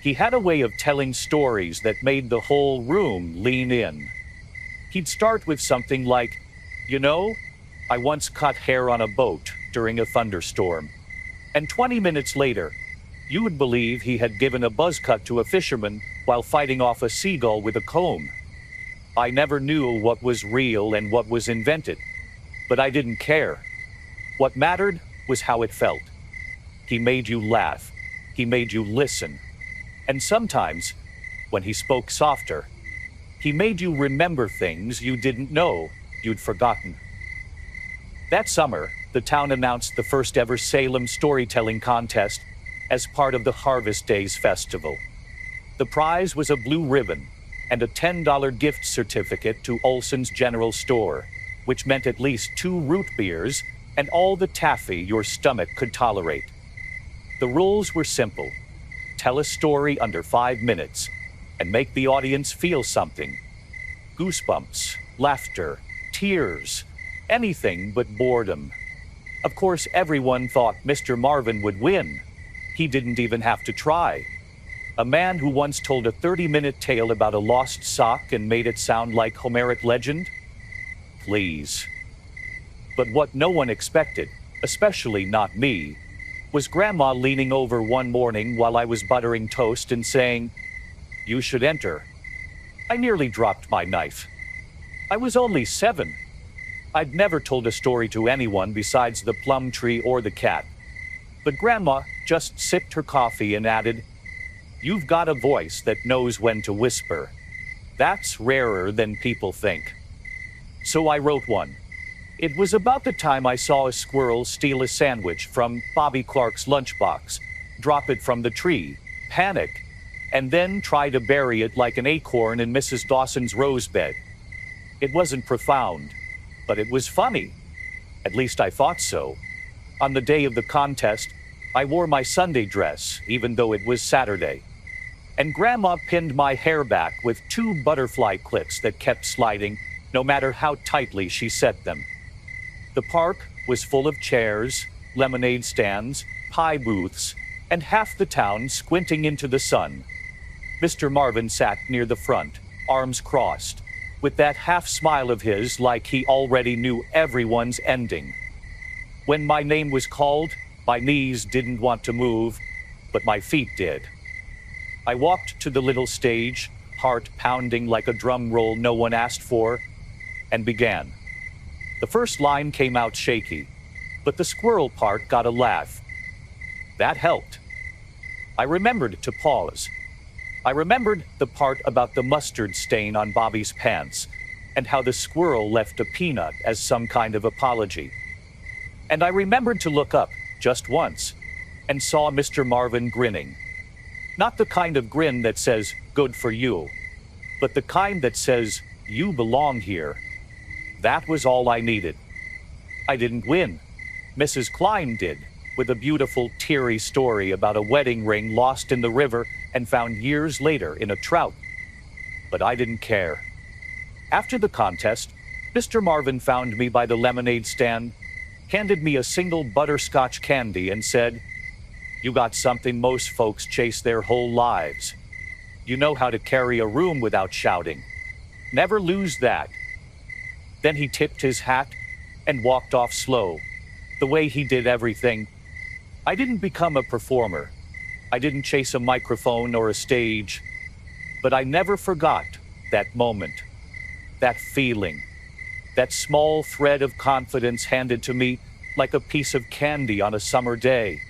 He had a way of telling stories that made the whole room lean in. He'd start with something like, "You know, I once cut hair on a boat during a thunderstorm." And 20 minutes later, you would believe he had given a buzz cut to a fisherman while fighting off a seagull with a comb. I never knew what was real and what was invented, but I didn't care. What mattered was how it felt. He made you laugh. He made you listen. And sometimes, when he spoke softer, he made you remember things you didn't know you'd forgotten. That summer, the town announced the first ever Salem storytelling contest as part of the Harvest Days Festival. The prize was a blue ribbon and a $10 gift certificate to Olson's General Store, which meant at least 2 root beers and all the taffy your stomach could tolerate. The rules were simple. Tell a story under 5 minutes and make the audience feel something. Goosebumps, laughter, tears, anything but boredom. Of course, everyone thought Mr. Marvin would win. He didn't even have to try. A man who once told a 30-minute tale about a lost sock and made it sound like Homeric legend? Please. But what no one expected, especially not me, was Grandma leaning over one morning while I was buttering toast and saying, "You should enter." I nearly dropped my knife. I was only 7. I'd never told a story to anyone besides the plum tree or the cat. But Grandma just sipped her coffee and added, "You've got a voice that knows when to whisper. That's rarer than people think." So I wrote one. It was about the time I saw a squirrel steal a sandwich from Bobby Clark's lunchbox, drop it from the tree, panic, and then try to bury it like an acorn in Mrs. Dawson's rose bed. It wasn't profound, but it was funny. At least I thought so. On the day of the contest, I wore my Sunday dress, even though it was Saturday. And Grandma pinned my hair back with 2 butterfly clips that kept sliding, no matter how tightly she set them. The park was full of chairs, lemonade stands, pie booths, and half the town squinting into the sun. Mr. Marvin sat near the front, arms crossed, with that half smile of his like he already knew everyone's ending. When my name was called, my knees didn't want to move, but my feet did. I walked to the little stage, heart pounding like a drum roll no one asked for, and began. The first line came out shaky, but the squirrel part got a laugh. That helped. I remembered to pause. I remembered the part about the mustard stain on Bobby's pants and how the squirrel left a peanut as some kind of apology. And I remembered to look up just once and saw Mr. Marvin grinning. Not the kind of grin that says, "Good for you," but the kind that says, "You belong here." That was all I needed. I didn't win. Mrs. Klein did, with a beautiful, teary story about a wedding ring lost in the river and found years later in a trout. But I didn't care. After the contest, Mr. Marvin found me by the lemonade stand, handed me a single butterscotch candy and said, "You got something most folks chase their whole lives. You know how to carry a room without shouting. Never lose that." Then he tipped his hat and walked off slow, the way he did everything. I didn't become a performer. I didn't chase a microphone or a stage. But I never forgot that moment, that feeling, that small thread of confidence handed to me like a piece of candy on a summer day.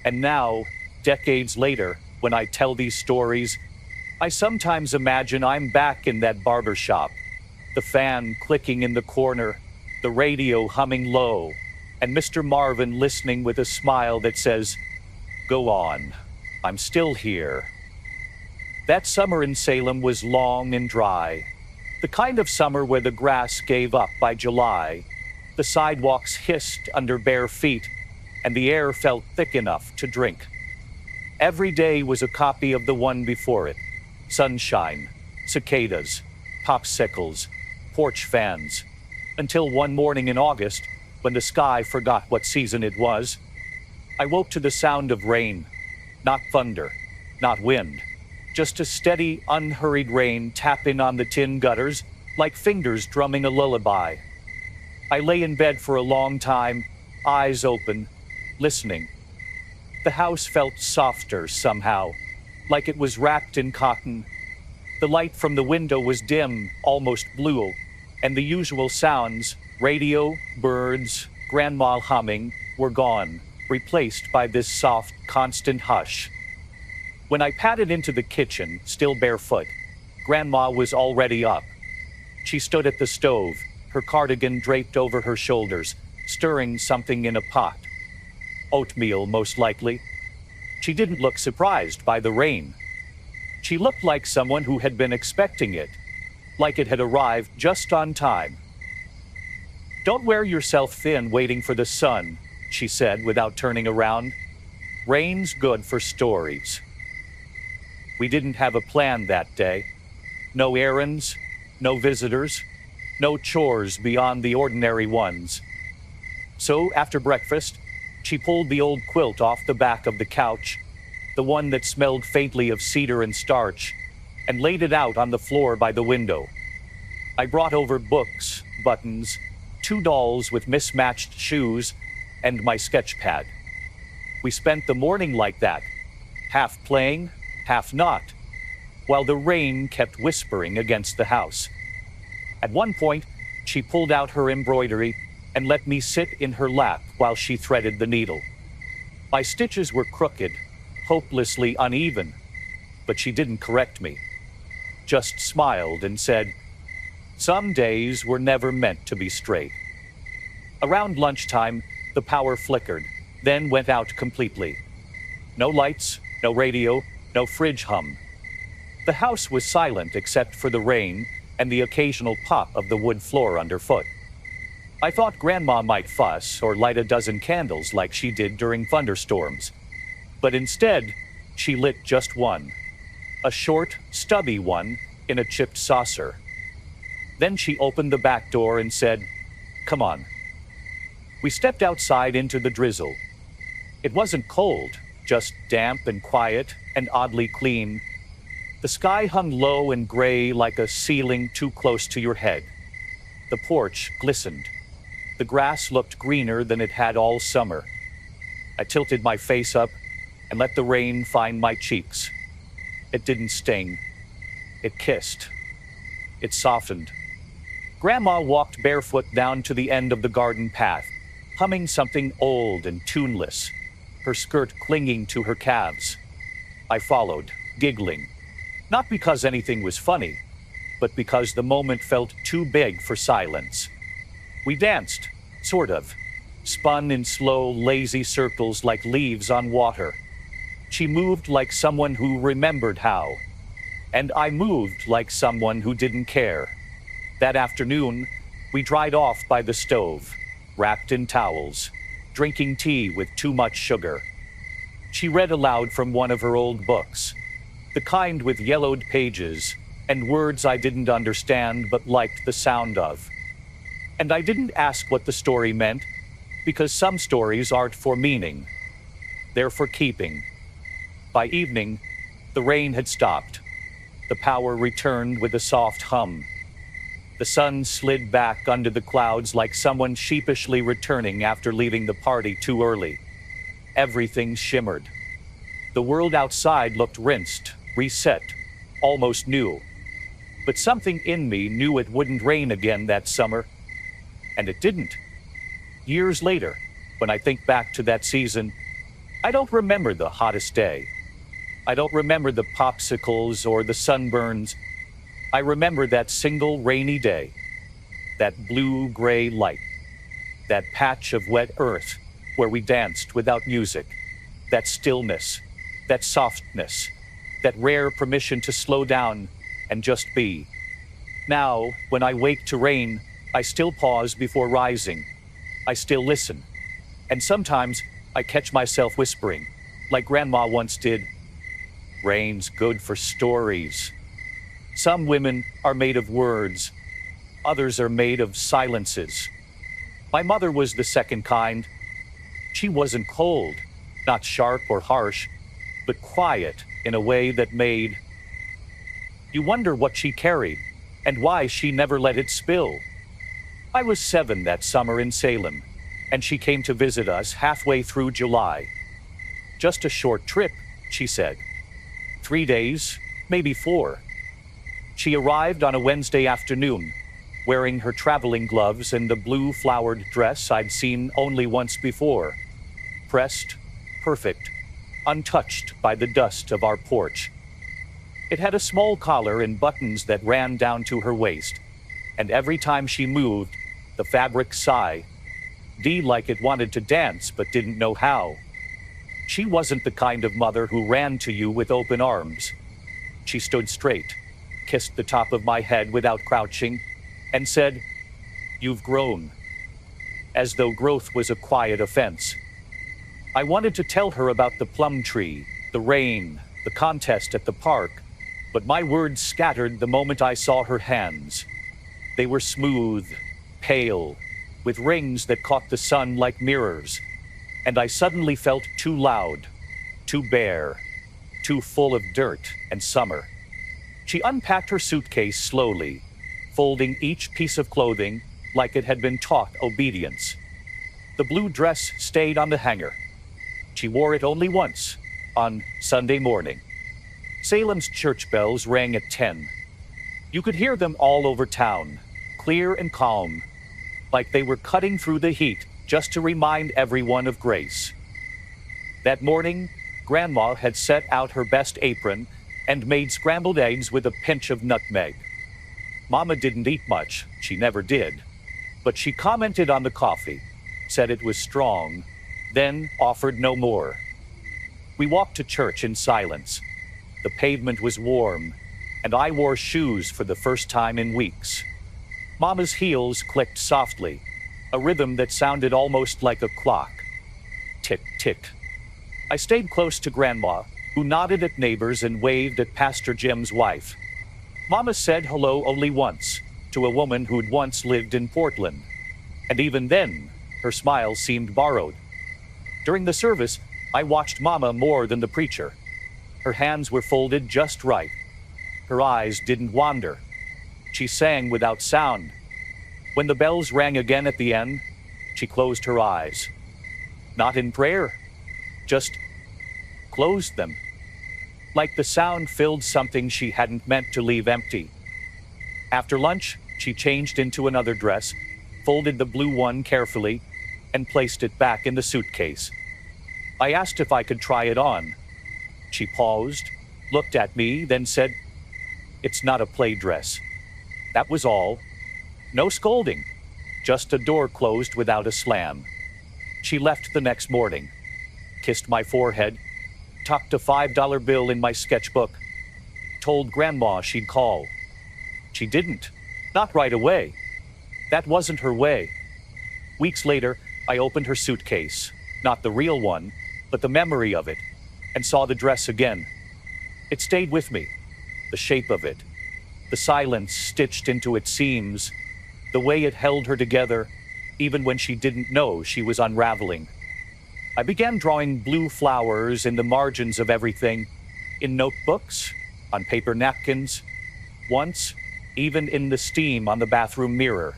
And now, decades later, when I tell these stories, I sometimes imagine I'm back in that barber shop, the fan clicking in the corner, the radio humming low, and Mr. Marvin listening with a smile that says, "Go on, I'm still here." That summer in Salem was long and dry, the kind of summer where the grass gave up by July, the sidewalks hissed under bare feet, and the air felt thick enough to drink. Every day was a copy of the one before it. Sunshine, cicadas, popsicles, porch fans, until one morning in August, when the sky forgot what season it was. I woke to the sound of rain, not thunder, not wind, just a steady, unhurried rain tapping on the tin gutters like fingers drumming a lullaby. I lay in bed for a long time, eyes open, listening. The house felt softer somehow, like it was wrapped in cotton. The light from the window was dim, almost blue, and the usual sounds, radio, birds, grandma humming, were gone, replaced by this soft, constant hush. When I padded into the kitchen, still barefoot, Grandma was already up. She stood at the stove, her cardigan draped over her shoulders, stirring something in a pot. Oatmeal, most likely. She didn't look surprised by the rain. She looked like someone who had been expecting it, like it had arrived just on time. "Don't wear yourself thin waiting for the sun," she said without turning around. "Rain's good for stories." We didn't have a plan that day. No errands, no visitors, no chores beyond the ordinary ones. So, after breakfast, she pulled the old quilt off the back of the couch, the one that smelled faintly of cedar and starch, and laid it out on the floor by the window. I brought over books, buttons, 2 dolls with mismatched shoes, and my sketch pad. We spent the morning like that, half playing, half not, while the rain kept whispering against the house. At one point, she pulled out her embroidery and let me sit in her lap while she threaded the needle. My stitches were crooked, hopelessly uneven, but she didn't correct me, just smiled and said, "Some days were never meant to be straight." Around lunchtime, the power flickered, then went out completely. No lights, no radio, no fridge hum. The house was silent except for the rain and the occasional pop of the wood floor underfoot. I thought Grandma might fuss or light a dozen candles like she did during thunderstorms. But instead, she lit just one. A short, stubby one in a chipped saucer. Then she opened the back door and said, "Come on." We stepped outside into the drizzle. It wasn't cold, just damp and quiet and oddly clean. The sky hung low and gray like a ceiling too close to your head. The porch glistened. The grass looked greener than it had all summer. I tilted my face up and let the rain find my cheeks. It didn't sting. It kissed. It softened. Grandma walked barefoot down to the end of the garden path, humming something old and tuneless, her skirt clinging to her calves. I followed, giggling, not because anything was funny, but because the moment felt too big for silence. We danced, sort of, spun in slow, lazy circles like leaves on water. She moved like someone who remembered how, and I moved like someone who didn't care. That afternoon, we dried off by the stove, wrapped in towels, drinking tea with too much sugar. She read aloud from one of her old books, the kind with yellowed pages and words I didn't understand but liked the sound of. And I didn't ask what the story meant, because some stories aren't for meaning. They're for keeping. By evening, the rain had stopped. The power returned with a soft hum. The sun slid back under the clouds like someone sheepishly returning after leaving the party too early. Everything shimmered. The world outside looked rinsed, reset, almost new. But something in me knew it wouldn't rain again that summer. And it didn't. Years later, when I think back to that season, I don't remember the hottest day. I don't remember the popsicles or the sunburns. I remember that single rainy day, that blue-gray light, that patch of wet earth where we danced without music, that stillness, that softness, that rare permission to slow down and just be. Now, when I wake to rain, I still pause before rising. I still listen. And sometimes I catch myself whispering, like Grandma once did, "Rain's good for stories." Some women are made of words. Others are made of silences. My mother was the second kind. She wasn't cold, not sharp or harsh, but quiet in a way that made you wonder what she carried and why she never let it spill. I was 7 that summer in Salem, and she came to visit us halfway through July. "Just a short trip," she said. 3 days, maybe 4. She arrived on a Wednesday afternoon, wearing her traveling gloves and the blue flowered dress I'd seen only once before. Pressed, perfect, untouched by the dust of our porch. It had a small collar and buttons that ran down to her waist, and every time she moved, the fabric sighed, like it wanted to dance but didn't know how. She wasn't the kind of mother who ran to you with open arms. She stood straight, kissed the top of my head without crouching, and said, "You've grown," as though growth was a quiet offense. I wanted to tell her about the plum tree, the rain, the contest at the park, but my words scattered the moment I saw her hands. They were smooth, pale, with rings that caught the sun like mirrors, and I suddenly felt too loud, too bare, too full of dirt and summer. She unpacked her suitcase slowly, folding each piece of clothing like it had been taught obedience. The blue dress stayed on the hanger. She wore it only once, on Sunday morning. Salem's church bells rang at 10. You could hear them all over town, clear and calm, like they were cutting through the heat just to remind everyone of grace. That morning, Grandma had set out her best apron and made scrambled eggs with a pinch of nutmeg. Mama didn't eat much, she never did, but she commented on the coffee, said it was strong, then offered no more. We walked to church in silence. The pavement was warm, and I wore shoes for the first time in weeks. Mama's heels clicked softly, a rhythm that sounded almost like a clock. Tick, tick. I stayed close to Grandma, who nodded at neighbors and waved at Pastor Jim's wife. Mama said hello only once, to a woman who'd once lived in Portland. And even then, her smile seemed borrowed. During the service, I watched Mama more than the preacher. Her hands were folded just right. Her eyes didn't wander. She sang without sound. When the bells rang again at the end, she closed her eyes. Not in prayer, just closed them. Like the sound filled something she hadn't meant to leave empty. After lunch, she changed into another dress, folded the blue one carefully, and placed it back in the suitcase. I asked if I could try it on. She paused, looked at me, then said, "It's not a play dress." That was all. No scolding, just a door closed without a slam. She left the next morning, kissed my forehead, tucked a $5 bill in my sketchbook, told Grandma she'd call. She didn't, not right away. That wasn't her way. Weeks later, I opened her suitcase, not the real one, but the memory of it, and saw the dress again. It stayed with me, the shape of it, the silence stitched into its seams, the way it held her together, even when she didn't know she was unraveling. I began drawing blue flowers in the margins of everything, in notebooks, on paper napkins, once, even in the steam on the bathroom mirror.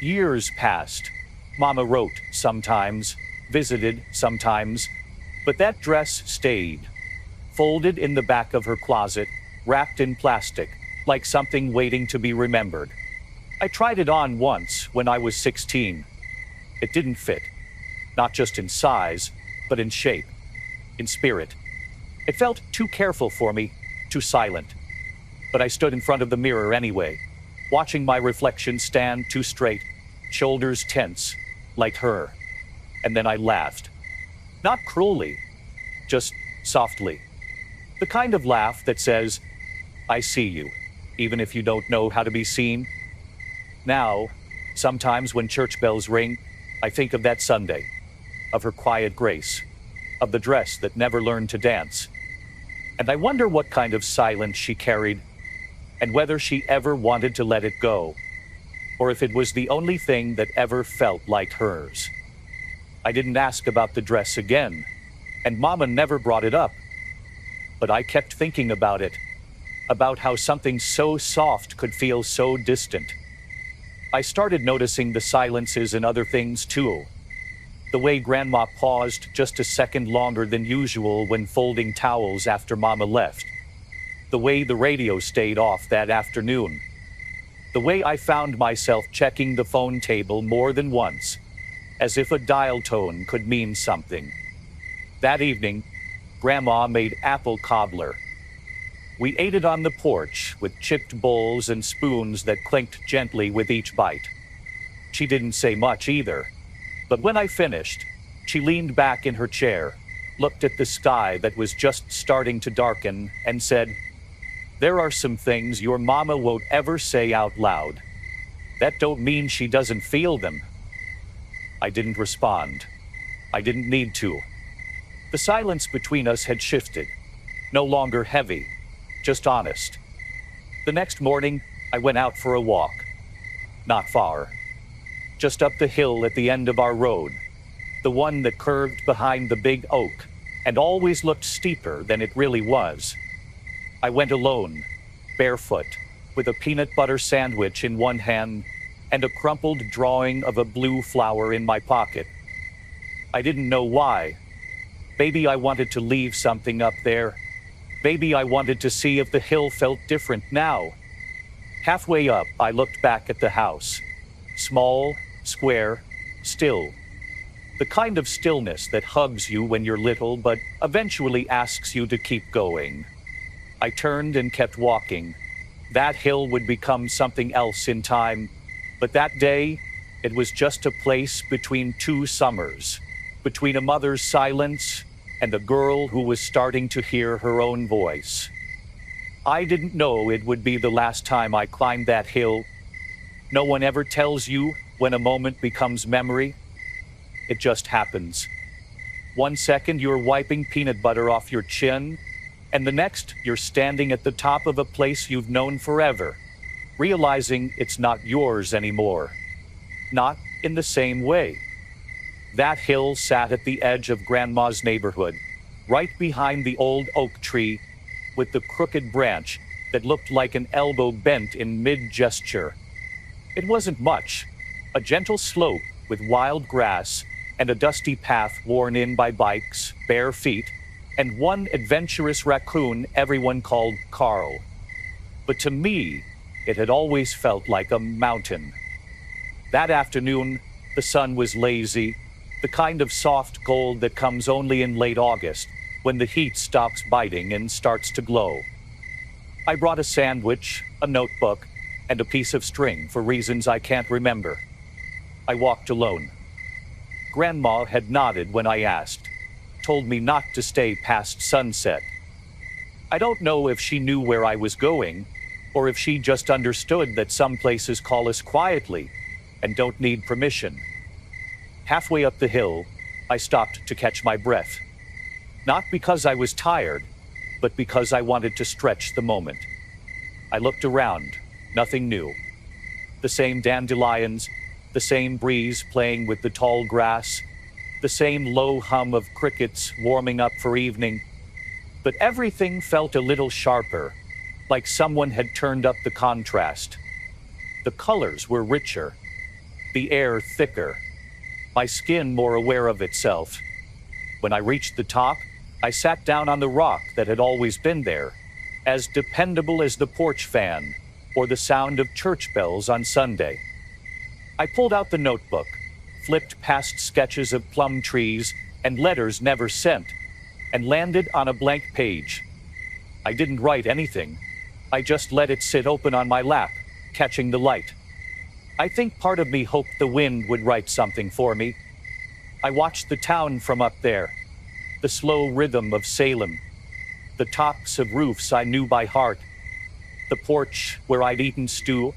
Years passed. Mama wrote sometimes, visited sometimes, but that dress stayed, folded in the back of her closet, wrapped in plastic, like something waiting to be remembered. I tried it on once when I was 16. It didn't fit, not just in size, but in shape, in spirit. It felt too careful for me, too silent. But I stood in front of the mirror anyway, watching my reflection stand too straight, shoulders tense, like her. And then I laughed. Not cruelly, just softly. The kind of laugh that says, "I see you, even if you don't know how to be seen." Now, sometimes when church bells ring, I think of that Sunday, of her quiet grace, of the dress that never learned to dance. And I wonder what kind of silence she carried, and whether she ever wanted to let it go, or if it was the only thing that ever felt like hers. I didn't ask about the dress again, and Mama never brought it up. But I kept thinking about it, about how something so soft could feel so distant. I started noticing the silences in other things too. The way Grandma paused just a second longer than usual when folding towels after Mama left. The way the radio stayed off that afternoon. The way I found myself checking the phone table more than once, as if a dial tone could mean something. That evening, Grandma made apple cobbler. We ate it on the porch with chipped bowls and spoons that clinked gently with each bite. She didn't say much either, but when I finished, she leaned back in her chair, looked at the sky that was just starting to darken, and said, There are some things your mama won't ever say out loud. That don't mean she doesn't feel them. I didn't respond. I didn't need to. The silence between us had shifted. No longer heavy, just honest. The next morning, I went out for a walk. Not far. Just up the hill at the end of our road. The one that curved behind the big oak and always looked steeper than it really was. I went alone, barefoot, with a peanut butter sandwich in one hand and a crumpled drawing of a blue flower in my pocket. I didn't know why. Maybe I wanted to leave something up there. Maybe I wanted to see if the hill felt different now. Halfway up, I looked back at the house. Small, square, still. The kind of stillness that hugs you when you're little but eventually asks you to keep going. I turned and kept walking. That hill would become something else in time, but that day, it was just a place between two summers, between a mother's silence and a girl who was starting to hear her own voice. I didn't know it would be the last time I climbed that hill. No one ever tells you when a moment becomes memory. It just happens. 1 second you're wiping peanut butter off your chin, and the next you're standing at the top of a place you've known forever, realizing it's not yours anymore. Not in the same way. That hill sat at the edge of Grandma's neighborhood, right behind the old oak tree, with the crooked branch that looked like an elbow bent in mid-gesture. It wasn't much, a gentle slope with wild grass and a dusty path worn in by bikes, bare feet, and one adventurous raccoon everyone called Carl. But to me, it had always felt like a mountain. That afternoon, the sun was lazy, the kind of soft gold that comes only in late August, when the heat stops biting and starts to glow. I brought a sandwich, a notebook, and a piece of string for reasons I can't remember. I walked alone. Grandma had nodded when I asked, told me not to stay past sunset. I don't know if she knew where I was going, or if she just understood that some places call us quietly and don't need permission. Halfway up the hill, I stopped to catch my breath. Not because I was tired, but because I wanted to stretch the moment. I looked around, nothing new. The same dandelions, the same breeze playing with the tall grass, the same low hum of crickets warming up for evening. But everything felt a little sharper, like someone had turned up the contrast. The colors were richer, the air thicker, my skin more aware of itself. When I reached the top, I sat down on the rock that had always been there, as dependable as the porch fan or the sound of church bells on Sunday. I pulled out the notebook, flipped past sketches of plum trees and letters never sent, and landed on a blank page. I didn't write anything. I just let it sit open on my lap, catching the light. I think part of me hoped the wind would write something for me. I watched the town from up there, the slow rhythm of Salem, the tops of roofs I knew by heart, the porch where I'd eaten stew,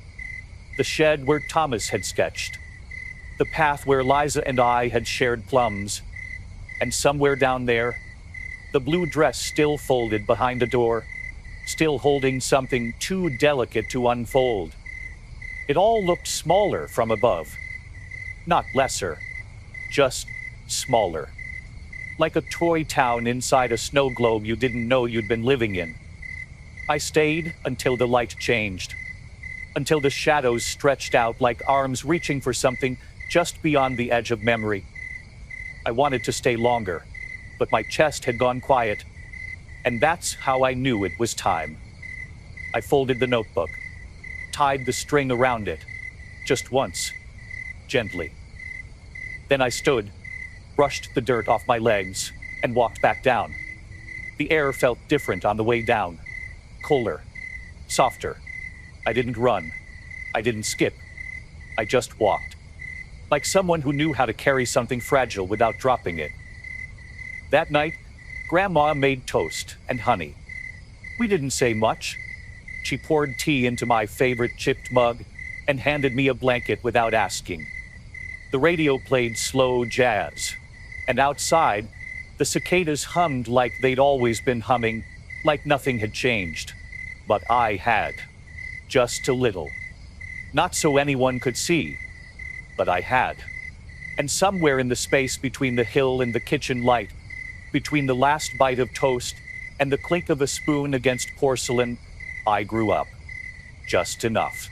the shed where Thomas had sketched, the path where Liza and I had shared plums, and somewhere down there, the blue dress still folded behind a door, still holding something too delicate to unfold. It all looked smaller from above. Not lesser, just smaller. Like a toy town inside a snow globe you didn't know you'd been living in. I stayed until the light changed, until the shadows stretched out like arms reaching for something just beyond the edge of memory. I wanted to stay longer, but my chest had gone quiet, and that's how I knew it was time. I folded the notebook, tied the string around it, just once, gently. Then I stood, brushed the dirt off my legs, and walked back down. The air felt different on the way down, cooler, softer. I didn't run. I didn't skip. I just walked, like someone who knew how to carry something fragile without dropping it. That night, Grandma made toast and honey. We didn't say much, She poured tea into my favorite chipped mug and handed me a blanket without asking. The radio played slow jazz, and outside, the cicadas hummed like they'd always been humming, like nothing had changed. But I had. Just a little. Not so anyone could see, but I had. And somewhere in the space between the hill and the kitchen light, between the last bite of toast and the clink of a spoon against porcelain, I grew up. Just enough.